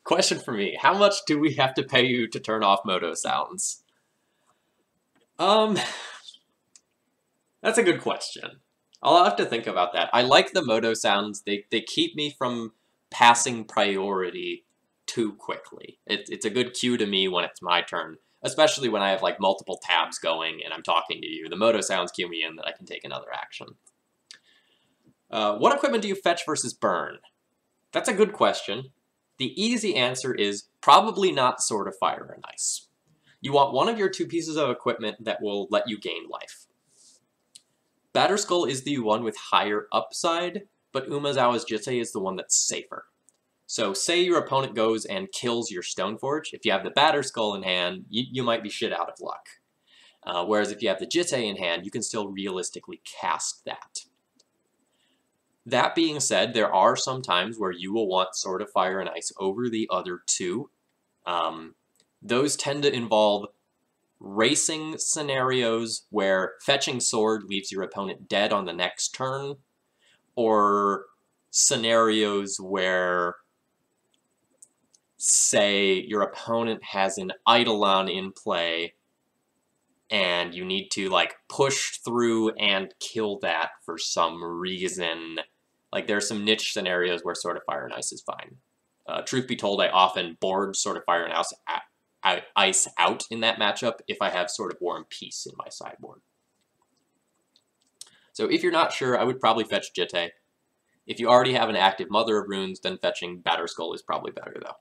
Question for me. How much do we have to pay you to turn off Moto sounds? That's a good question. I'll have to think about that. I like the Moto sounds. They keep me from passing priority too quickly. It's a good cue to me when it's my turn, especially when I have like multiple tabs going and I'm talking to you. The Moto sounds cue me in that I can take another action. What equipment do you fetch versus burn? That's a good question. The easy answer is probably not Sword of Fire and Ice. You want one of your two pieces of equipment that will let you gain life. Batterskull is the one with higher upside, but Umezawa's Jitte is the one that's safer. So say your opponent goes and kills your Stoneforge. If you have the Batterskull in hand, you might be shit out of luck. Whereas if you have the Jitte in hand, you can still realistically cast that. That being said, there are some times where you will want Sword of Fire and Ice over the other two. Those tend to involve racing scenarios where fetching sword leaves your opponent dead on the next turn, or scenarios where, say, your opponent has an Eidolon in play and you need to like push through and kill that for some reason. Like there are some niche scenarios where Sword of Fire and Ice is fine. Truth be told, I often board Sword of Fire and Ice out in that matchup if I have Sword of War and Peace in my sideboard. So if you're not sure, I would probably fetch Jitte. If you already have an active Mother of Runes, then fetching Batterskull is probably better, though.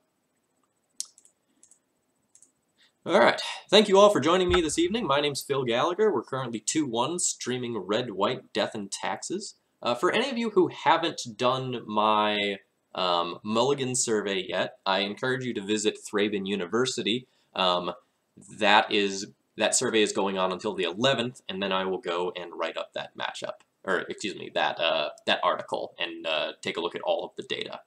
Alright, thank you all for joining me this evening. My name's Phil Gallagher. We're currently 2-1 streaming Red, White, Death, and Taxes. For any of you who haven't done my Mulligan survey yet, I encourage you to visit Thraben University. That survey is going on until the 11th, and then I will go and write up that matchup, or excuse me, that article, and take a look at all of the data.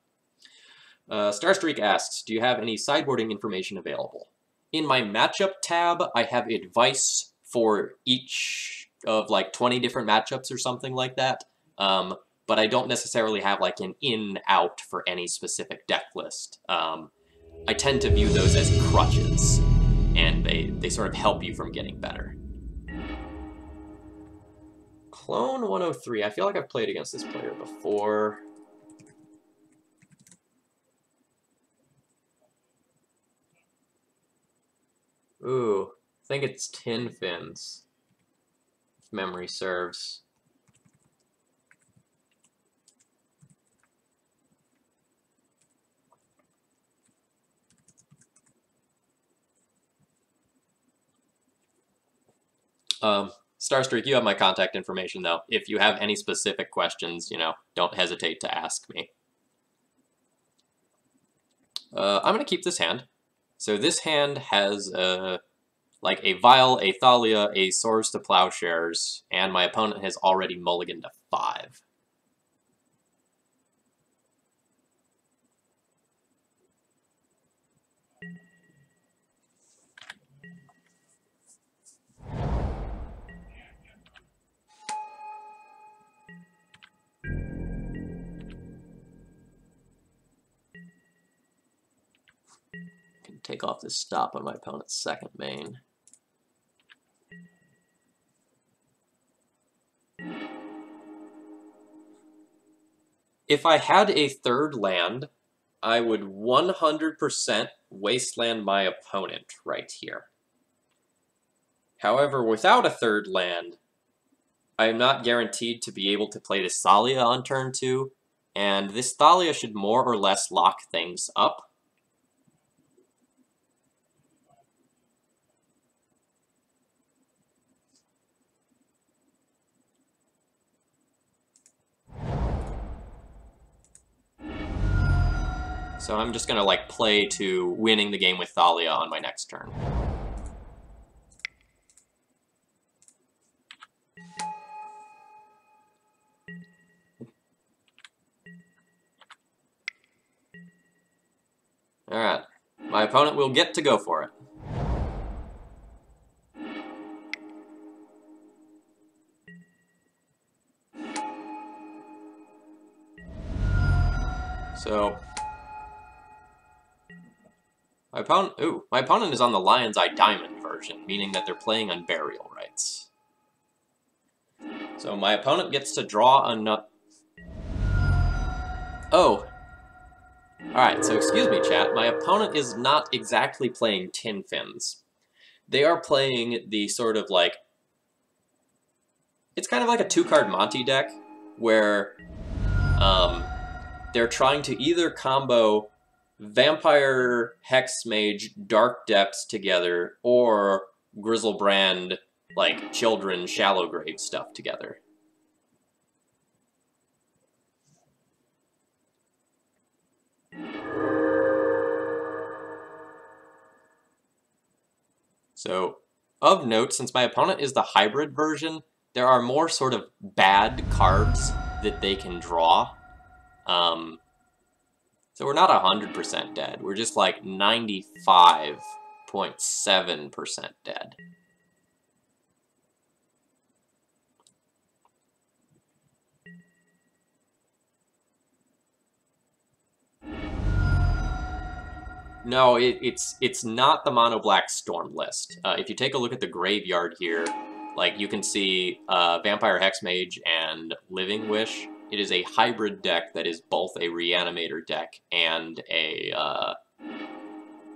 Starstreak asks, do you have any sideboarding information available? In my matchup tab, I have advice for each of like 20 different matchups or something like that, but I don't necessarily have like an in-out for any specific deck list. I tend to view those as crutches, and they sort of help you from getting better. Clone 103, I feel like I've played against this player before. Ooh, I think it's Tin Fins, if memory serves. Starstreak, you have my contact information, though. If you have any specific questions, don't hesitate to ask me. I'm going to keep this hand. So this hand has like a Vial, a Thalia, a Swords to Plowshares, and my opponent has already mulliganed to 5. Take off this stop on my opponent's second main. If I had a third land, I would 100% wasteland my opponent right here. However, without a third land, I am not guaranteed to be able to play this Thalia on turn 2, and this Thalia should more or less lock things up. So I'm just gonna like play to winning the game with Thalia on my next turn. Alright, my opponent will get to go for it. So my opponent is on the Lion's Eye Diamond version, meaning that they're playing on Burial Rites. So my opponent gets to draw another... Oh! Alright, so excuse me, chat. My opponent is not exactly playing Tin Fins. They are playing the sort of like... It's kind of like a 2-card Monty deck, where they're trying to either combo Vampire, Hexmage, Dark Depths together, or Grizzlebrand, like, Children, Shallowgrave stuff together. So, Of note, since my opponent is the hybrid version, there are more sort of bad cards that they can draw. So we're not 100% dead. We're just like 95.7% dead. No, it's not the mono black storm list. If you take a look at the graveyard here, like you can see Vampire Hexmage and Living Wish. It is a hybrid deck that is both a Reanimator deck and a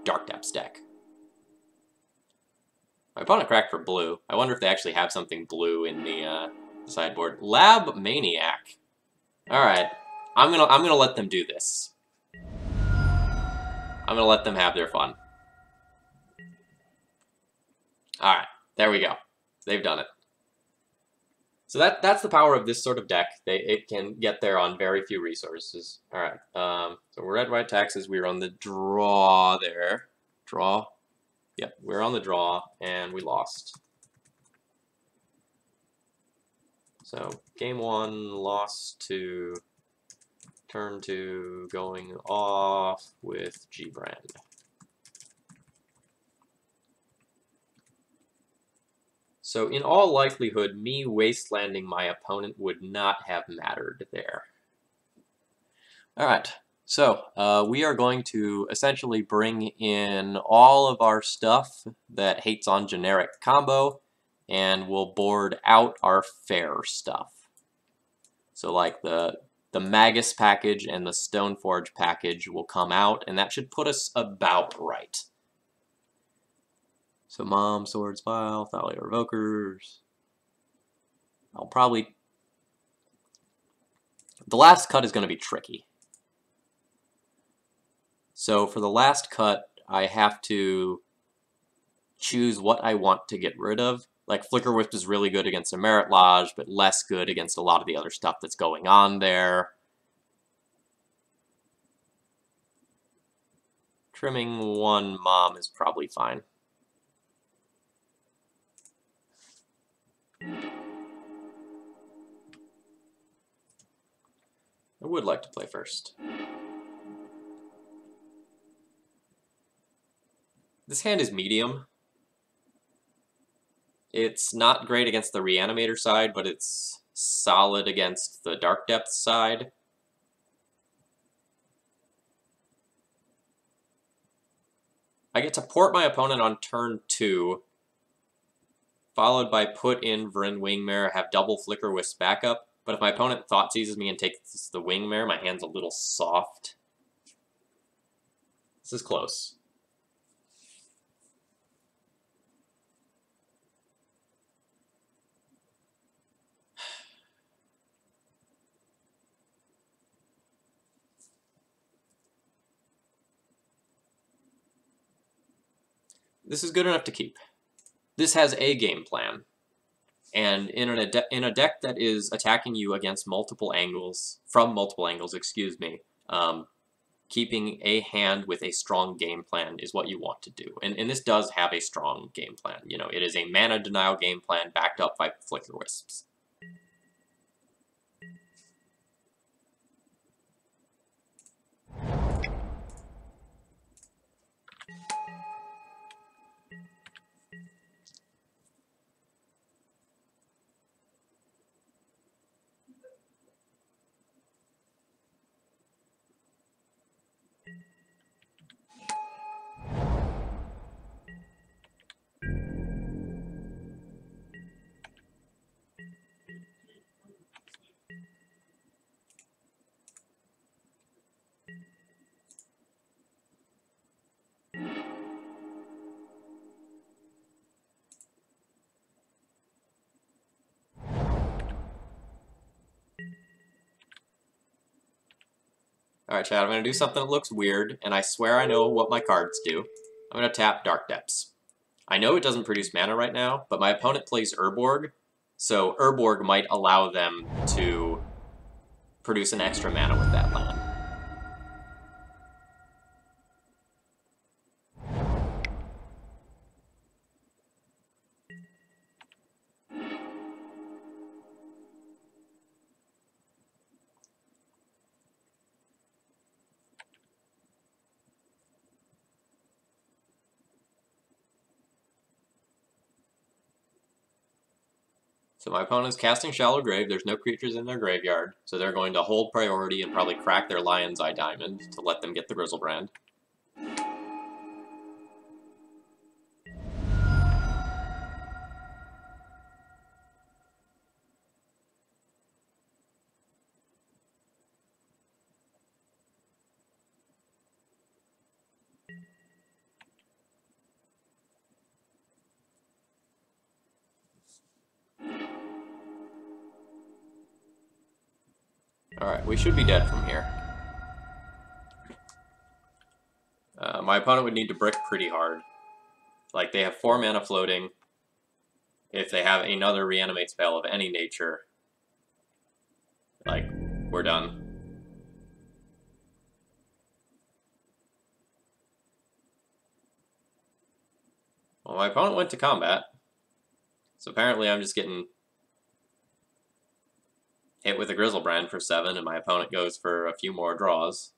Dark Depths deck. My opponent cracked for blue. I wonder if they actually have something blue in the sideboard. Lab Maniac. All right, I'm gonna let them do this. I'm gonna let them have their fun. All right, there we go. They've done it. So that's the power of this sort of deck. It can get there on very few resources. All right. So we're red, white, taxes. We're on the draw there. Draw. Yep, we're on the draw, and we lost. So game 1, lost to turn 2, going off with G-Brand. So in all likelihood, me wastelanding my opponent would not have mattered there. All right, so we are going to essentially bring in all of our stuff that hates on generic combo, and we'll board out our fair stuff. So like the Magus package and the Stoneforge package will come out, and that should put us about right. So Mom, Swords, File, Thalia Revokers. I'll probably... The last cut is going to be tricky. So for the last cut, I have to choose what I want to get rid of. Like, Flicker Wisp is really good against a Merit Lodge, but less good against a lot of the other stuff that's going on there. Trimming 1 Mom is probably fine. I would like to play first. This hand is medium. It's not great against the Reanimator side, but it's solid against the Dark Depths side. I get to port my opponent on turn 2, followed by put in Vryn Wingmare, have double Flicker Wisp backup. But if my opponent thought seizes me and takes the Wingmare, my hand's a little soft. This is close. This is good enough to keep. This has a game plan. And in a deck that is attacking you against multiple angles, from multiple angles, excuse me, keeping a hand with a strong game plan is what you want to do. And this does have a strong game plan. You know, it is a mana denial game plan backed up by Flicker Wisps. Alright, Chad, I'm going to do something that looks weird, and I swear I know what my cards do. I'm going to tap Dark Depths. I know it doesn't produce mana right now, but my opponent plays Urborg, so Urborg might allow them to produce an extra mana with that land. So my opponent's casting Shallow Grave. There's no creatures in their graveyard, so they're going to hold priority and probably crack their Lion's Eye Diamond to let them get the Grizzlebrand. Alright, we should be dead from here. My opponent would need to brick pretty hard. Like, they have 4 mana floating. If they have another Reanimate spell of any nature, like, we're done. Well, my opponent went to combat. So apparently I'm just getting hit with a Grizzlebrand for 7, and my opponent goes for a few more draws.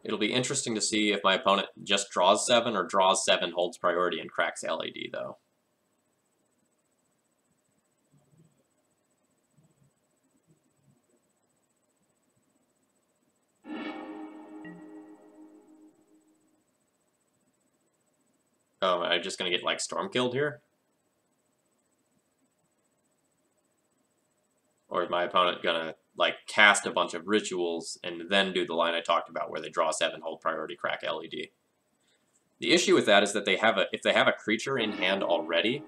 It'll be interesting to see if my opponent just draws 7 or draws 7, holds priority, and cracks LAD, though. Oh, am I just going to get, like, storm killed here? Or is my opponent going to, like, cast a bunch of rituals and then do the line I talked about where they draw 7, hold priority, crack LED? The issue with that is that if they have a creature in hand already,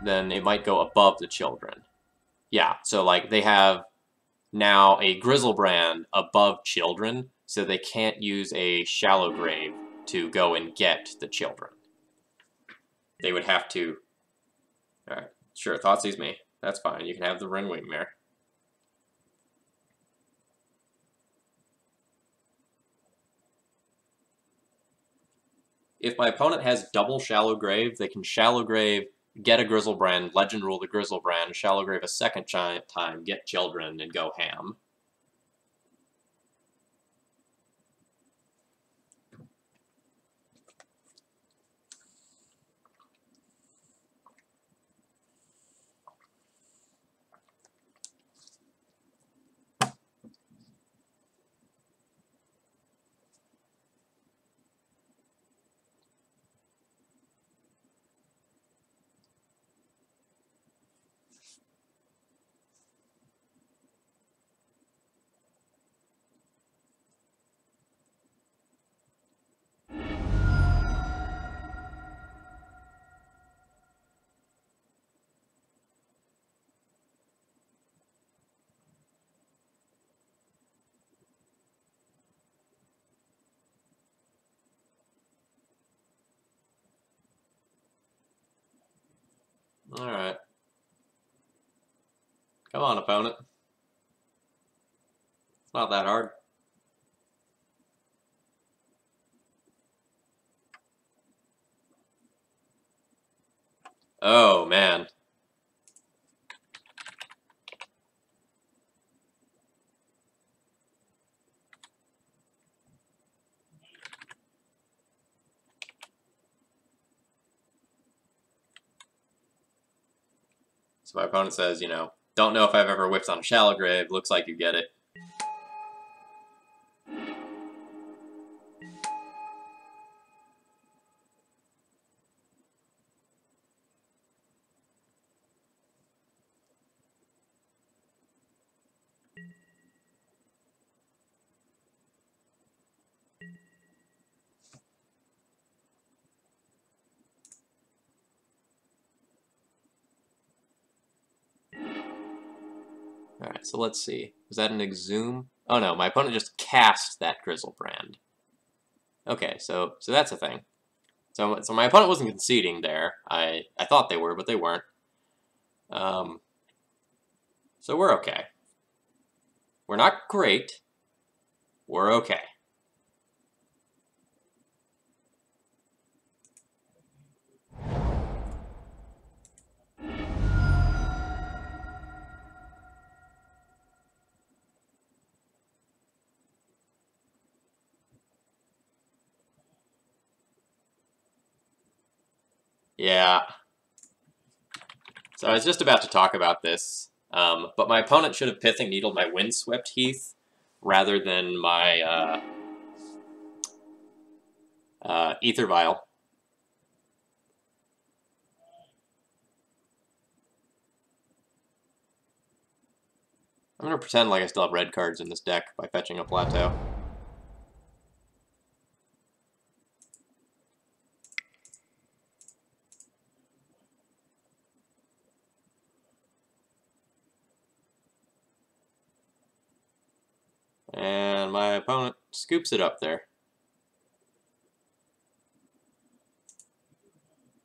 then it might go above the children. Yeah, so, like, they have now a Grizzlebrand above children, so they can't use a Shallow Grave to go and get the children. They would have to... Alright, sure, Thoughtseize me. That's fine, you can have the Ren Wingmare. If my opponent has double Shallow Grave, they can Shallow Grave, get a Grizzlebrand, Legend Rule the Grizzlebrand, Shallow Grave a second time, get children, and go ham. Alright. Come on, opponent. It's not that hard. Oh, man. So my opponent says, you know, don't know if I've ever whiffed on a Shallow Grave, looks like you get it. Alright, so let's see. Was that an Exhume? Oh no, my opponent just cast that Grizzlebrand. Okay, so that's a thing. So my opponent wasn't conceding there. I thought they were, but they weren't. So we're okay. We're not great. We're okay. Yeah. So I was just about to talk about this, but my opponent should have Pithing Needled my Windswept Heath rather than my Ether Vial. I'm going to pretend like I still have red cards in this deck by fetching a Plateau. And my opponent scoops it up there.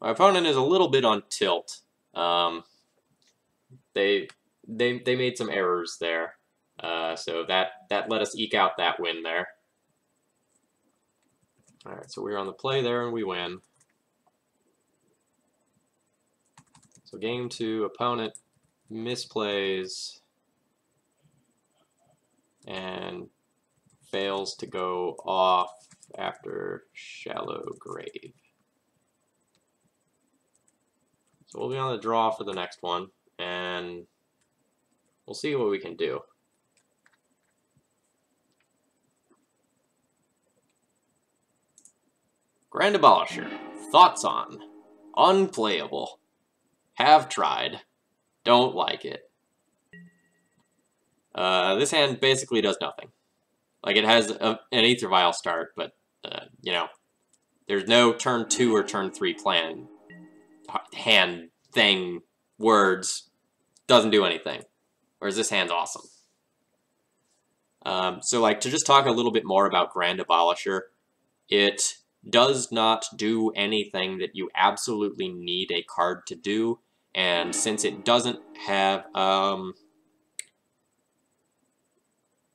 My opponent is a little bit on tilt. They made some errors there, so that let us eke out that win there. All right, so we're on the play there and we win. So game 2, opponent misplays and fails to go off after Shallow Grave. So we'll be on the draw for the next one, and we'll see what we can do. Grand Abolisher. Thoughts on? Unplayable. Have tried. Don't like it. This hand basically does nothing. Like, it has an Aether Vial start, but, you know, there's no turn 2 or turn 3 plan. Hand, thing, words, doesn't do anything. Whereas this hand's awesome. So, like, to just talk a little bit more about Grand Abolisher, it does not do anything that you absolutely need a card to do, and since it doesn't have, I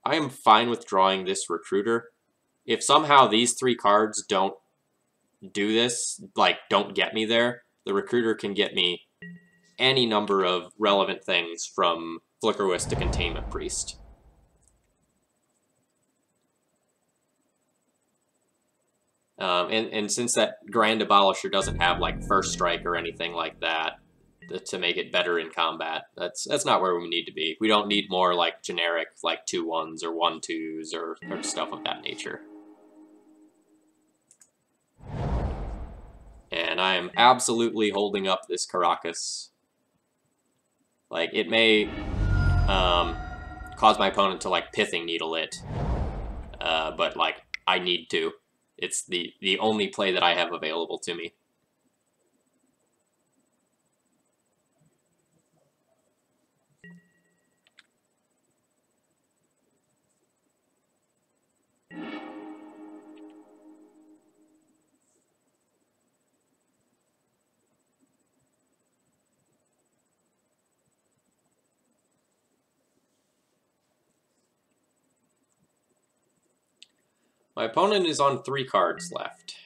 am fine with drawing this Recruiter. If somehow these 3 cards don't do this, like, don't get me there, the Recruiter can get me any number of relevant things from Flickerwisp to Containment Priest. And since that Grand Abolisher doesn't have, like, First Strike or anything like that to make it better in combat, that's not where we need to be. We don't need more, like, generic, like, 2/1s or 1/2s or stuff of that nature. And I am absolutely holding up this Caracas. Like, it may cause my opponent to, like, Pithing Needle it, but, like, I need to. It's the only play that I have available to me. My opponent is on 3 cards left.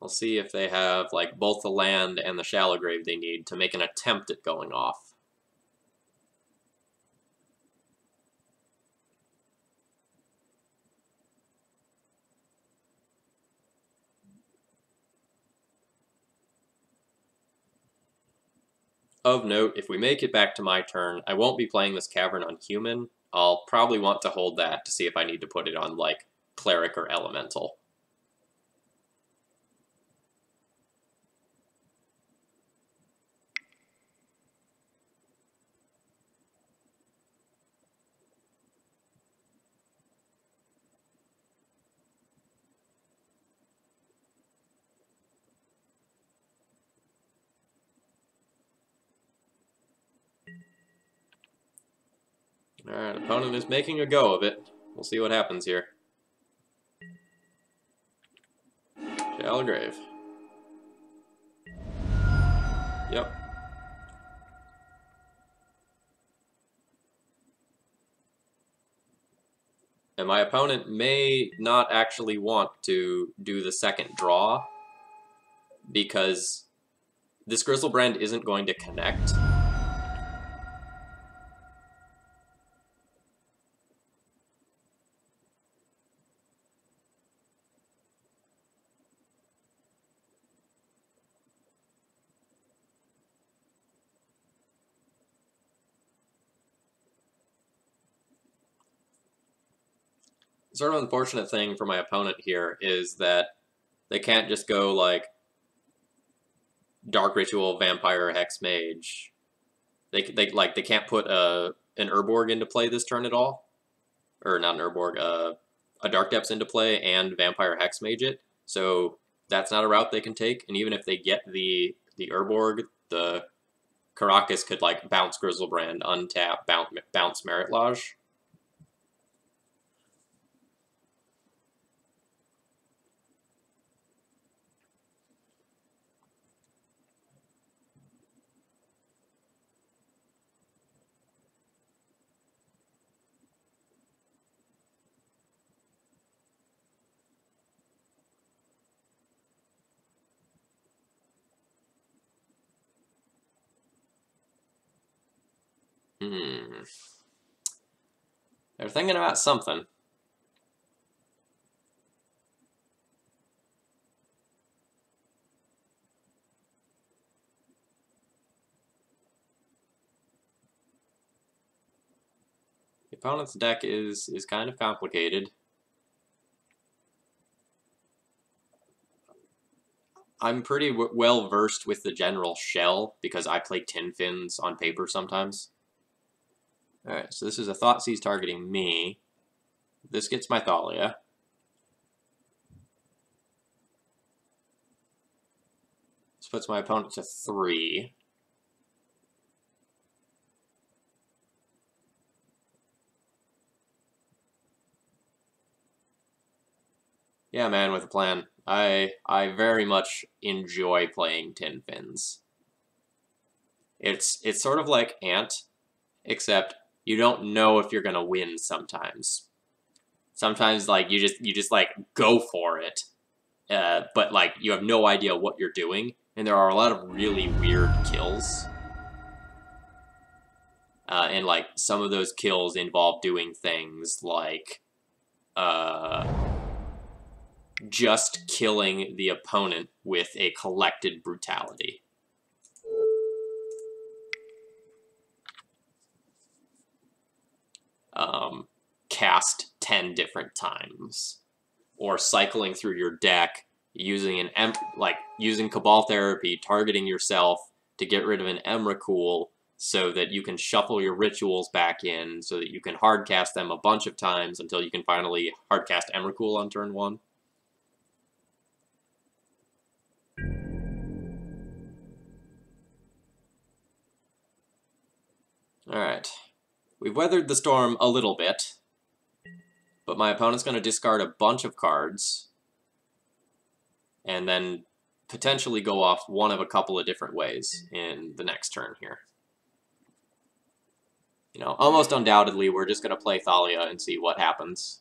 We'll see if they have, like, both the land and the Shallow Grave they need to make an attempt at going off. Of note, if we make it back to my turn, I won't be playing this Cavern on Human. I'll probably want to hold that to see if I need to put it on, like, Cleric or Elemental. Alright, opponent is making a go of it. We'll see what happens here. Shallow Grave. Yep. And my opponent may not actually want to do the second draw, because this Grizzlebrand isn't going to connect. sort of unfortunate thing for my opponent here is that they can't just go like Dark Ritual, Vampire, Hex Mage. They can't put an Urborg into play this turn at all, or not an Urborg, a Dark Depths into play and Vampire Hex Mage it. So that's not a route they can take. And even if they get the Urborg, the Caracas could like bounce Grizzlebrand, untap, bounce Merit Lodge. They're thinking about something. The opponent's deck is kind of complicated. I'm pretty well versed with the general shell because I play Tin Fins on paper sometimes. Alright, so this is a Thoughtseize targeting me. This gets my Thalia. This puts my opponent to 3. Yeah, man, with a plan. I very much enjoy playing Tin Fins. It's sort of like Ant, except you don't know if you're gonna win sometimes. Sometimes like you just like go for it, but like you have no idea what you're doing, and there are a lot of really weird kills. And like some of those kills involve doing things like just killing the opponent with a collected brutality. Cast 10 different times, or cycling through your deck using using Cabal Therapy, targeting yourself to get rid of an Emrakul so that you can shuffle your rituals back in, so that you can hardcast them a bunch of times until you can finally hardcast Emrakul on turn 1. Alright. We've weathered the storm a little bit, but my opponent's going to discard a bunch of cards and then potentially go off one of a couple of different ways in the next turn here. You know, almost undoubtedly, we're just going to play Thalia and see what happens.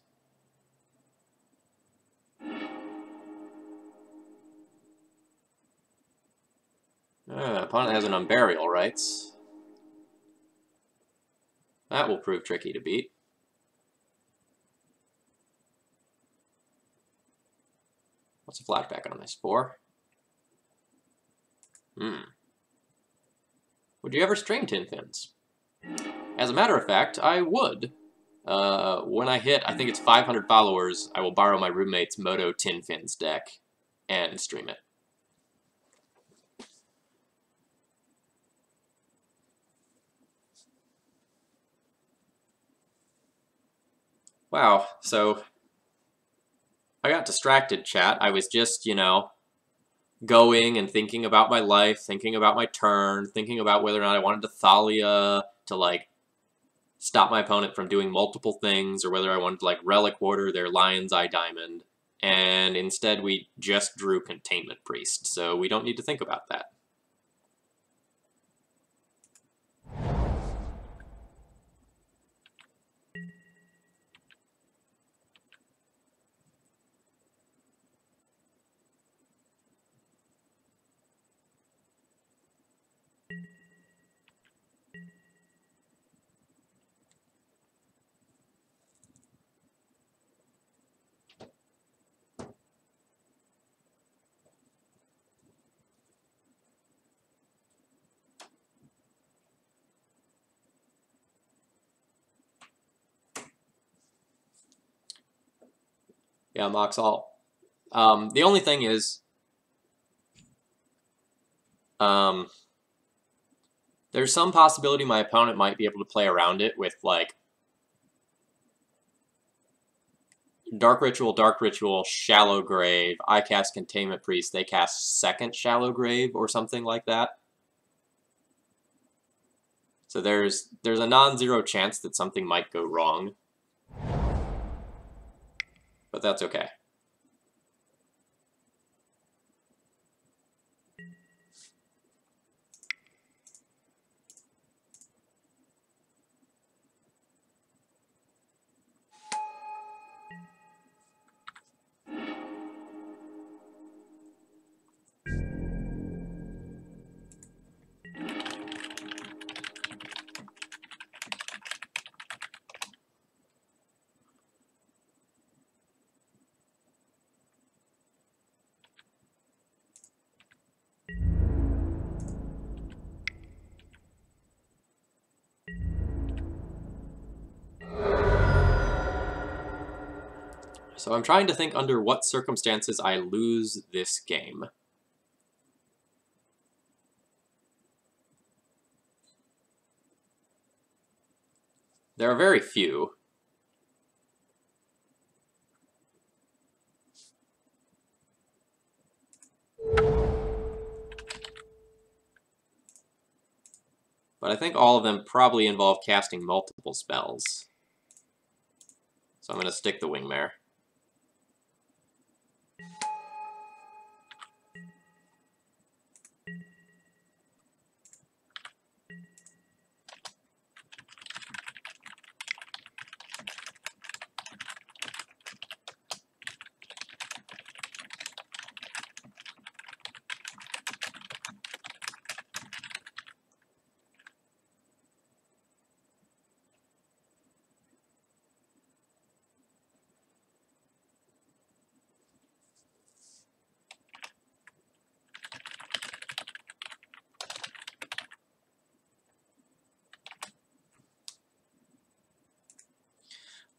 Opponent has an Unburial Rites. That will prove tricky to beat. What's a flashback on this? 4? Would you ever stream Tin Fins? As a matter of fact, I would. When I hit, I think it's 500 followers, I will borrow my roommate's Moto Tin Fins deck and stream it. Wow, so I got distracted, chat. I was just, you know, going and thinking about my life, thinking about my turn, thinking about whether or not I wanted to Thalia to, like, stop my opponent from doing multiple things, or whether I wanted to, like, Relic Warder their Lion's Eye Diamond, and instead we just drew Containment Priest, so we don't need to think about that. Yeah, Mox all. The only thing is, there's some possibility my opponent might be able to play around it with, like, Dark Ritual, Shallow Grave, I cast Containment Priest, they cast second Shallow Grave, or something like that. So there's a non-zero chance that something might go wrong. But that's okay. So I'm trying to think under what circumstances I lose this game. There are very few. But I think all of them probably involve casting multiple spells. So I'm going to stick the Wingmare.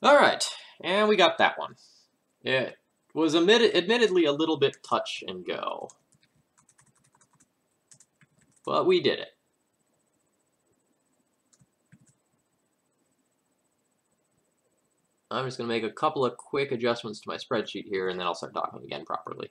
Alright, and we got that one. It was admittedly a little bit touch and go. But we did it. I'm just going to make a couple of quick adjustments to my spreadsheet here, and then I'll start talking again properly.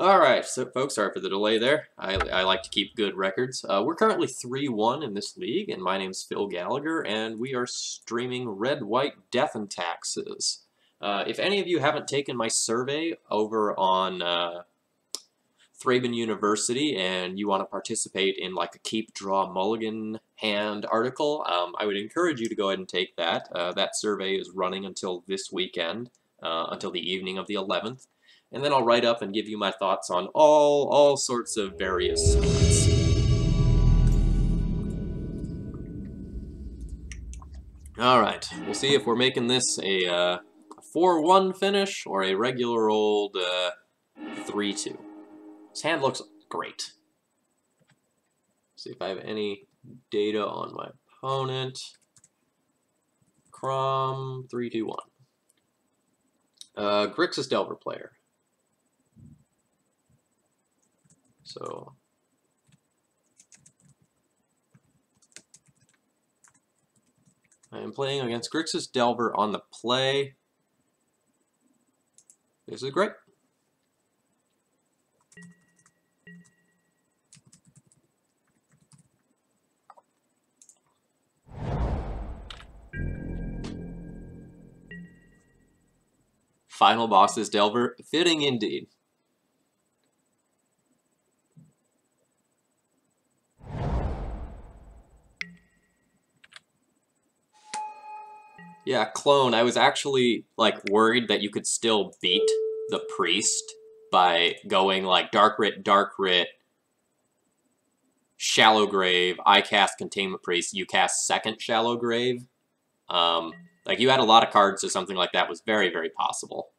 Alright, so folks, sorry for the delay there. I like to keep good records. We're currently 3-1 in this league, and my name's Phil Gallagher, and we are streaming Red, White, Death, and Taxes. If any of you haven't taken my survey over on Thraben University and you want to participate in like a Keep, Draw, Mulligan hand article, I would encourage you to go ahead and take that. That survey is running until this weekend, until the evening of the 11th. And then I'll write up and give you my thoughts on all sorts of various sorts. Alright, we'll see if we're making this a 4-1 finish or a regular old 3-2. This hand looks great. See if I have any data on my opponent. Crom 3-2-1. Grixis Delver player. So I am playing against Grixis Delver on the play. This is great. Final boss is Delver. Fitting indeed. Yeah, Clone, I was actually, like, worried that you could still beat the Priest by going, like, Dark Writ, Shallow Grave, I cast Containment Priest, you cast second Shallow Grave. Like, you had a lot of cards, so something like that was very, very possible.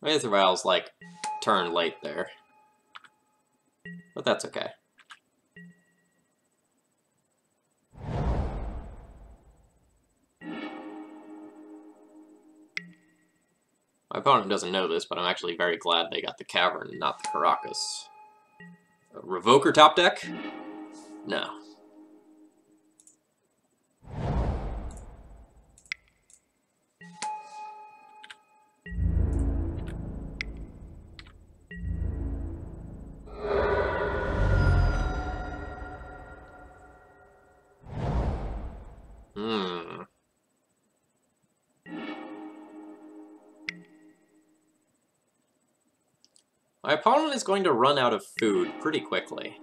Aethervial's, like, turn late there. But that's okay. My opponent doesn't know this, but I'm actually very glad they got the Cavern and not the Caracas. Revoker top deck? No. My opponent is going to run out of food pretty quickly.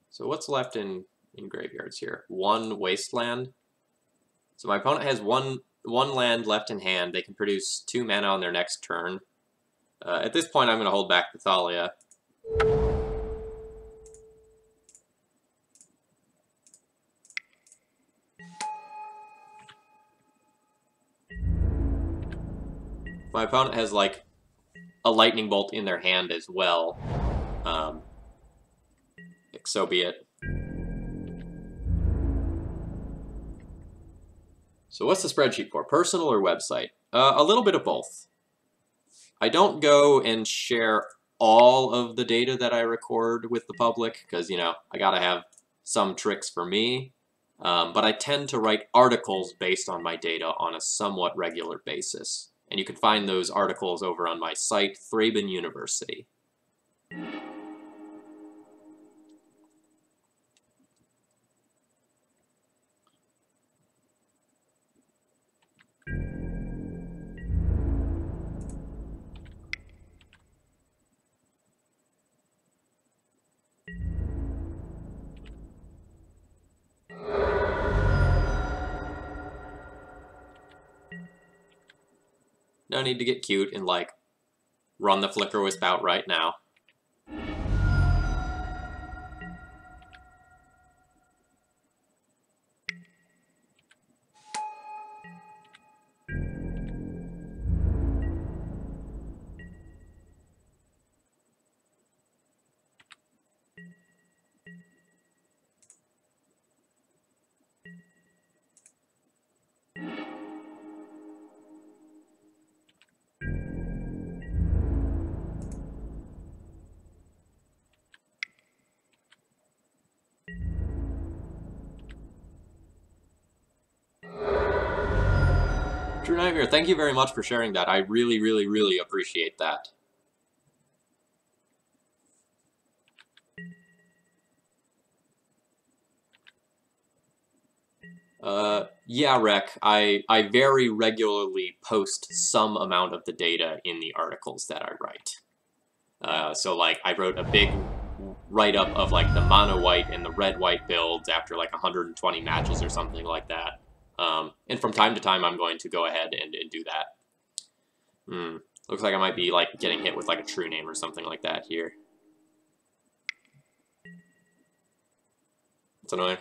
So what's left in graveyards here? One Wasteland. So my opponent has one land left in hand. They can produce 2 mana on their next turn. At this point, I'm going to hold back the Thalia. My opponent has, like, a Lightning Bolt in their hand as well. So be it. So what's the spreadsheet for? Personal or website? A little bit of both. I don't go and share all of the data that I record with the public, because, you know, I gotta have some tricks for me. But I tend to write articles based on my data on a somewhat regular basis. And you can find those articles over on my site, Thraben University. No need to get cute and, like, run the Flicker Wisp out right now. True Nightmare, thank you very much for sharing that. I really, really, really appreciate that. Yeah, Rec, I very regularly post some amount of the data in the articles that I write. So, like, I wrote a big write-up of, like, the mono-white and the red-white builds after, like, 120 matches or something like that. And from time to time, I'm going to go ahead and do that. Looks like I might be, like, getting hit with, like, a true name or something like that here. It's annoying.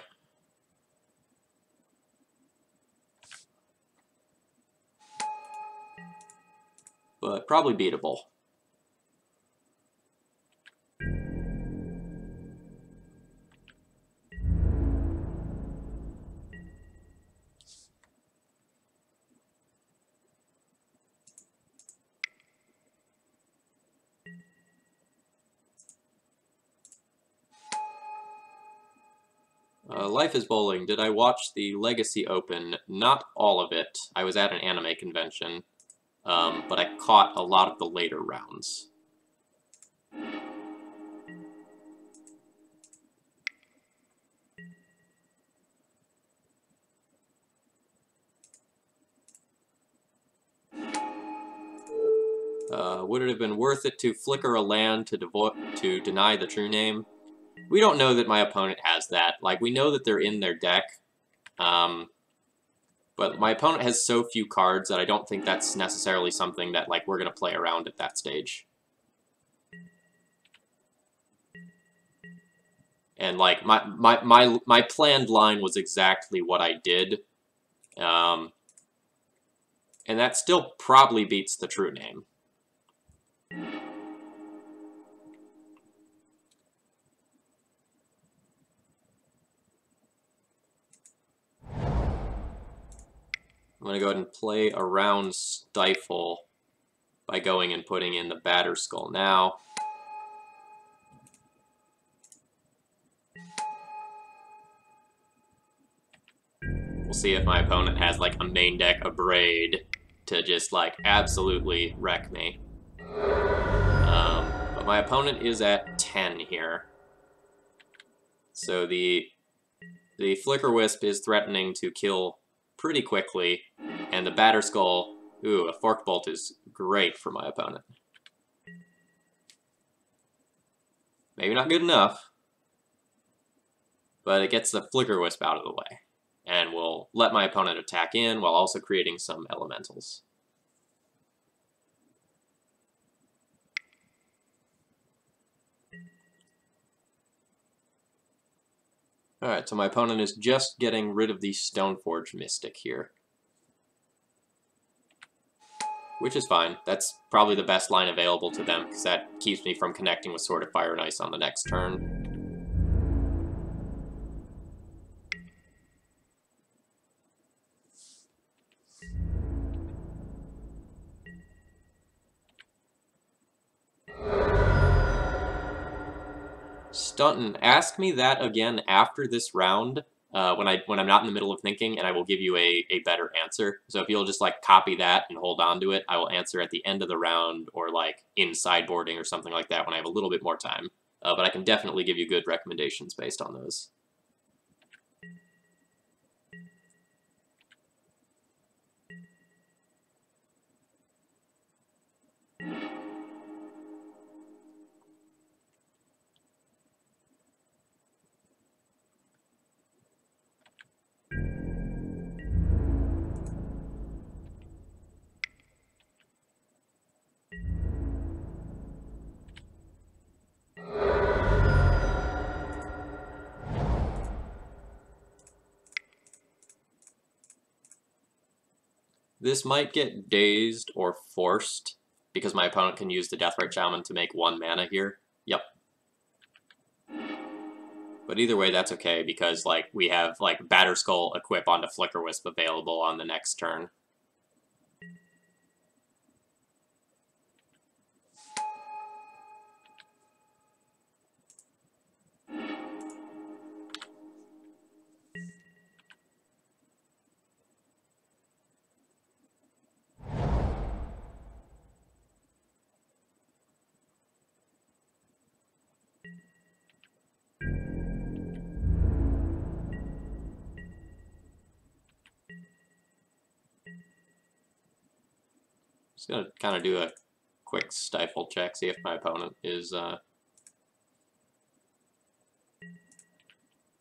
But probably beatable. Life is Bowling. Did I watch the Legacy Open? Not all of it. I was at an anime convention, but I caught a lot of the later rounds. Would it have been worth it to flicker a land to deny the true name? We don't know that my opponent has that. Like, we know that they're in their deck, but my opponent has so few cards that I don't think that's necessarily something that, like, we're going to play around at that stage. And, like, my planned line was exactly what I did. And that still probably beats the true name. I'm going to go ahead and play around Stifle by going and putting in the Batterskull now. We'll see if my opponent has, like, a main deck Abrade to just, like, absolutely wreck me. But my opponent is at 10 here. So the Flicker Wisp is threatening to kill pretty quickly, and the Batterskull, ooh, a Forked Bolt is great for my opponent. Maybe not good enough, but it gets the Flicker Wisp out of the way, and will let my opponent attack in while also creating some elementals. Alright, so my opponent is just getting rid of the Stoneforge Mystic here. Which is fine. That's probably the best line available to them, because that keeps me from connecting with Sword of Fire and Ice on the next turn. Stunton, ask me that again after this round, when I'm not in the middle of thinking, and I will give you a better answer. So if you'll just, like, copy that and hold on to it, I will answer at the end of the round, or, like, in sideboarding or something like that when I have a little bit more time. But I can definitely give you good recommendations based on those. This might get dazed or forced, because my opponent can use the Deathrite Shaman to make 1 mana here. Yep. But either way, that's okay, because, like, we have, like, Batterskull equip onto Flicker Wisp available on the next turn. Just gonna kind of do a quick stifle check, see if my opponent is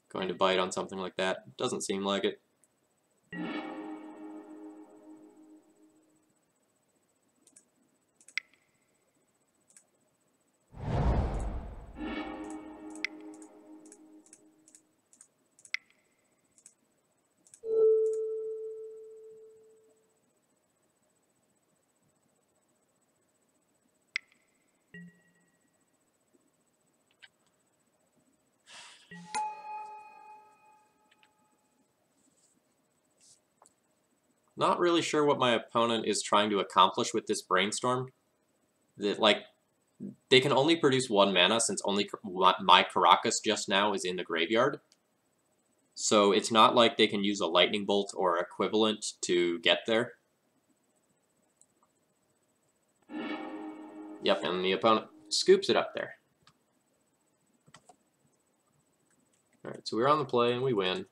going to bite on something like that. Doesn't seem like it. Not really sure what my opponent is trying to accomplish with this Brainstorm. That, like, they can only produce 1 mana since only my Caracas just now is in the graveyard. So it's not like they can use a Lightning Bolt or equivalent to get there. Yep, and the opponent scoops it up there. Alright, so we're on the play and we win.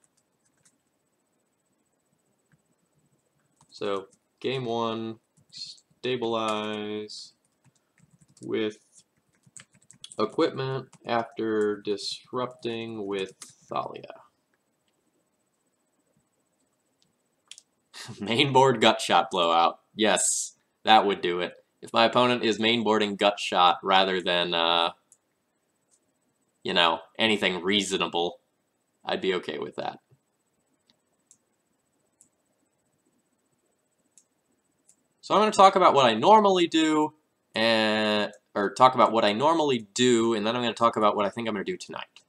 So, game 1, stabilize, with equipment after disrupting with Thalia. Mainboard Gutshot Blowout. Yes, that would do it. If my opponent is mainboarding Gutshot rather than, you know, anything reasonable, I'd be okay with that. So I'm going to talk about what I normally do, and talk about what I normally do, and then I'm going to talk about what I think I'm going to do tonight.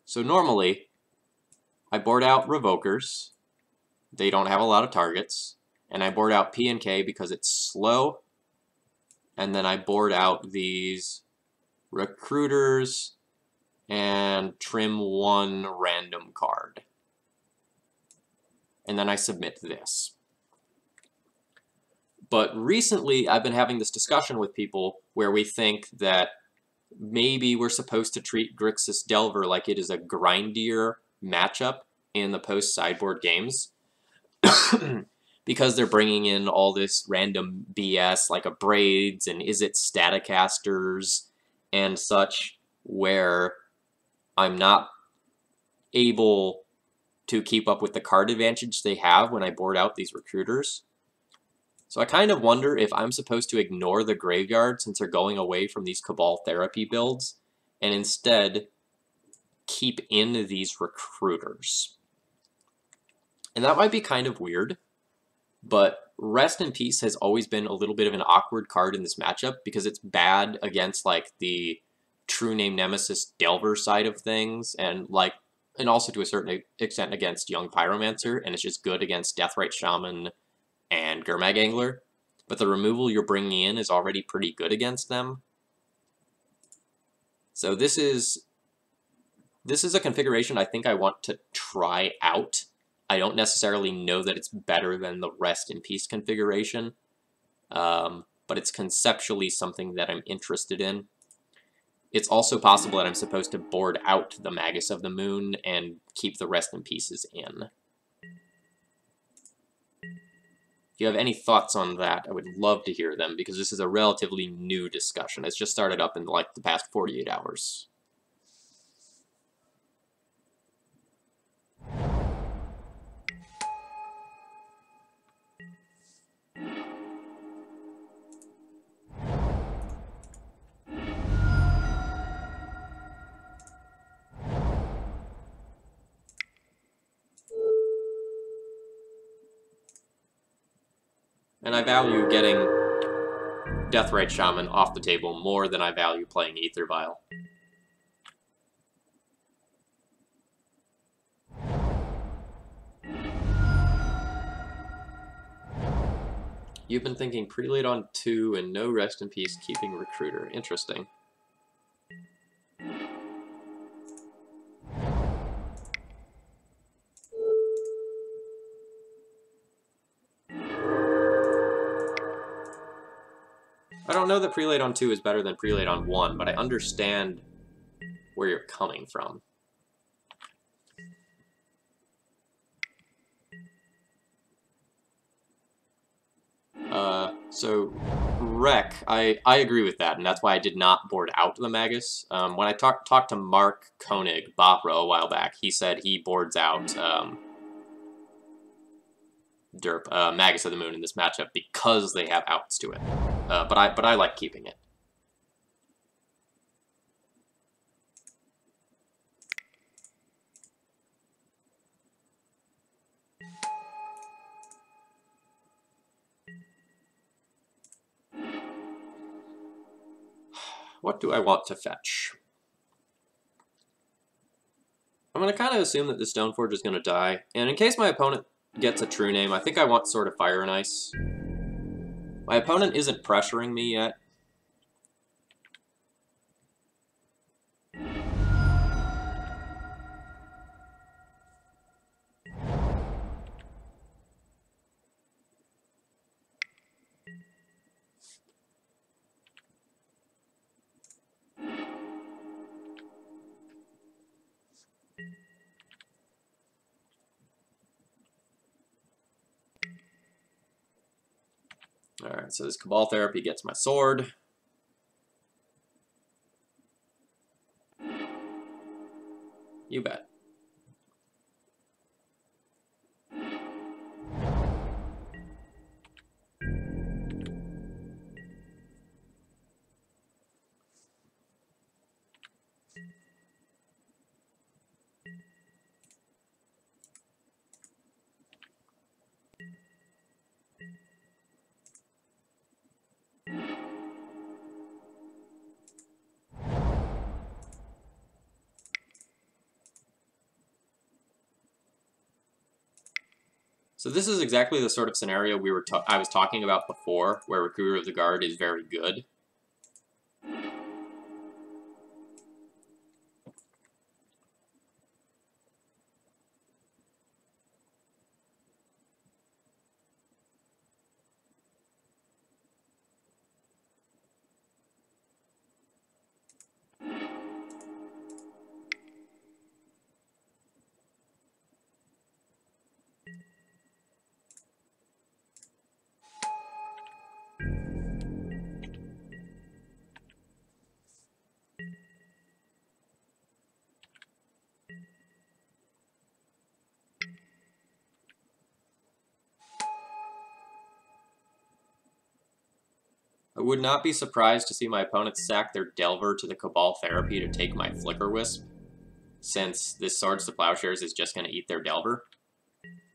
So normally, I board out Revokers. They don't have a lot of targets. And I board out P and K because it's slow. And then I board out these Recruiters and trim one random card. And then I submit this. But recently, I've been having this discussion with people where we think that maybe we're supposed to treat Grixis Delver like it is a grindier matchup in the post-sideboard games. Because they're bringing in all this random BS like Abrades and Is It Staticasters and such, where I'm not able to keep up with the card advantage they have when I board out these Recruiters. So I kind of wonder if I'm supposed to ignore the graveyard since they're going away from these Cabal Therapy builds and instead keep in these Recruiters. And that might be kind of weird, but Rest in Peace has always been a little bit of an awkward card in this matchup because it's bad against like the True Name Nemesis Delver side of things and also to a certain extent against Young Pyromancer, and it's just good against Deathrite Shaman and Gurmag Angler, but the removal you're bringing in is already pretty good against them. So this is a configuration I think I want to try out. I don't necessarily know that it's better than the Rest in Peace configuration, but it's conceptually something that I'm interested in. It's also possible that I'm supposed to board out the Magus of the Moon and keep the Rest in Pieces in. If you have any thoughts on that, I would love to hear them, because this is a relatively new discussion. It's just started up in like the past 48 hours. And I value getting Deathrite Shaman off the table more than I value playing Aether Vial. You've been thinking Prelate on 2 and no Rest in Peace keeping Recruiter. Interesting. I don't know that Prelate on 2 is better than Prelate on 1, but I understand where you're coming from. So, Rec, I agree with that, and that's why I did not board out the Magus. When I talked to Mark Koenig, Bopra, a while back, he said he boards out Magus of the Moon in this matchup because they have outs to it. But I like keeping it. What do I want to fetch? I'm going to kind of assume that the Stoneforge is going to die, and in case my opponent gets a True Name, I think I want Sword of Fire and Ice. My opponent isn't pressuring me yet. Alright, so this Cabal Therapy gets my sword. You bet. So this is exactly the sort of scenario I was talking about before, where Recruiter of the Guard is very good. I would not be surprised to see my opponents sack their Delver to the Cabal Therapy to take my Flicker Wisp, since this Swords to Plowshares is just going to eat their Delver.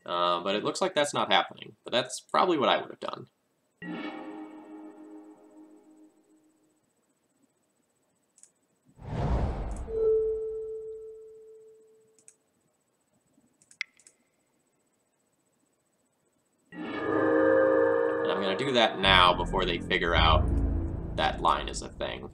But it looks like that's not happening, but that's probably what I would have done. And I'm going to do that now before they figure out that line is a thing.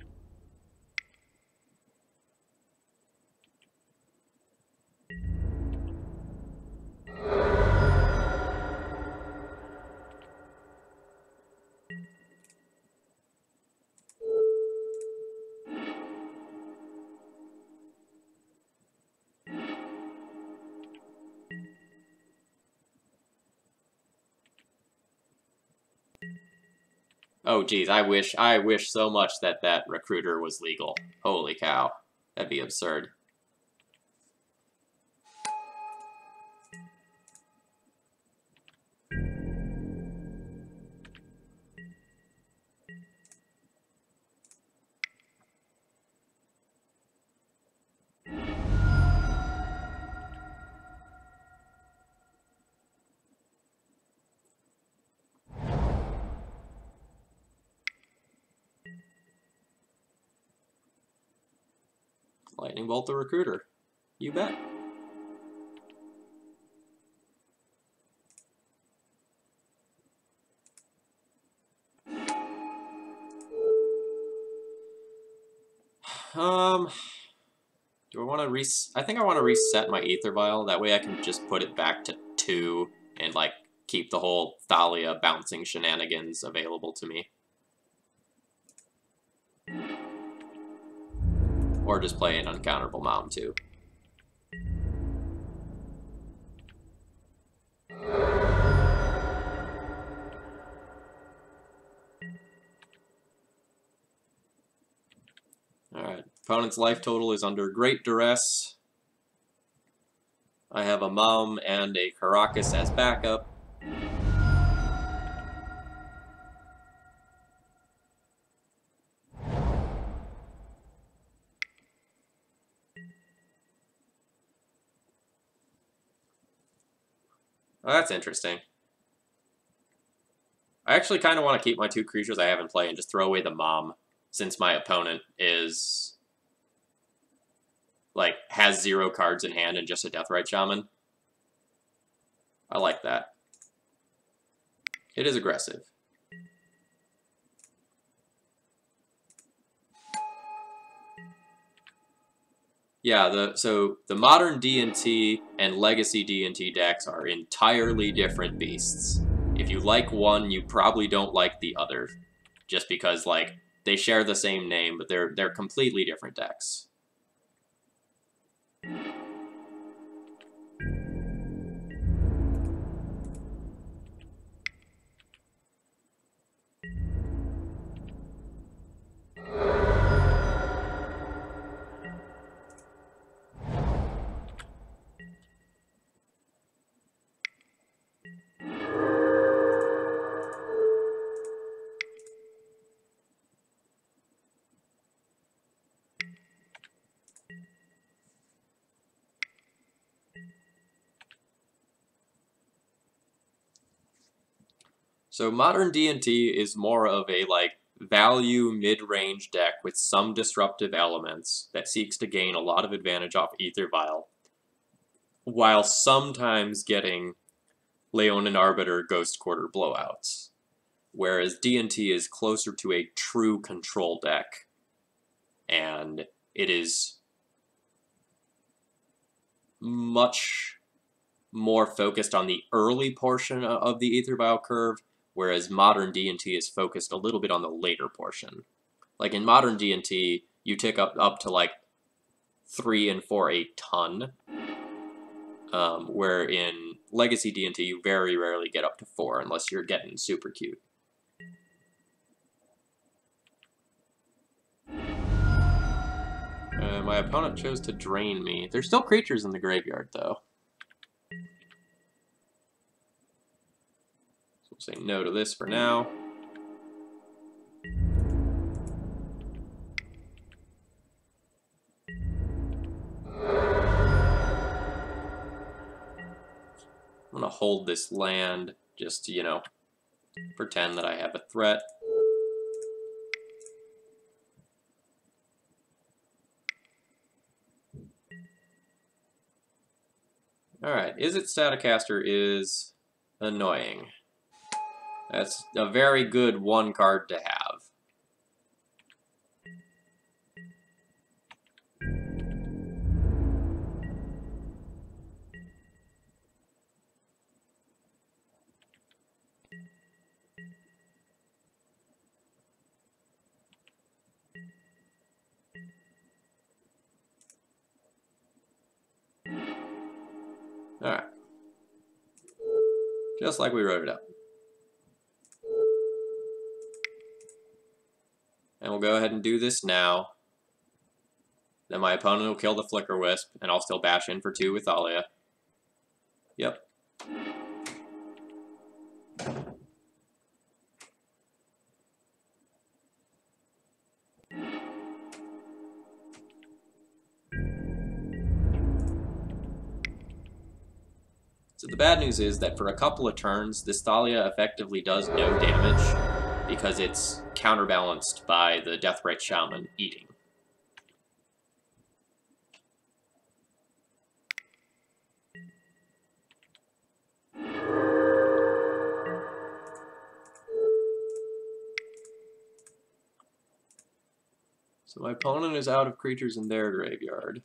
Oh geez, I wish so much that that Recruiter was legal. Holy cow. That'd be absurd. Lightning Bolt the Recruiter. You bet. Do I want to I think I want to reset my Aether Vial. That way I can just put it back to 2 and, like, keep the whole Thalia bouncing shenanigans available to me. Or just play an Uncounterable Mom, too. Alright, opponent's life total is under great duress. I have a Mom and a Caracas as backup. Oh, that's interesting. I actually kind of want to keep my 2 creatures I have in play and just throw away the Mom, since my opponent is, like, has 0 cards in hand and just a Deathrite Shaman. I like that. It is aggressive. Yeah, so the modern D&T and legacy D&T decks are entirely different beasts. If you like one, you probably don't like the other, just because, like, they share the same name, but they're completely different decks. So modern D&T is more of a like value mid-range deck with some disruptive elements that seeks to gain a lot of advantage off Ether Vial, while sometimes getting Leonin Arbiter Ghost Quarter blowouts. Whereas D&T is closer to a true control deck, and it is much more focused on the early portion of the Ether Vial curve, whereas modern D&T is focused a little bit on the later portion. Like in modern D&T, you tick up to like 3 and 4 a ton, where in Legacy D&T you very rarely get up to 4 unless you're getting super cute. My opponent chose to drain me. There's still creatures in the graveyard, though. So we'll say no to this for now. I'm gonna hold this land just to, you know, pretend that I have a threat. Alright, Is It Staticaster is annoying. That's a very good one card to have. Alright. Just like we wrote it up. And we'll go ahead and do this now. Then my opponent will kill the Flicker Wisp, and I'll still bash in for 2 with Thalia. Yep. So the bad news is that for a couple of turns, this Thalia effectively does no damage because it's counterbalanced by the Deathrite Shaman eating. So my opponent is out of creatures in their graveyard.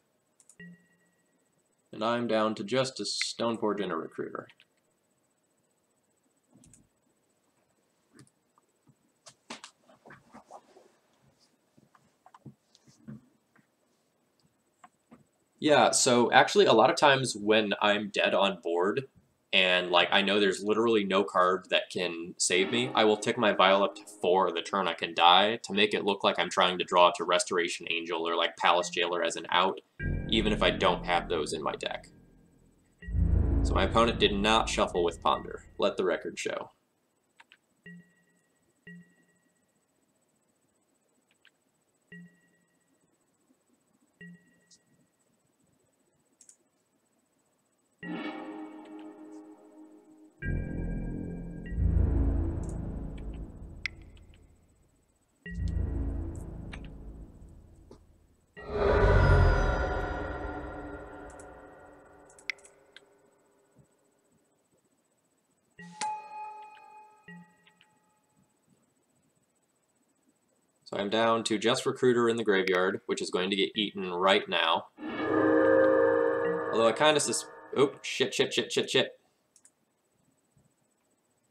And I'm down to just a Stoneforge and a Recruiter. Yeah, so actually a lot of times when I'm dead on board, and like I know there's literally no card that can save me, I will tick my Vial up to 4 the turn I can die to make it look like I'm trying to draw to Restoration Angel or like Palace Jailer as an out, even if I don't have those in my deck. So my opponent did not shuffle with Ponder. Let the record show. So I'm down to just Recruiter in the graveyard, which is going to get eaten right now. Although I kind of oh, shit.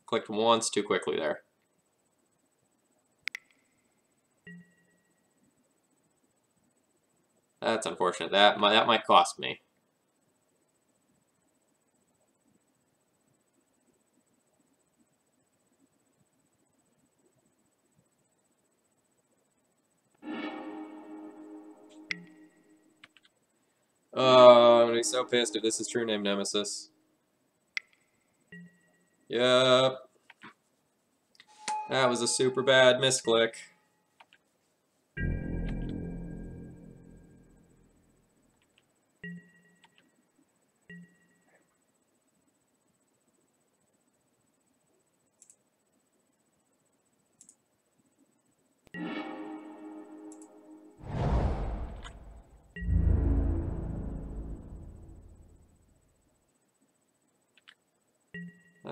Clicked once too quickly there. That's unfortunate. That might cost me. Oh, I'm gonna be so pissed if this is True Name Nemesis. Yep. That was a super bad misclick.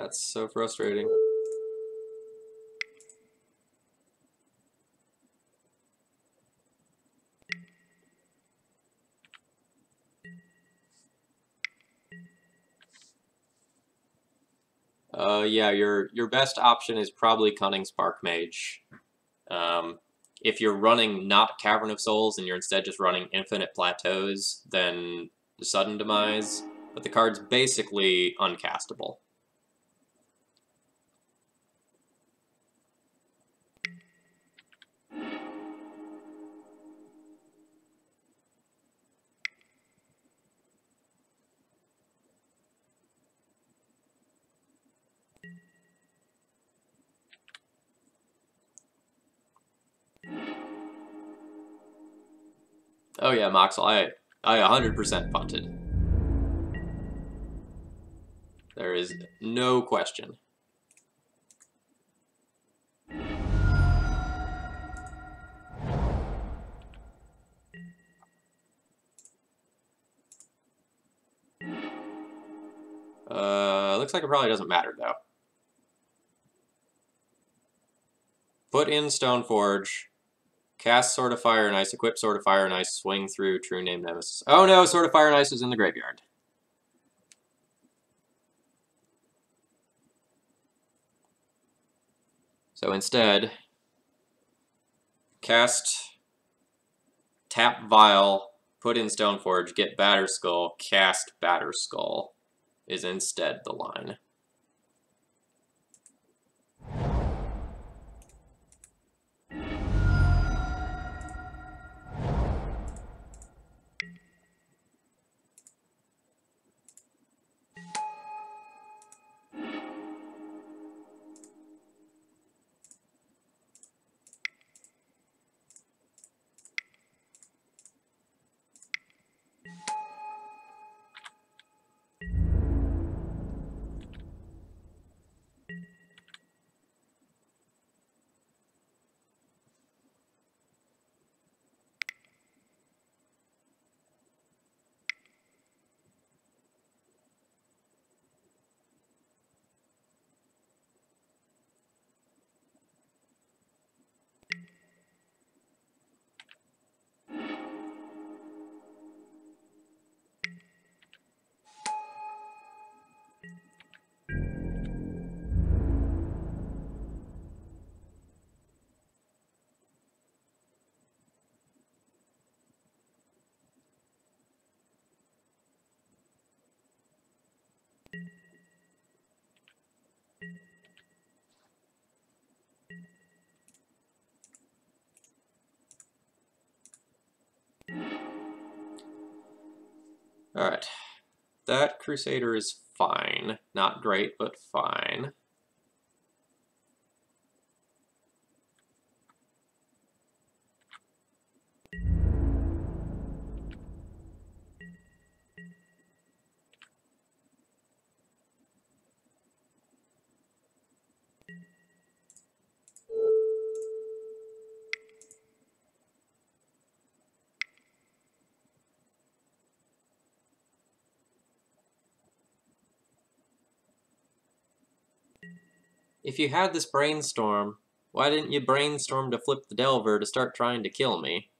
That's so frustrating. Yeah, your best option is probably Cunning Spark Mage. If you're running not Cavern of Souls and you're instead just running Infinite Plateaus, then Sudden Demise, but the card's basically uncastable. Oh yeah, Moxel, I 100% punted. There is no question. Looks like it probably doesn't matter, though. Put in Stoneforge, cast Sword of Fire and Ice, equip Sword of Fire and Ice, swing through True Name Nemesis. Oh no, Sword of Fire and Ice is in the graveyard. So instead, cast, tap Vial, put in Stoneforge, get Batterskull, cast Batterskull is instead the line. Alright. That Crusader is fine. Not great, but fine. If you had this brainstorm, why didn't you brainstorm to flip the Delver to start trying to kill me?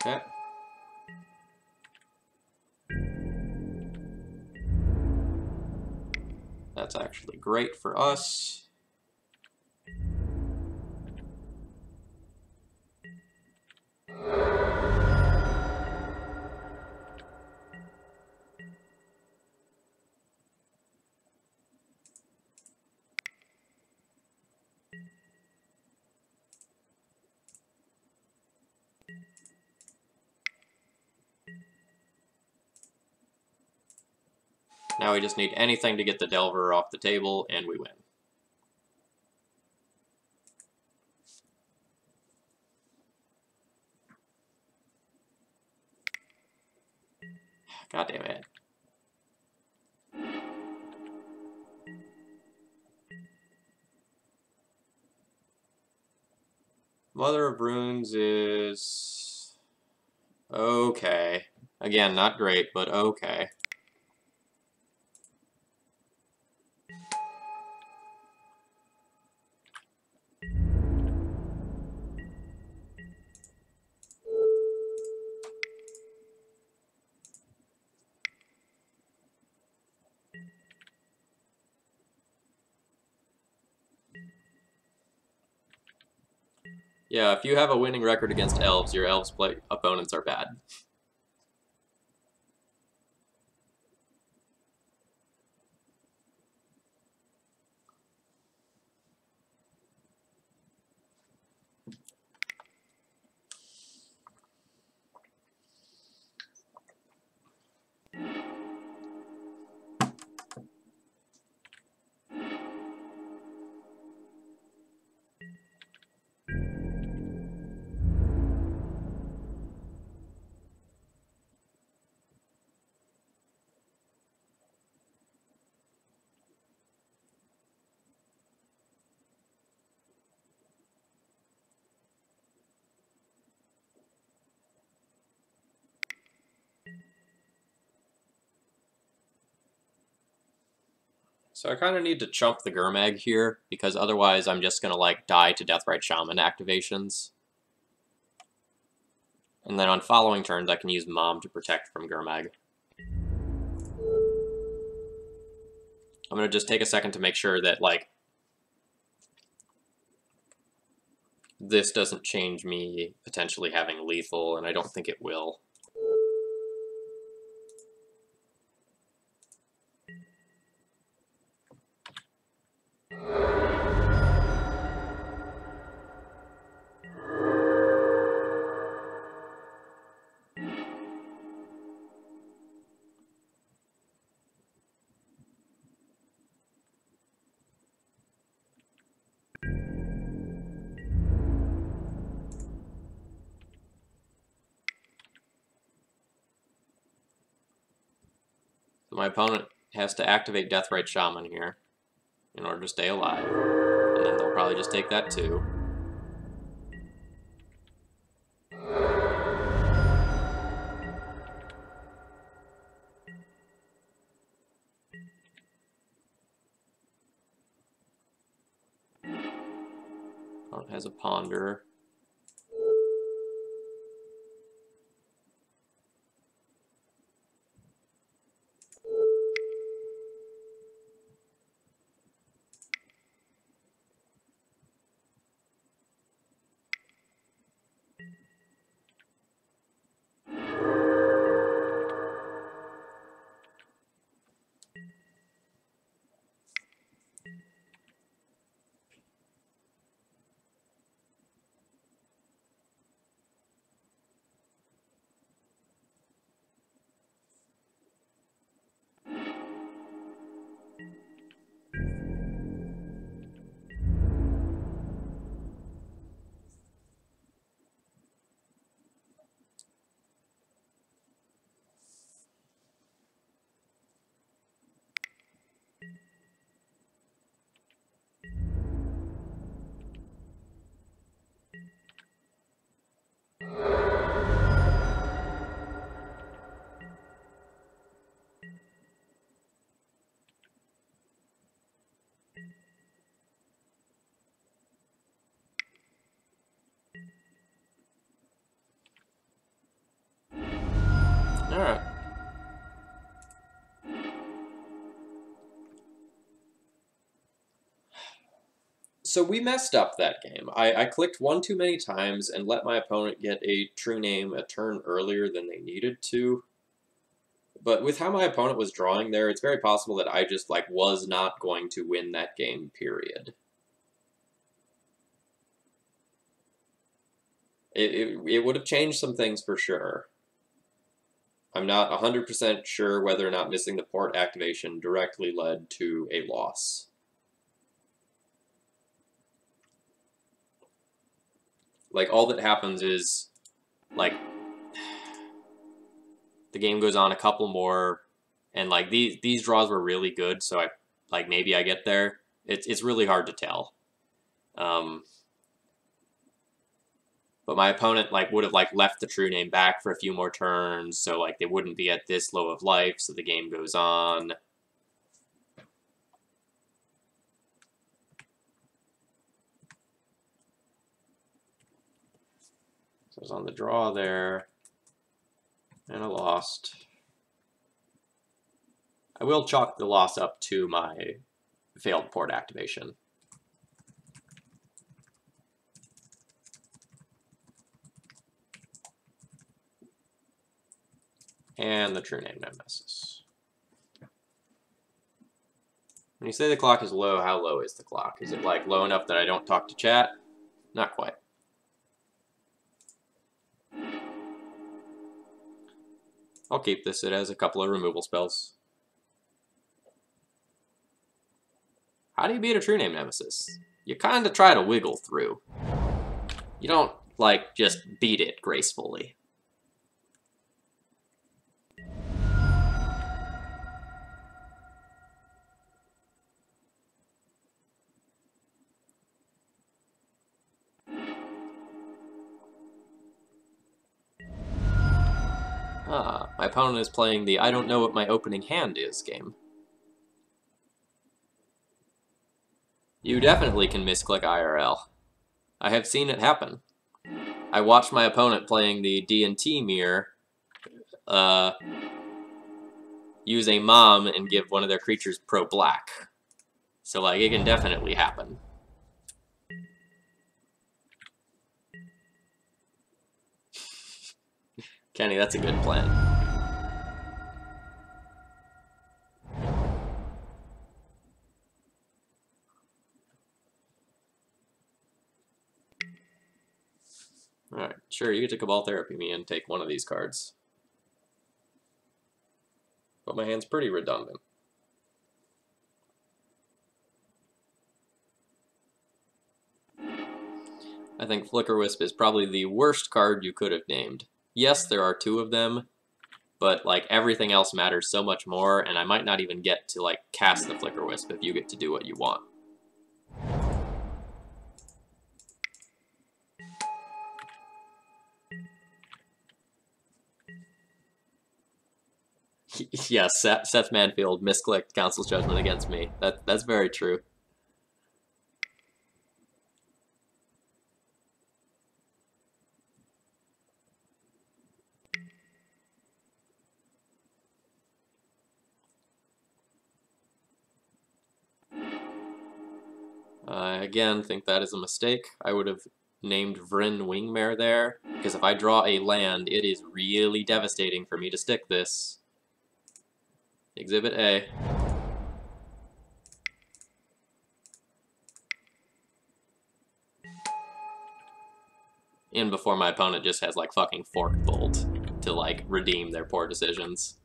Okay. That's actually great for us. Now we just need anything to get the Delver off the table, and we win. God damn it. Mother of Runes is... okay. Again, not great, but okay. Yeah, if you have a winning record against elves, your elves opponents are bad. So I kind of need to chump the Gurmag here, because otherwise I'm just going to, like, die to Deathrite Shaman activations. And then on following turns, I can use Mom to protect from Gurmag. I'm going to just take a second to make sure that, like, this doesn't change me potentially having lethal, and I don't think it will. So my opponent has to activate Deathrite Shaman here in order to stay alive. And then they'll probably just take that too. Opponent has a Ponder. Alright. So we messed up that game. I clicked one too many times and let my opponent get a true name a turn earlier than they needed to. But with how my opponent was drawing there, it's very possible that I just, like, was not going to win that game, period. It would have changed some things for sure. I'm not 100% sure whether or not missing the port activation directly led to a loss. Like, all that happens is, like, the game goes on a couple more, and, like, these draws were really good, so maybe I get there. It's really hard to tell. But my opponent, like, would have, like, left the true name back for a few more turns, so, like, they wouldn't be at this low of life, so the game goes on. So I was on the draw there, and I lost. I will chalk the loss up to my failed port activation. And the true name nemesis. When you say the clock is low, how low is the clock? Is it, like, low enough that I don't talk to chat? Not quite. I'll keep this. It has a couple of removal spells. How do you beat a true name nemesis? You kind of try to wiggle through. You don't, like, just beat it gracefully. My opponent is playing the I don't know what my opening hand is game. You definitely can misclick IRL. I have seen it happen. I watched my opponent playing the D&T mirror use a mom and give one of their creatures pro-black. So, like, it can definitely happen. Kenny, that's a good plan. Alright, sure, you get to Cabal Therapy me and take one of these cards. But my hand's pretty redundant. I think Flicker Wisp is probably the worst card you could have named. Yes, there are two of them, but, like, everything else matters so much more, and I might not even get to, like, cast the Flicker Wisp if you get to do what you want. Yes, Seth Manfield misclicked Council's Judgment against me. That's very true. I again think that is a mistake. I would have named Vryn Wingmare there, because if I draw a land, it is really devastating for me to stick this. Exhibit A. In before my opponent just has, like, fucking Fork Bolt to, like, redeem their poor decisions.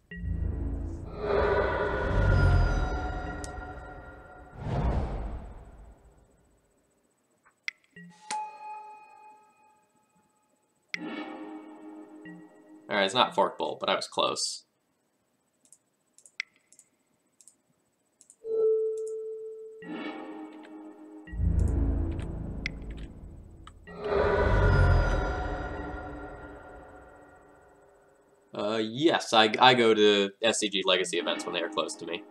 Alright, it's not Fork Bolt, but I was close. Yes, I go to SCG Legacy events when they are close to me.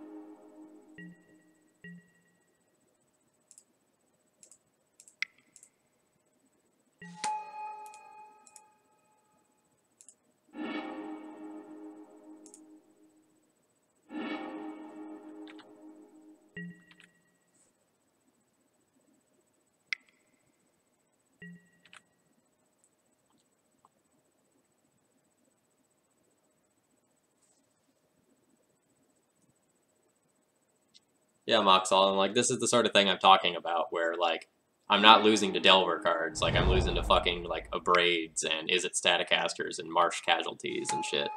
Yeah, Moxall, and, like, this is the sort of thing I'm talking about, where, like, I'm not losing to Delver cards, like, I'm losing to fucking, like, Abrades and Is It Staticasters and Marsh Casualties and shit.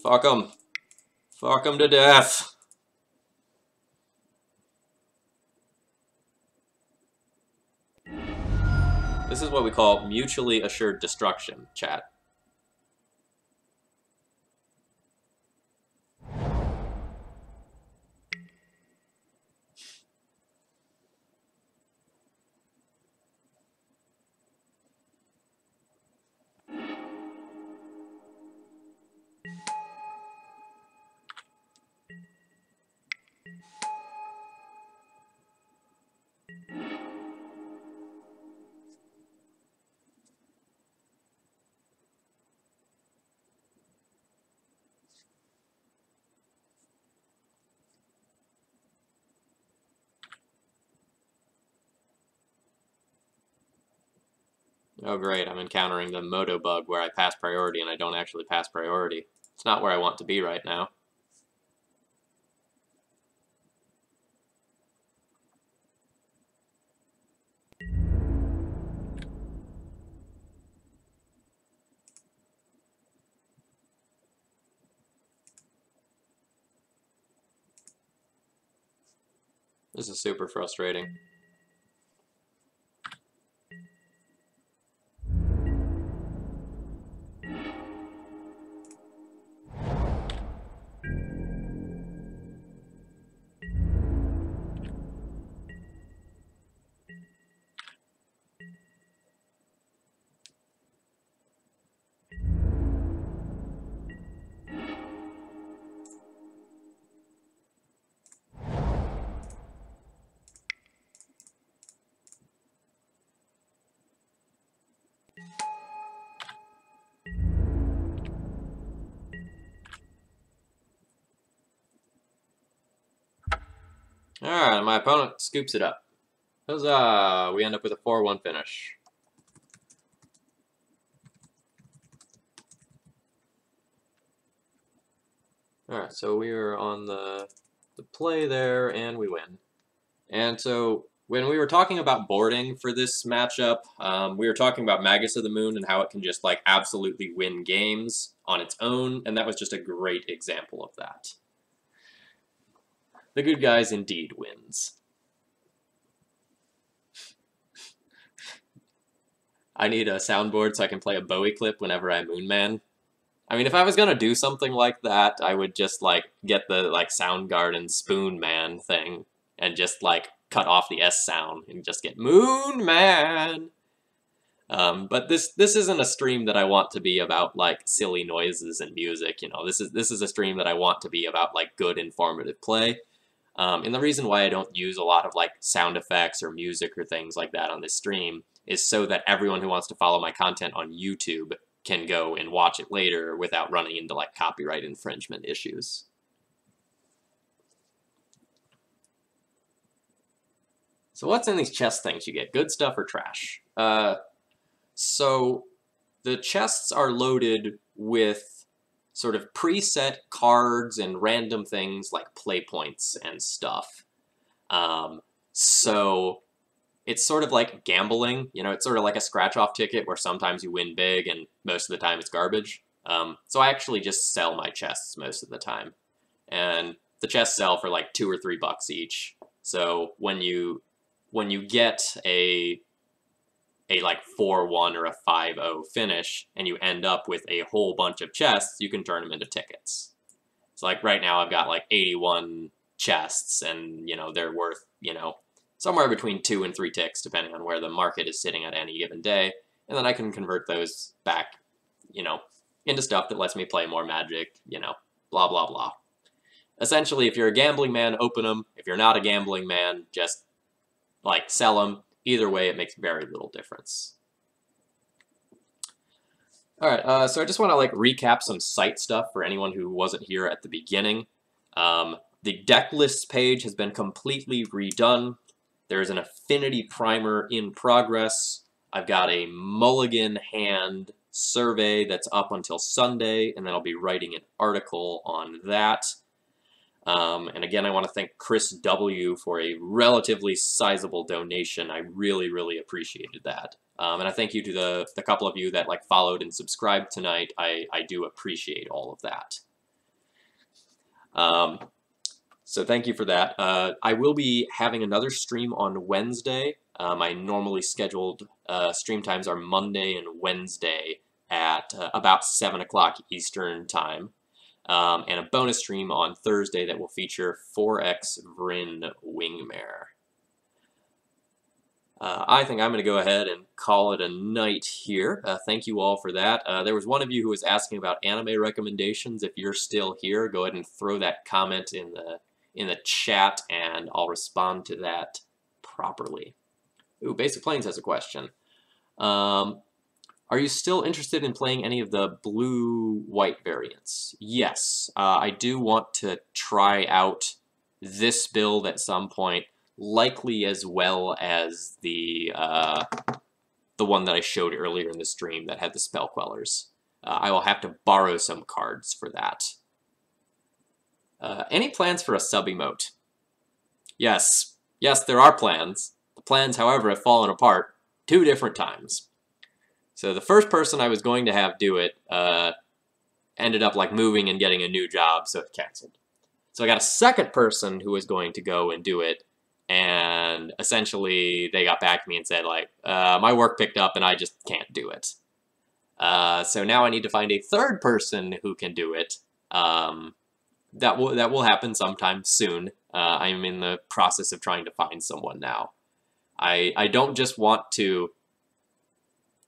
Fuck them. Fuck them to death. This is what we call mutually assured destruction, chat. Oh great, I'm encountering the moto bug where I pass priority and I don't actually pass priority. It's not where I want to be right now. This is super frustrating. Alright, my opponent scoops it up. Huzzah! We end up with a 4-1 finish. Alright, so we are on the play there, and we win. And so, when we were talking about boarding for this matchup, we were talking about Magus of the Moon and how it can just, like, absolutely win games on its own, and that was just a great example of that. The good guys indeed wins. I need a soundboard so I can play a Bowie clip whenever I Moonman. I mean, if I was gonna do something like that, I would just, like, get the, like, Soundgarden Spoon Man thing and just, like, cut off the S sound and just get Moon Man. But this isn't a stream that I want to be about, like, silly noises and music, you know. This is a stream that I want to be about, like, good, informative play. And the reason why I don't use a lot of, like, sound effects or music or things like that on this stream is so that everyone who wants to follow my content on YouTube can go and watch it later without running into, like, copyright infringement issues. So what's in these chest things you get? Good stuff or trash? So the chests are loaded with sort of preset cards and random things like play points and stuff. So it's sort of like gambling, you know, it's sort of like a scratch-off ticket where sometimes you win big and most of the time it's garbage. So I actually just sell my chests most of the time. And the chests sell for like $2 or $3 each. So when you get a like 4-1 or a 5-0 finish, and you end up with a whole bunch of chests, you can turn them into tickets. So like right now I've got like 81 chests, and, you know, they're worth, you know, somewhere between 2 and 3 ticks, depending on where the market is sitting at any given day. And then I can convert those back, you know, into stuff that lets me play more Magic, you know, blah, blah, blah. Essentially, if you're a gambling man, open them. If you're not a gambling man, just, like, sell them. Either way, it makes very little difference. Alright, so I just want to, like, recap some site stuff for anyone who wasn't here at the beginning. The deck lists page has been completely redone. There's an affinity primer in progress. I've got a mulligan hand survey that's up until Sunday, and then I'll be writing an article on that. And again, I want to thank Chris W. for a relatively sizable donation. I really, really appreciated that. And I thank you to the couple of you that, like, followed and subscribed tonight. I do appreciate all of that. So thank you for that. I will be having another stream on Wednesday. My normally scheduled stream times are Monday and Wednesday at about 7 o'clock Eastern Time. And a bonus stream on Thursday that will feature 4X Vryn Wingmare. I think I'm going to go ahead and call it a night here. Thank you all for that. There was one of you who was asking about anime recommendations. If you're still here, go ahead and throw that comment in the chat, and I'll respond to that properly. Ooh, Basic Plains has a question. Are you still interested in playing any of the blue-white variants? Yes, I do want to try out this build at some point, likely as well as the one that I showed earlier in the stream that had the spell quellers. I will have to borrow some cards for that. Any plans for a sub-emote? Yes, there are plans. The plans, however, have fallen apart 2 different times. So the first person I was going to have do it ended up like moving and getting a new job, so it canceled. So I got a second person who was going to go and do it, and essentially they got back to me and said, like, my work picked up and I just can't do it. So now I need to find a third person who can do it. That will happen sometime soon. I'm in the process of trying to find someone now. I don't just want to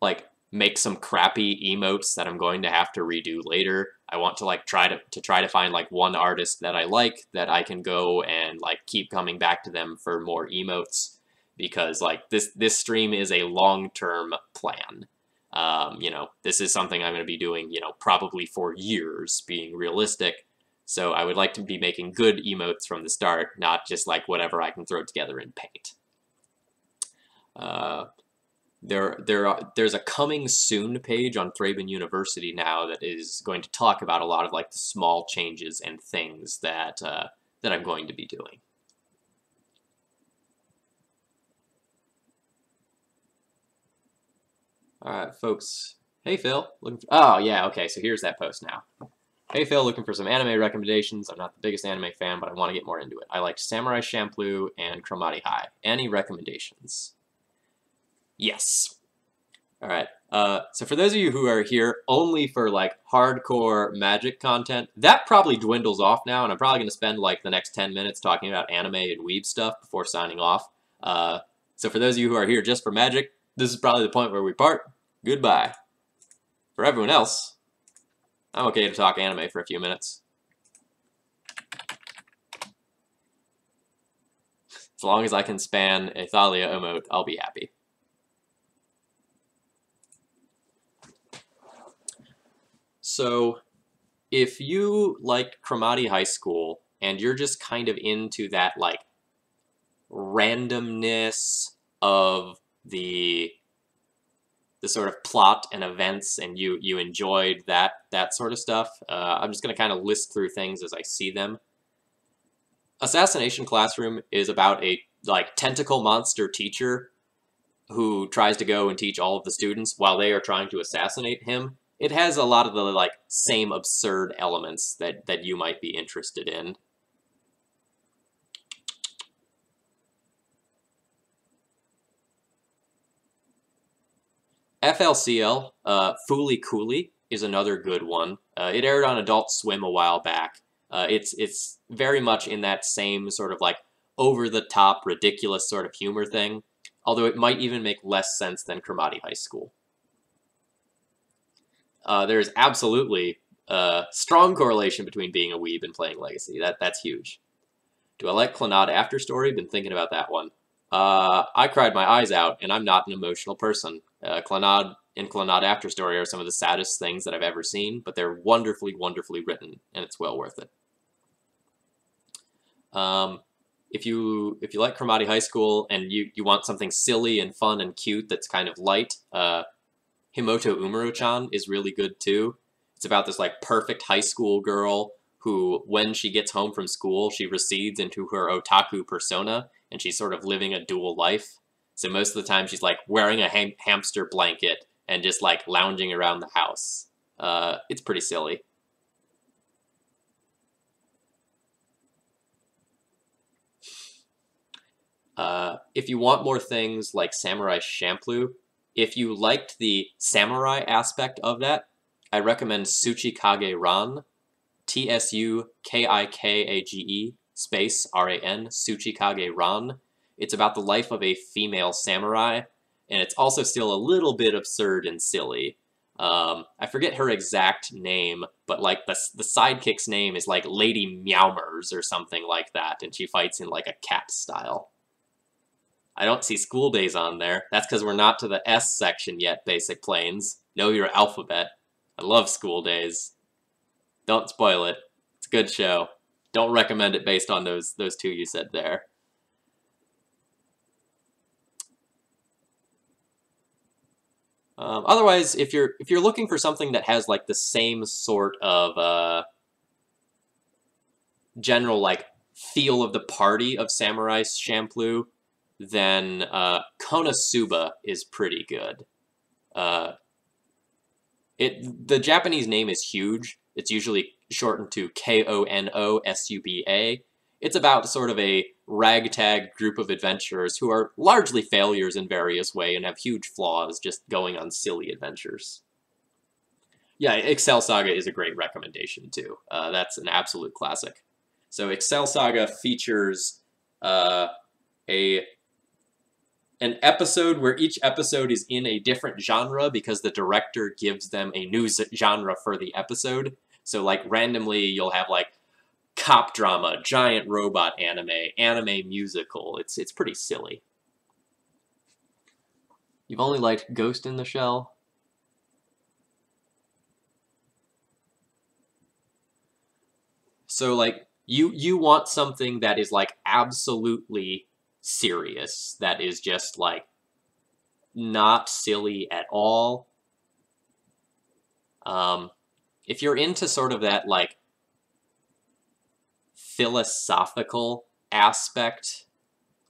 like make some crappy emotes that I'm going to have to redo later. I want to like try to find like one artist that I like that I can go and like keep coming back to them for more emotes, because like this stream is a long-term plan. You know, this is something I'm going to be doing, you know, probably for years, being realistic. So I would like to be making good emotes from the start, not just like whatever I can throw together in Paint. There's a coming soon page on Thraben University now that is going to talk about a lot of like the small changes and things that that I'm going to be doing. All right, folks. Hey, Phil. Oh, yeah, okay, so here's that post now. Hey, Phil, looking for some anime recommendations. I'm not the biggest anime fan, but I want to get more into it. I liked Samurai Champloo and Cromartie High. Any recommendations? Yes. All right. So for those of you who are here only for like hardcore Magic content, that probably dwindles off now, and I'm probably going to spend like the next 10 minutes talking about anime and weeb stuff before signing off. So for those of you who are here just for Magic, this is probably the point where we part. Goodbye. For everyone else, I'm okay to talk anime for a few minutes. As long as I can span a Thalia emote, I'll be happy. So, if you liked Cromartie High School, and you're just kind of into that, like, randomness of the sort of plot and events, and you enjoyed that sort of stuff, I'm just going to kind of list through things as I see them. Assassination Classroom is about a, like, tentacle monster teacher who tries to go and teach all of the students while they are trying to assassinate him. It has a lot of the, like, same absurd elements that you might be interested in. FLCL, Fooly Cooly, is another good one. It aired on Adult Swim a while back. It's very much in that same sort of, like, over-the-top, ridiculous sort of humor thing, although it might even make less sense than Cromartie High School. There's absolutely a strong correlation between being a weeb and playing Legacy. That's huge. Do I like Clannad Afterstory? Been thinking about that one. I cried my eyes out, and I'm not an emotional person. Clannad and Clannad Afterstory are some of the saddest things that I've ever seen, but they're wonderfully, wonderfully written, and it's well worth it. If you like Cromartie High School and you want something silly and fun and cute that's kind of light, Himoto Umaru-chan is really good too. It's about this like perfect high school girl who, when she gets home from school, she recedes into her otaku persona, and she's sort of living a dual life. So most of the time she's like wearing a hamster blanket and just like lounging around the house. It's pretty silly. If you want more things like Samurai Champloo, if you liked the samurai aspect of that, I recommend Tsuchikage Ran, Tsukikage space Ran, Tsuchikage Ran. It's about the life of a female samurai, and it's also still a little bit absurd and silly. I forget her exact name, but like the sidekick's name is like Lady Meowmers or something like that, and she fights in like a cat style. I don't see School Days on there. That's because we're not to the S section yet, Basic Planes. Know your alphabet. I love School Days. Don't spoil it. It's a good show. Don't recommend it based on those two you said there. Otherwise, if you're looking for something that has like the same sort of general like feel of the party of Samurai Champloo, then Konosuba is pretty good. The Japanese name is huge. It's usually shortened to Konosuba. It's about sort of a ragtag group of adventurers who are largely failures in various ways and have huge flaws just going on silly adventures. Yeah, Excel Saga is a great recommendation too. That's an absolute classic. So Excel Saga features an episode where each episode is in a different genre because the director gives them a new genre for the episode. So like randomly you'll have like cop drama, giant robot anime musical. It's pretty silly. You've only liked Ghost in the Shell? So like you want something that is like absolutely serious, that is just like not silly at all. If you're into sort of that like philosophical aspect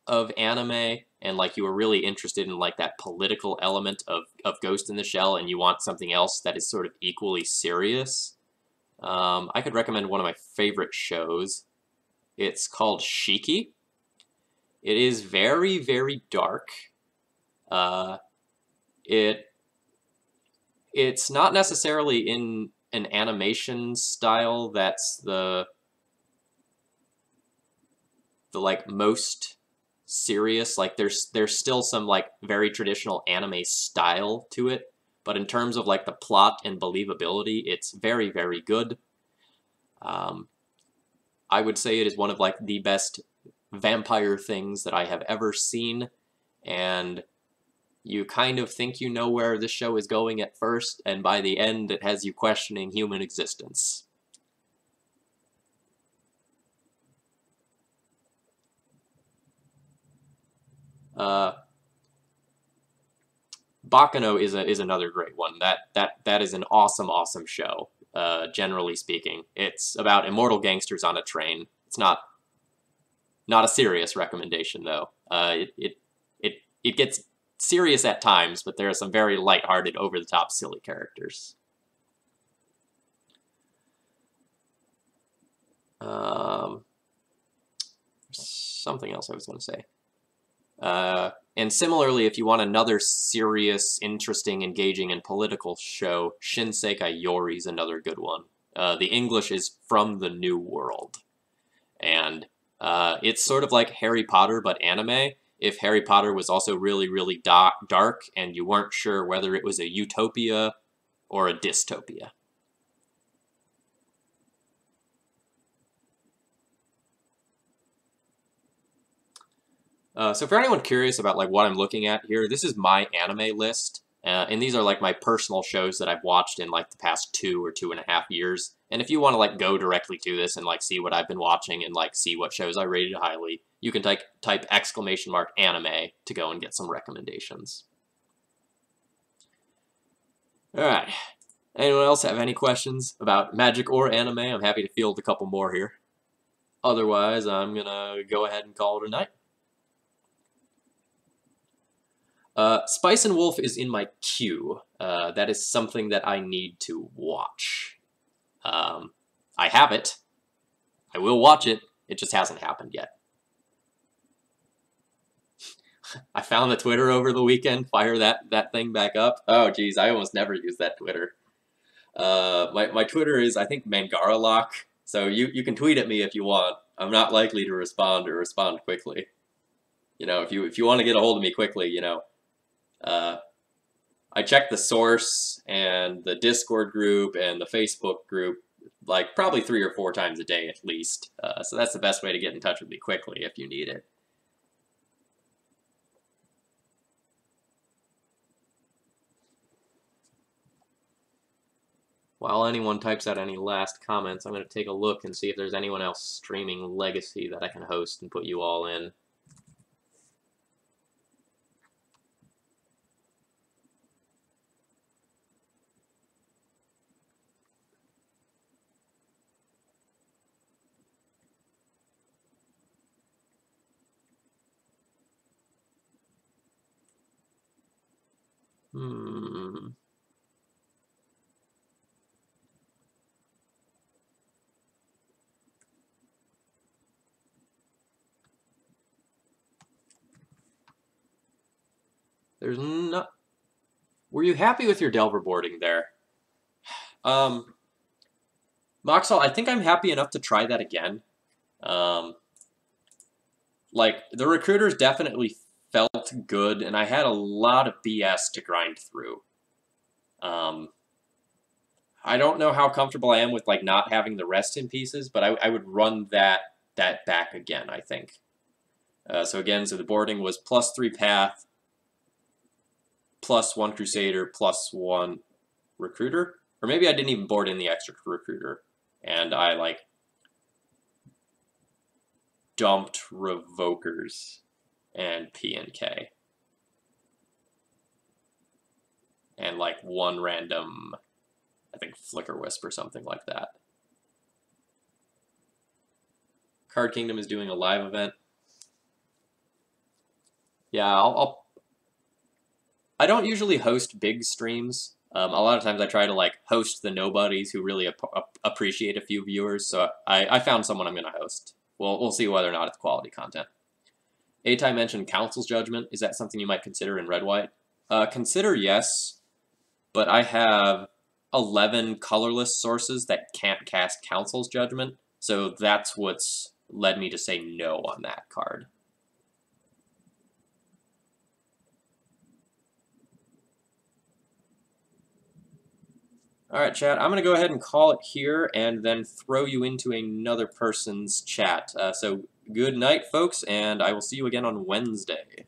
of anime, and like you were really interested in like that political element of Ghost in the Shell, and you want something else that is sort of equally serious, I could recommend one of my favorite shows. It's called Shiki. It is very, very dark. It's not necessarily in an animation style that's the like most serious. Like there's still some like very traditional anime style to it, but in terms of like the plot and believability, it's very, very good. I would say it is one of like the best vampire things that I have ever seen, and you kind of think you know where this show is going at first, and by the end it has you questioning human existence. Bakano is another great one. That is an awesome show. Generally speaking, it's about immortal gangsters on a train. It's not a serious recommendation though. It gets serious at times, but there are some very lighthearted, over-the-top, silly characters. Something else I was going to say. And similarly, if you want another serious, interesting, engaging, and political show, Shinsekai Yori is another good one. The English is From the New World. And it's sort of like Harry Potter, but anime. If Harry Potter was also really, really dark, and you weren't sure whether it was a utopia or a dystopia. So for anyone curious about like what I'm looking at here, this is my anime list, and these are like my personal shows that I've watched in like the past 2 or 2.5 years. And if you want to like go directly to this and like see what I've been watching and like see what shows I rated highly, you can type !anime to go and get some recommendations. All right. Anyone else have any questions about Magic or anime? I'm happy to field a couple more here. Otherwise, I'm gonna go ahead and call it a night. Spice and Wolf is in my queue. That is something that I need to watch. I have it. I will watch it. It just hasn't happened yet. I found the Twitter over the weekend. Fire that thing back up. Oh, geez, I almost never use that Twitter. My Twitter is, I think, Mangaralock. So you can tweet at me if you want. I'm not likely to respond or respond quickly. You know, if you want to get a hold of me quickly, you know, I check the source and the Discord group and the Facebook group like probably 3 or 4 times a day at least. So that's the best way to get in touch with me quickly if you need it. While anyone types out any last comments, I'm going to take a look and see if there's anyone else streaming Legacy that I can host and put you all in. There's not. Were you happy with your Delver boarding there? Moxall, I think I'm happy enough to try that again. Like, the recruiters definitely felt good, and I had a lot of BS to grind through. I don't know how comfortable I am with, like, not having the rest in pieces, but I would run that back again, I think. So the boarding was +3 Path, +1 Crusader, +1 Recruiter. Or maybe I didn't even board in the extra Recruiter, and I, like, dumped Revokers and P and K. And, like, 1 random, I think, Flicker Wisp or something like that. Card Kingdom is doing a live event. Yeah, I don't usually host big streams. A lot of times I try to, like, host the nobodies who really appreciate a few viewers, so I found someone I'm going to host. We'll see whether or not it's quality content. Atai mentioned Council's Judgment. Is that something you might consider in Red-White? Consider yes, but I have 11 colorless sources that can't cast Council's Judgment, so that's what's led me to say no on that card. All right, chat, I'm going to go ahead and call it here and then throw you into another person's chat. So good night, folks, and I will see you again on Wednesday.